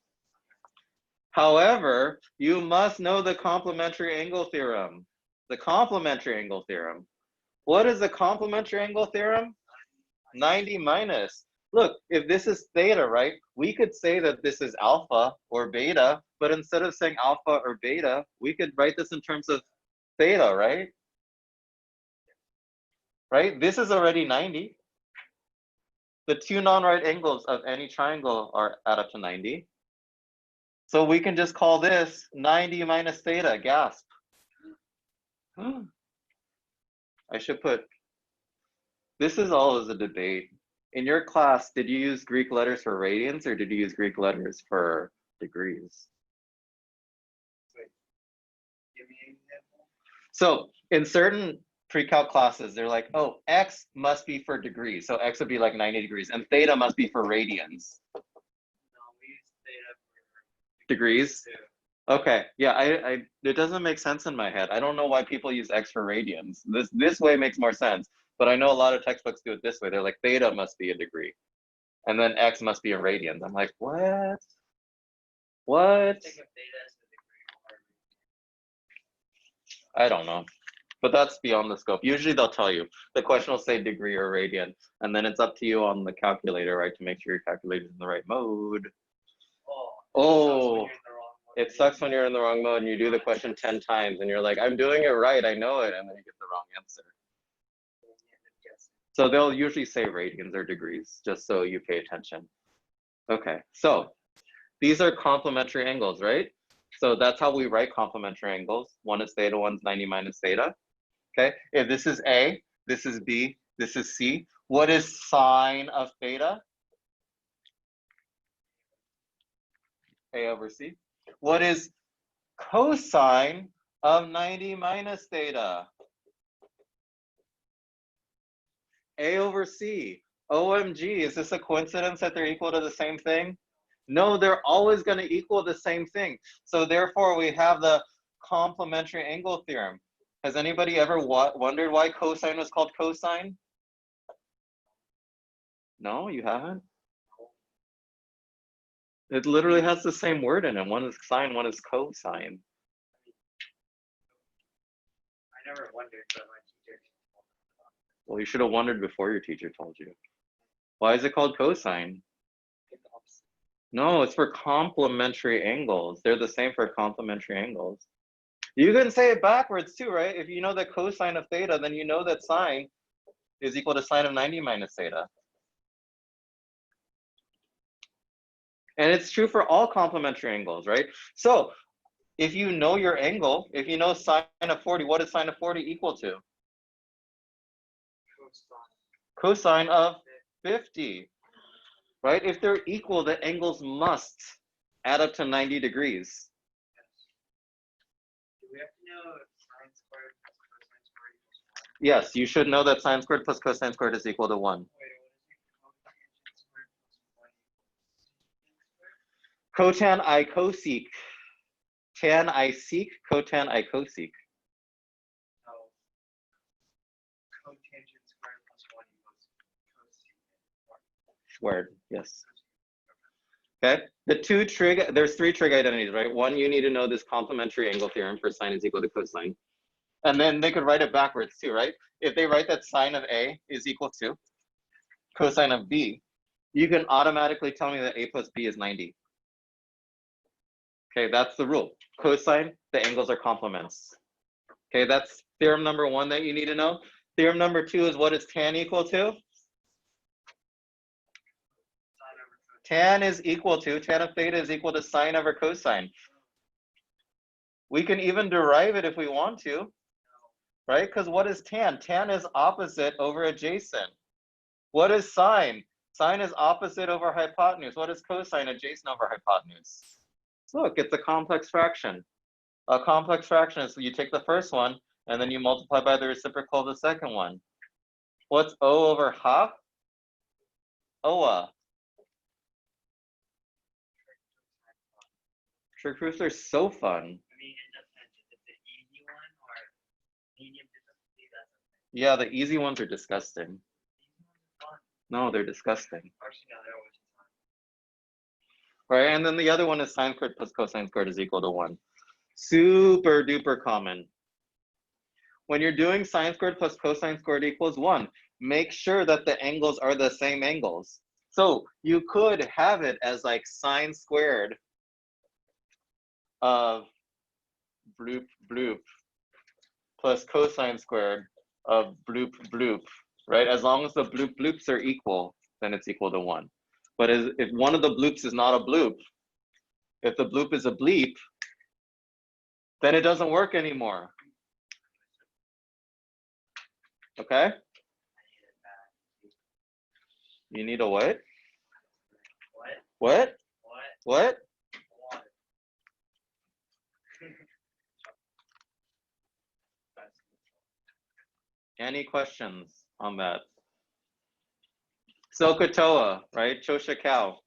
However, you must know the complementary angle theorem. The complementary angle theorem. What is the complementary angle theorem? 90 minus. Look, if this is theta, right, we could say that this is alpha or beta, but instead of saying alpha or beta, we could write this in terms of theta, right? Right? This is already 90. The two non-right angles of any triangle are add up to 90. So we can just call this 90 minus theta, gasp. I should put, this is always a debate. In your class, did you use Greek letters for radians or did you use Greek letters for degrees? Give me an example. So in certain pre-calc classes, they're like, oh, X must be for degrees. So X would be like 90 degrees and theta must be for radians. No, we use theta for Degrees? too. Okay, yeah, it doesn't make sense in my head. I don't know why people use X for radians. This way makes more sense, but I know a lot of textbooks do it this way. They're like, theta must be a degree, and then X must be in radians. I'm like, what? What? Think of theta as a degree I don't know, but that's beyond the scope. Usually they'll tell you. The question will say degree or radian, and then it's up to you on the calculator, right, to make sure your calculator is in the right mode. Oh. It sucks when you're in the wrong mode and you do the question 10 times and you're like, I'm doing it right, I know it, and then you get the wrong answer. So they'll usually say radians or degrees, just so you pay attention. Okay, so these are complementary angles, right? So that's how we write complementary angles. One is theta, one's 90 minus theta. Okay, if this is A, this is B, this is C. What is sine of theta? A over C. What is cosine of 90 minus theta? A over C. OMG, is this a coincidence that they're equal to the same thing? No, they're always going to equal the same thing. So therefore, we have the complementary angle theorem. Has anybody ever wondered why cosine was called cosine? No, you haven't? It literally has the same word in it. One is sine, one is cosine. I never wondered, but my teacher told me. Well, you should have wondered before your teacher told you. Why is it called cosine? No, it's for complementary angles. They're the same for complementary angles. You can say it backwards too, right? If you know that cosine of theta, then you know that sine is equal to sine of 90 minus theta. And it's true for all complementary angles, right? So if you know your angle, if you know sine of 40, what is sine of 40 equal to? Cosine of 50, right? If they're equal, the angles must add up to 90 degrees. Do we have to know if sine squared plus cosine squared equals 1? Yes, you should know that sine squared plus cosine squared is equal to 1. Wait, what is it? Cotangent squared plus 1 equals Cotan I cosec. Tan I seek, cotan I cosec. no. Cotangent squared plus 1 equals cosecant. Squared, yes. Okay, there's three trig identities, right? One, you need to know this complementary angle theorem for sine is equal to cosine. And then they could write it backwards too, right? If they write that sine of A is equal to cosine of B, you can automatically tell me that A plus B is 90. Okay, that's the rule. Cosine, the angles are complements. Okay, that's theorem number one that you need to know. Theorem number two is what is tan equal to? Tan is equal to, tan of theta is equal to sine over cosine. We can even derive it if we want to, right? Because what is tan? Tan is opposite over adjacent. What is sine? Sine is opposite over hypotenuse. What is cosine? Adjacent over hypotenuse. Look, it's a complex fraction. A complex fraction is you take the first one and then you multiply by the reciprocal of the second one. What's O over half? OA. Trig proofs are so fun. I mean, it depends. If it's an easy one or medium difficulty, that's okay. Yeah, the easy ones are disgusting. Easy ones are fun. No, they're disgusting. Actually, no, they're always fun. Right, and then the other one is sine squared plus cosine squared is equal to 1. Super duper common. When you're doing sine squared plus cosine squared equals 1, make sure that the angles are the same angles. So you could have it as like sine squared of bloop bloop plus cosine squared of bloop bloop, right? As long as the bloop bloops are equal, then it's equal to 1. But if one of the bloops is not a bloop, if the bloop is a bleep, then it doesn't work anymore. Okay? You need a what? What? What? Any questions on that? Sokotoa, right? Chosha cow.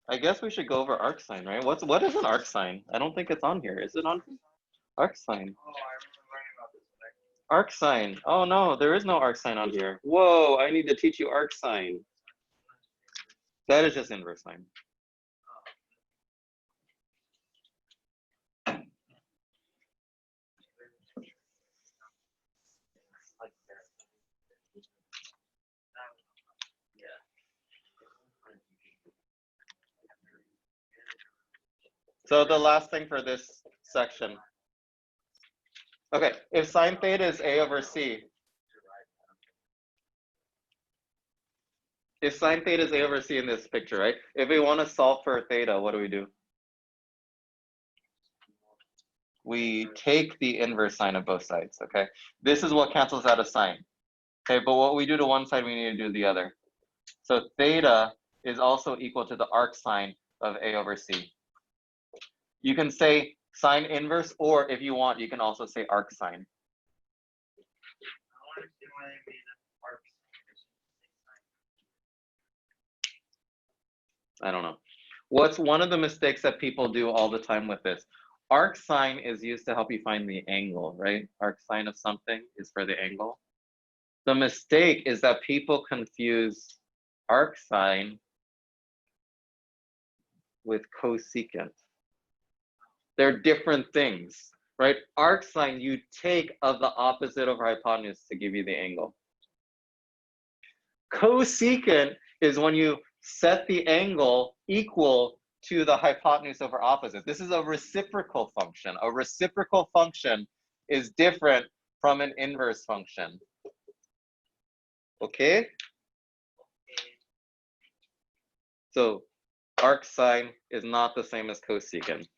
I guess we should go over arcsine, right? What is an arcsine? I don't think it's on here. Is it on here? Arcsine. Oh, I remember learning about this one. Arcsine. Oh no, there is no arcsine on here. Whoa, I need to teach you arcsine. That is just inverse sine. So the last thing for this section. Okay, if sine theta is A over C. If sine theta is A over C in this picture, right? If we want to solve for theta, what do? We take the inverse sine of both sides, okay? This is what cancels out a sine. Okay, but what we do to one side, we need to do the other. So theta is also equal to the arc sine of A over C. You can say sine inverse, or if you want, you can also say arc sine. I don't understand why they made an arc sine. I don't know. What's one of the mistakes that people do all the time with this? Arc sine is used to help you find the angle, right? Arc sine of something is for the angle. The mistake is that people confuse arc sine with cosecant. They're different things, right? Arc sine you take of the opposite over hypotenuse to give you the angle. Cosecant is when you set the angle equal to the hypotenuse over opposite. This is a reciprocal function. A reciprocal function is different from an inverse function. Okay? So arc sine is not the same as cosecant.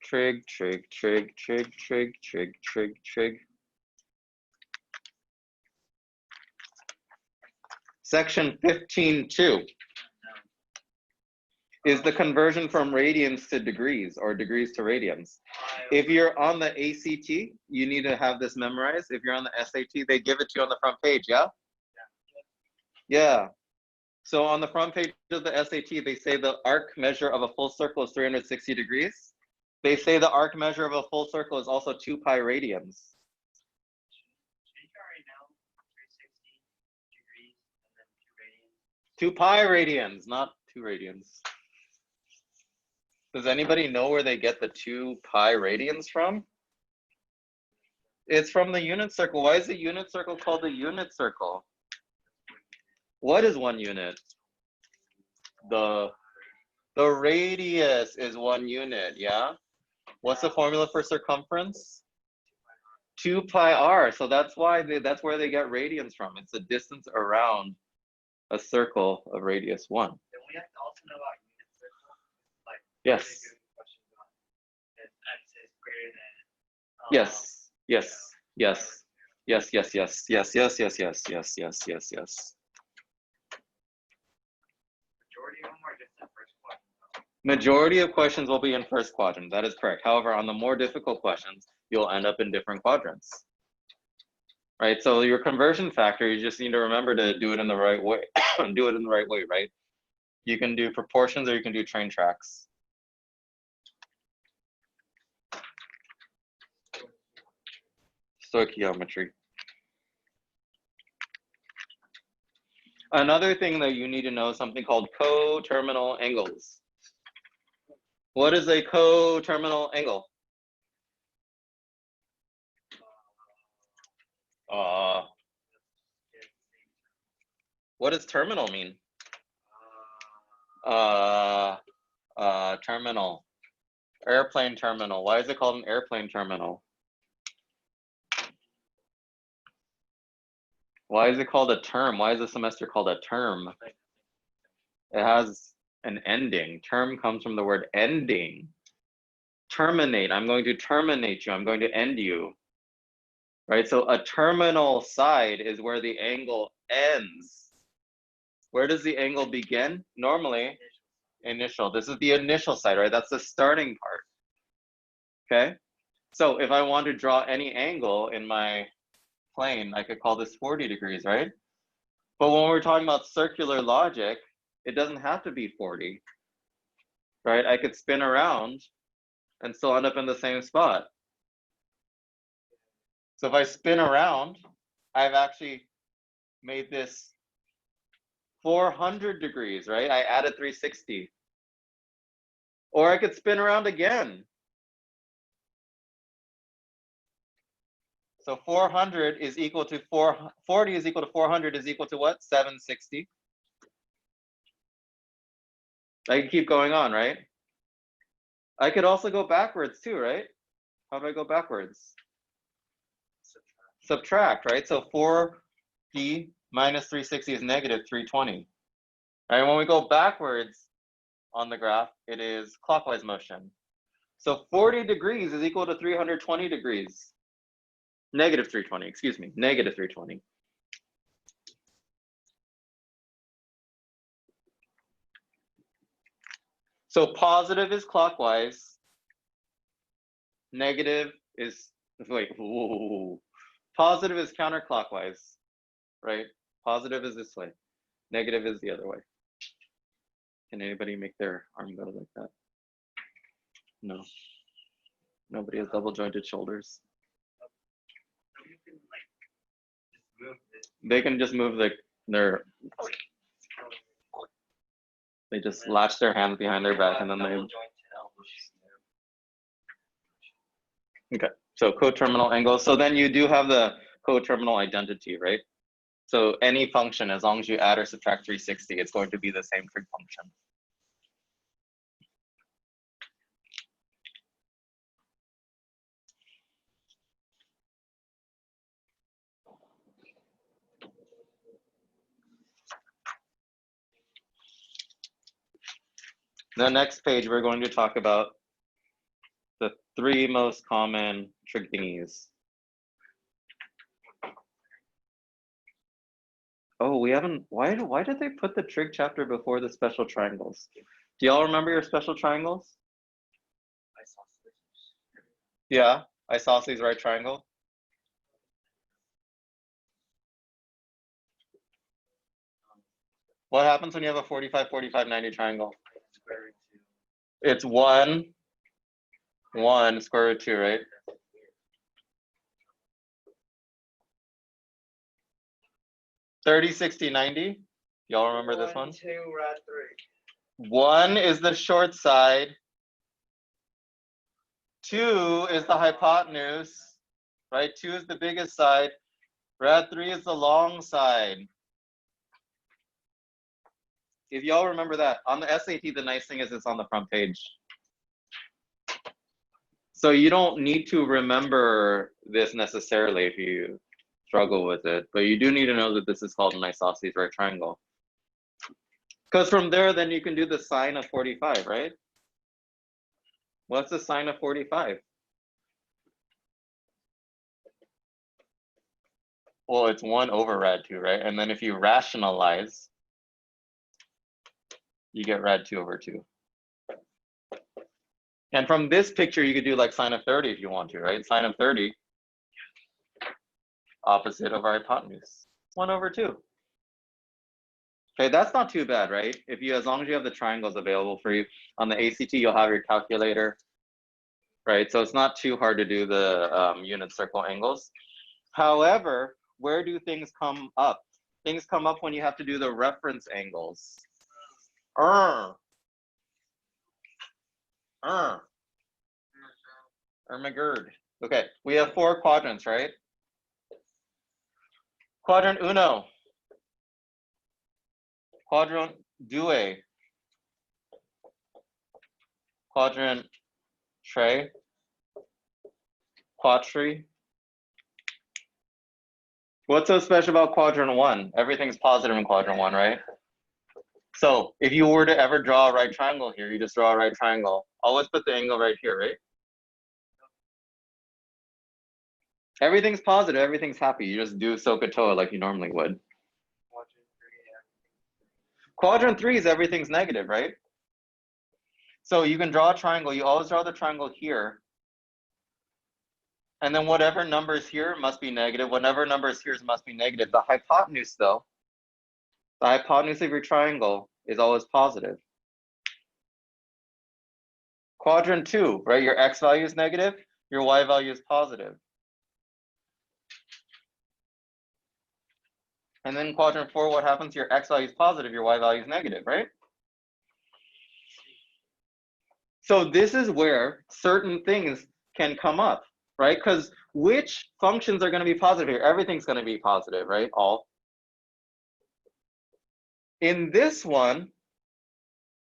Trig, trig, trig, trig, trig, trig, trig, trig. Section 15.2 is the conversion from radians to degrees or degrees to radians. If you're on the ACT, you need to have this memorized. If you're on the SAT, they give it to you on the front page, yeah? Yeah. So on the front page of the SAT, they say the arc measure of a full circle is 360 degrees. They say the arc measure of a full circle is also 2 pi radians. Right now, 360 degrees and then 2 radians. 2 pi radians, not 2 radians. Does anybody know where they get the 2 pi radians from? It's from the unit circle. Why is the unit circle called the unit circle? What is 1 unit? The radius is 1 unit, yeah? What's the formula for circumference? 2 pi r. So that's why that's where they get radians from. It's the distance around a circle of radius 1. Then we have to also know about unit circle. Like, Yes. questions on if x is greater than. Yes. Yes. Yes. Yes. Yes. Yes. Yes. Yes. Yes. Yes. Yes. Yes. Yes. Yes. Majority of them are just in first quadrant. Majority of questions will be in first quadrant. That is correct. However, on the more difficult questions, you'll end up in different quadrants. Right? So your conversion factor, you just need to remember to do it in the right way. Do it in the right way, right? You can do proportions or you can do train tracks. Stoichiometry. Another thing that you need to know is something called coterminal angles. What is a coterminal angle? What does terminal mean? Terminal. Airplane terminal. Why is it called an airplane terminal? Why is it called a term? Why is the semester called a term? It has an ending. Term comes from the word ending. Terminate. I'm going to terminate you. I'm going to end you. Right? So a terminal side is where the angle ends. Where does the angle begin? Normally, initial. This is the initial side, right? That's the starting part. Okay? So if I want to draw any angle in my plane, I could call this 40 degrees, right? But when we're talking about circular logic, it doesn't have to be 40, right? I could spin around and still end up in the same spot. So if I spin around, I've actually made this 400 degrees, right? I added 360. Or I could spin around again. So 400 is equal to 40 is equal to 400 is equal to what? 760. I can keep going on, right? I could also go backwards too, right? How do I go backwards? Subtract, right? So 4d minus 360 is negative 320. Right? When we go backwards on the graph, it is clockwise motion. So 40 degrees is equal to 320 degrees. Negative 320, excuse me, negative 320. So positive is clockwise, negative is, wait, whoa. Positive is counterclockwise, right? Positive is this way, negative is the other way. Can anybody make their arm go like that? No. Nobody has double jointed shoulders. So you can like just move it. They can just move their, they just latch their hands behind their back and then they, okay. So coterminal angle. So then you do have the coterminal identity, right? So any function, as long as you add or subtract 360, it's going to be the same trig function. The next page, we're going to talk about the 3 most common trig thingies. Oh, we haven't, why did they put the trig chapter before the special triangles? Do y'all remember your special triangles? Yeah, isosceles right triangle. What happens when you have a 45, 45, 90 triangle? It's 1, 1, square root 2, right? $30, 60, 90. Y'all remember this one? 2, rad 3. 1 is the short side. 2 is the hypotenuse, right? 2 is the biggest side. Rad 3 is the long side. If y'all remember that, on the SAT, the nice thing is it's on the front page. So you don't need to remember this necessarily if you struggle with it, but you do need to know that this is called an isosceles right triangle. Because from there, then you can do the sine of 45, right? What's the sine of 45? Well, it's 1 over rad 2, right? And then if you rationalize, you get rad 2 over 2. And from this picture, you could do like sine of 30 if you want to, right? Sine of 30, opposite of our hypotenuse, 1 over 2. Okay, that's not too bad, right? If you, as long as you have the triangles available for you. On the ACT, you'll have your calculator, right? So it's not too hard to do the unit circle angles. However, where do things come up? Things come up when you have to do the reference angles. Ermagerd. Okay, we have 4 quadrants, right? Quadrant uno. Quadrant due. Quadrant tre. Quatri. What's so special about quadrant 1? Everything's positive in quadrant 1, right? So if you were to ever draw a right triangle here, you just draw a right triangle. Always put the angle right here, right? Everything's positive, everything's happy. You just do SOHCAHTOA like you normally would. Quadrant 3 is everything's negative, right? So you can draw a triangle. You always draw the triangle here. And then whatever numbers here must be negative. Whatever numbers here must be negative. The hypotenuse, though, the hypotenuse of your triangle is always positive. Quadrant 2, right? Your x value is negative. Your y value is positive. And then quadrant 4, what happens? Your x value is positive, your y value is negative, right? So this is where certain things can come up, right? Because which functions are going to be positive here? Everything's going to be positive, right? All. In this one,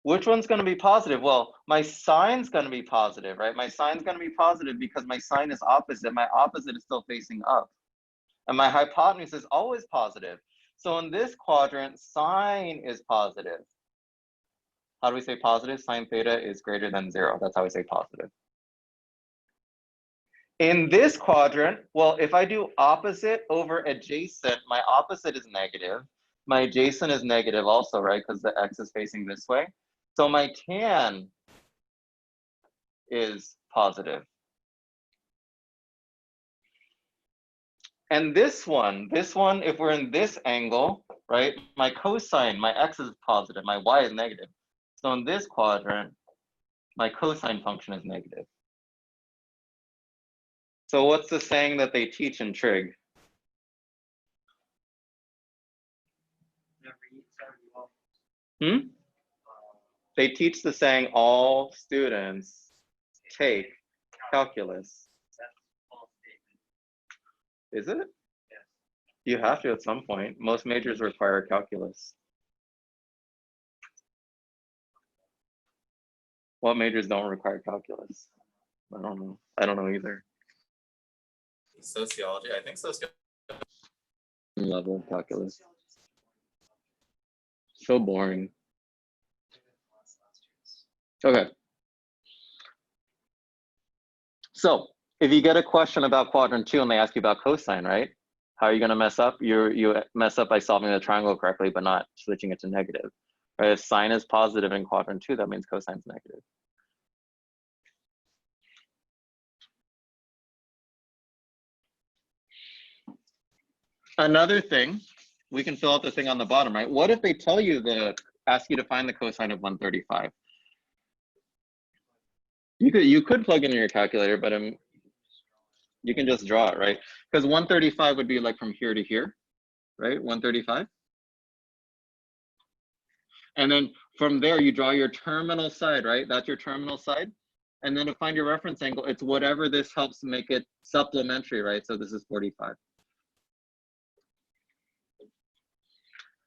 which one's going to be positive? Well, my sine's going to be positive, right? My sine's going to be positive because my sine is opposite. My opposite is still facing up. And my hypotenuse is always positive. So in this quadrant, sine is positive. How do we say positive? Sine theta is greater than 0. That's how we say positive. In this quadrant, well, if I do opposite over adjacent, my opposite is negative. My adjacent is negative also, right? Because the x is facing this way. So my tan is positive. And this one, if we're in this angle, right? My cosine, my x is positive, my y is negative. So in this quadrant, my cosine function is negative. So what's the saying that they teach in trig? They teach the saying all students take calculus. Is it? You have to at some point. Most majors require calculus. What majors don't require calculus? I don't know. I don't know either. Sociology, I think sociology. Level calculus. So boring. Okay. So if you get a question about quadrant 2 and they ask you about cosine, right? How are you going to mess up? You mess up by solving the triangle correctly, but not switching it to negative. Right? If sine is positive in quadrant 2, that means cosine is negative. Another thing, we can fill out the thing on the bottom, right? What if they tell you ask you to find the cosine of 135? You could plug in your calculator, but you can just draw it, right? Because 135 would be like from here to here, right? 135. And then from there, you draw your terminal side, right? That's your terminal side. And then to find your reference angle, it's whatever this helps make it supplementary, right? So this is 45.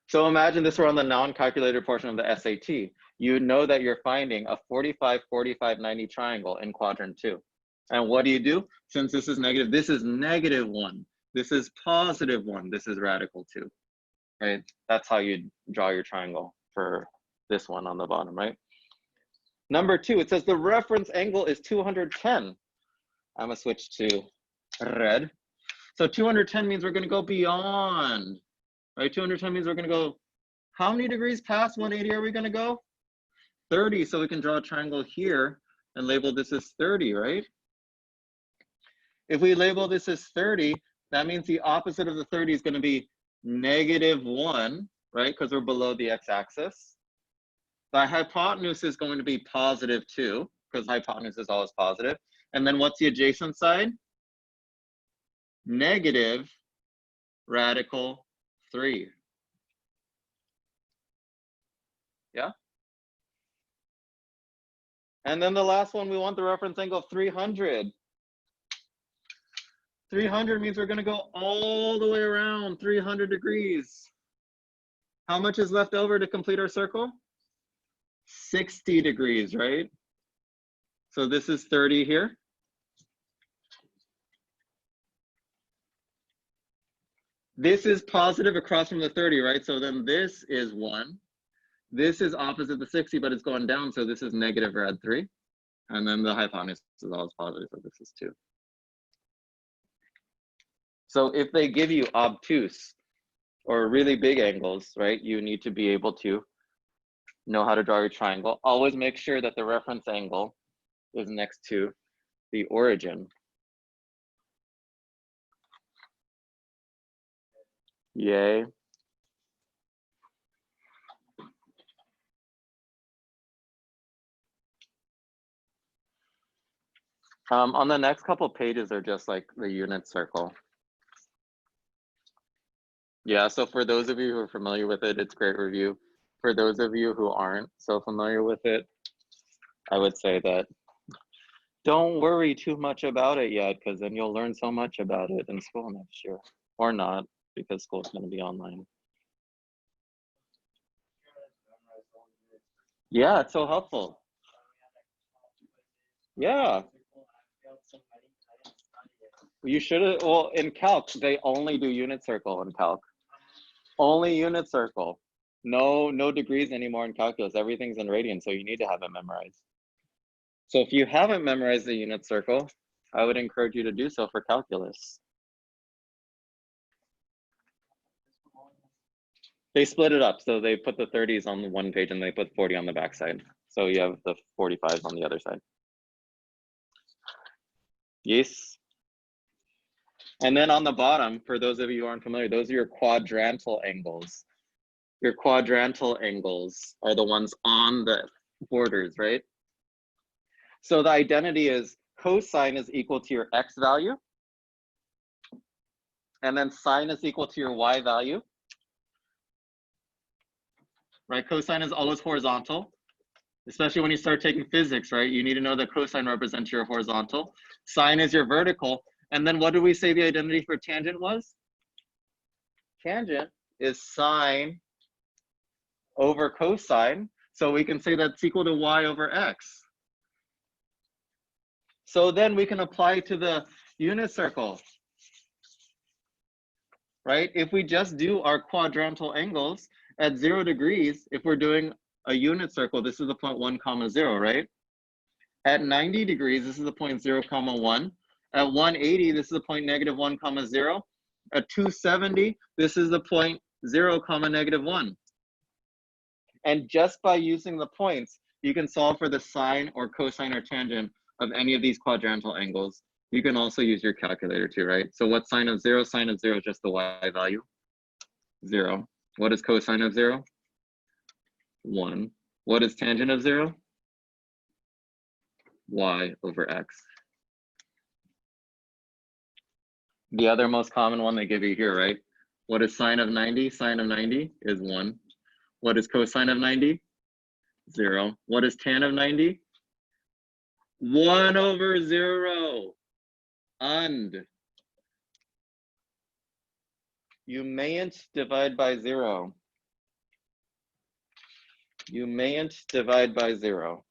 So imagine this were on the non-calculated portion of the SAT. You know that you're finding a 45, 45, 90 triangle in quadrant 2. And what do? Since this is negative, this is -1. This is +1. This is radical 2, right? That's how you draw your triangle for this one on the bottom, right? Number 2, it says the reference angle is 210. I'm gonna switch to red. So 210 means we're gonna go beyond, right? 210 means we're gonna go, how many degrees past 180 are we gonna go? 30, so we can draw a triangle here and label this as 30, right? If we label this as 30, that means the opposite of the 30 is gonna be -1, right? Because we're below the x-axis. The hypotenuse is going to be +2, because hypotenuse is always positive. And then what's the adjacent side? Negative radical 3. Yeah? And then the last one, we want the reference angle of 300. 300 means we're going to go all the way around 300 degrees. How much is left over to complete our circle? 60 degrees, right? So this is 30 here. This is positive across from the 30, right? So then this is 1. This is opposite the 60, but it's going down. So this is negative rad 3. And then the hypotenuse is always positive, so this is 2. So if they give you obtuse or really big angles, right, you need to be able to know how to draw your triangle. Always make sure that the reference angle is next to the origin. Yay. On the next couple pages are just like the unit circle. Yeah, so for those of you who are familiar with it, it's a great review. For those of you who aren't so familiar with it, I would say that don't worry too much about it yet, because then you'll learn so much about it in school next year. Or not, because school's going to be online. Yeah, it's so helpful. Yeah. You should have, well, in calc, they only do unit circle in calc. Only unit circle. No degrees anymore in calculus. Everything's in radians, so you need to have it memorized. So if you haven't memorized the unit circle, I would encourage you to do so for calculus. They split it up. So they put the 30s on the one page and they put 40 on the back side. So you have the 45s on the other side. Yes. And then on the bottom, for those of you who aren't familiar, those are your quadrantal angles. Your quadrantal angles are the ones on the borders, right? So the identity is cosine is equal to your x value. And then sine is equal to your y value. Right? Cosine is always horizontal, especially when you start taking physics, right? You need to know that cosine represents your horizontal. Sine is your vertical. And then what did we say the identity for tangent was? Tangent is sine over cosine. So we can say that's equal to y over x. So then we can apply to the unit circle, right? If we just do our quadrantal angles at 0 degrees, if we're doing a unit circle, this is the point 1 comma 0, right? At 90 degrees, this is the point 0 comma 1. At 180, this is the point -1 comma 0. At 270, this is the point 0 comma -1. And just by using the points, you can solve for the sine or cosine or tangent of any of these quadrantal angles. You can also use your calculator too, right? So what's sine of 0? Sine of 0 is just the y value, 0. What is cosine of 0? 1. What is tangent of 0? Y over x. The other most common one they give you here, right? What is sine of 90? Sine of 90 is 1. What is cosine of 90? 0. What is tan of 90? 1 over 0. And you mayn't divide by 0. You mayn't divide by 0.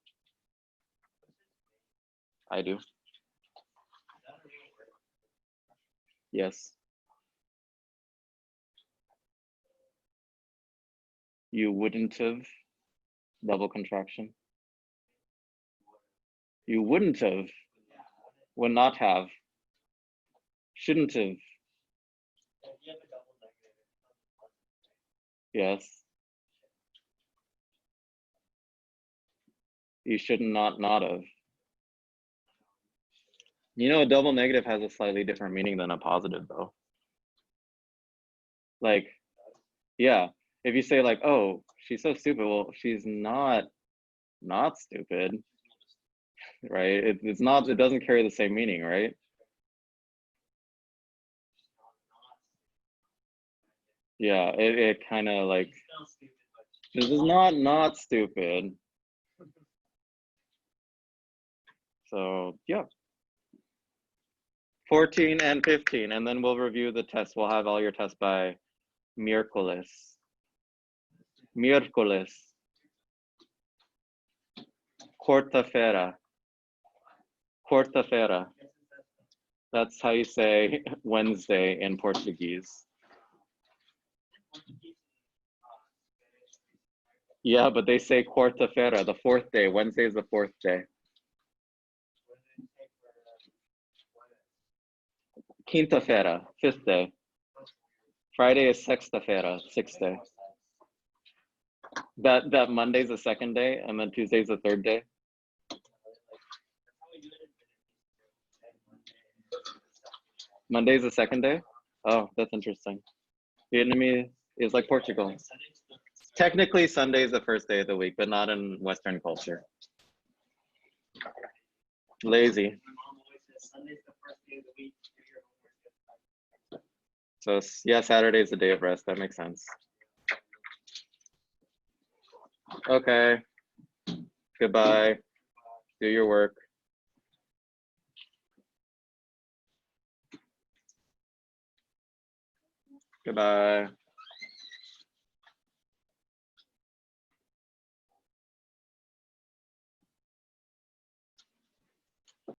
I do. Yes. You wouldn't have, double contraction. You wouldn't have, would not have, shouldn't have. Yes. You should not have. You know, a double negative has a slightly different meaning than a positive though. Like, yeah, if you say like, oh, she's so stupid, well, she's not stupid, right? It's not, it doesn't carry the same meaning, right? Yeah, it kind of like, this is not stupid. So yeah. 14 and 15, and then we'll review the tests. We'll have all your tests by miércoles. Miércoles. Quarta-feira. Quarta-feira. That's how you say Wednesday in Portuguese. Yeah, but they say quarta-feira, the fourth day. Wednesday is the fourth day. Quinta-feira, fifth day. Friday is sexta-feira, sixth day. That Monday's the second day, and then Tuesday's the third day. Monday's the second day? Oh, that's interesting. Vietnamese is like Portugal. Technically, Sunday is the first day of the week, but not in Western culture. Lazy. So yeah, Saturday is the day of rest. That makes sense. Okay. Goodbye. Do your work. Goodbye.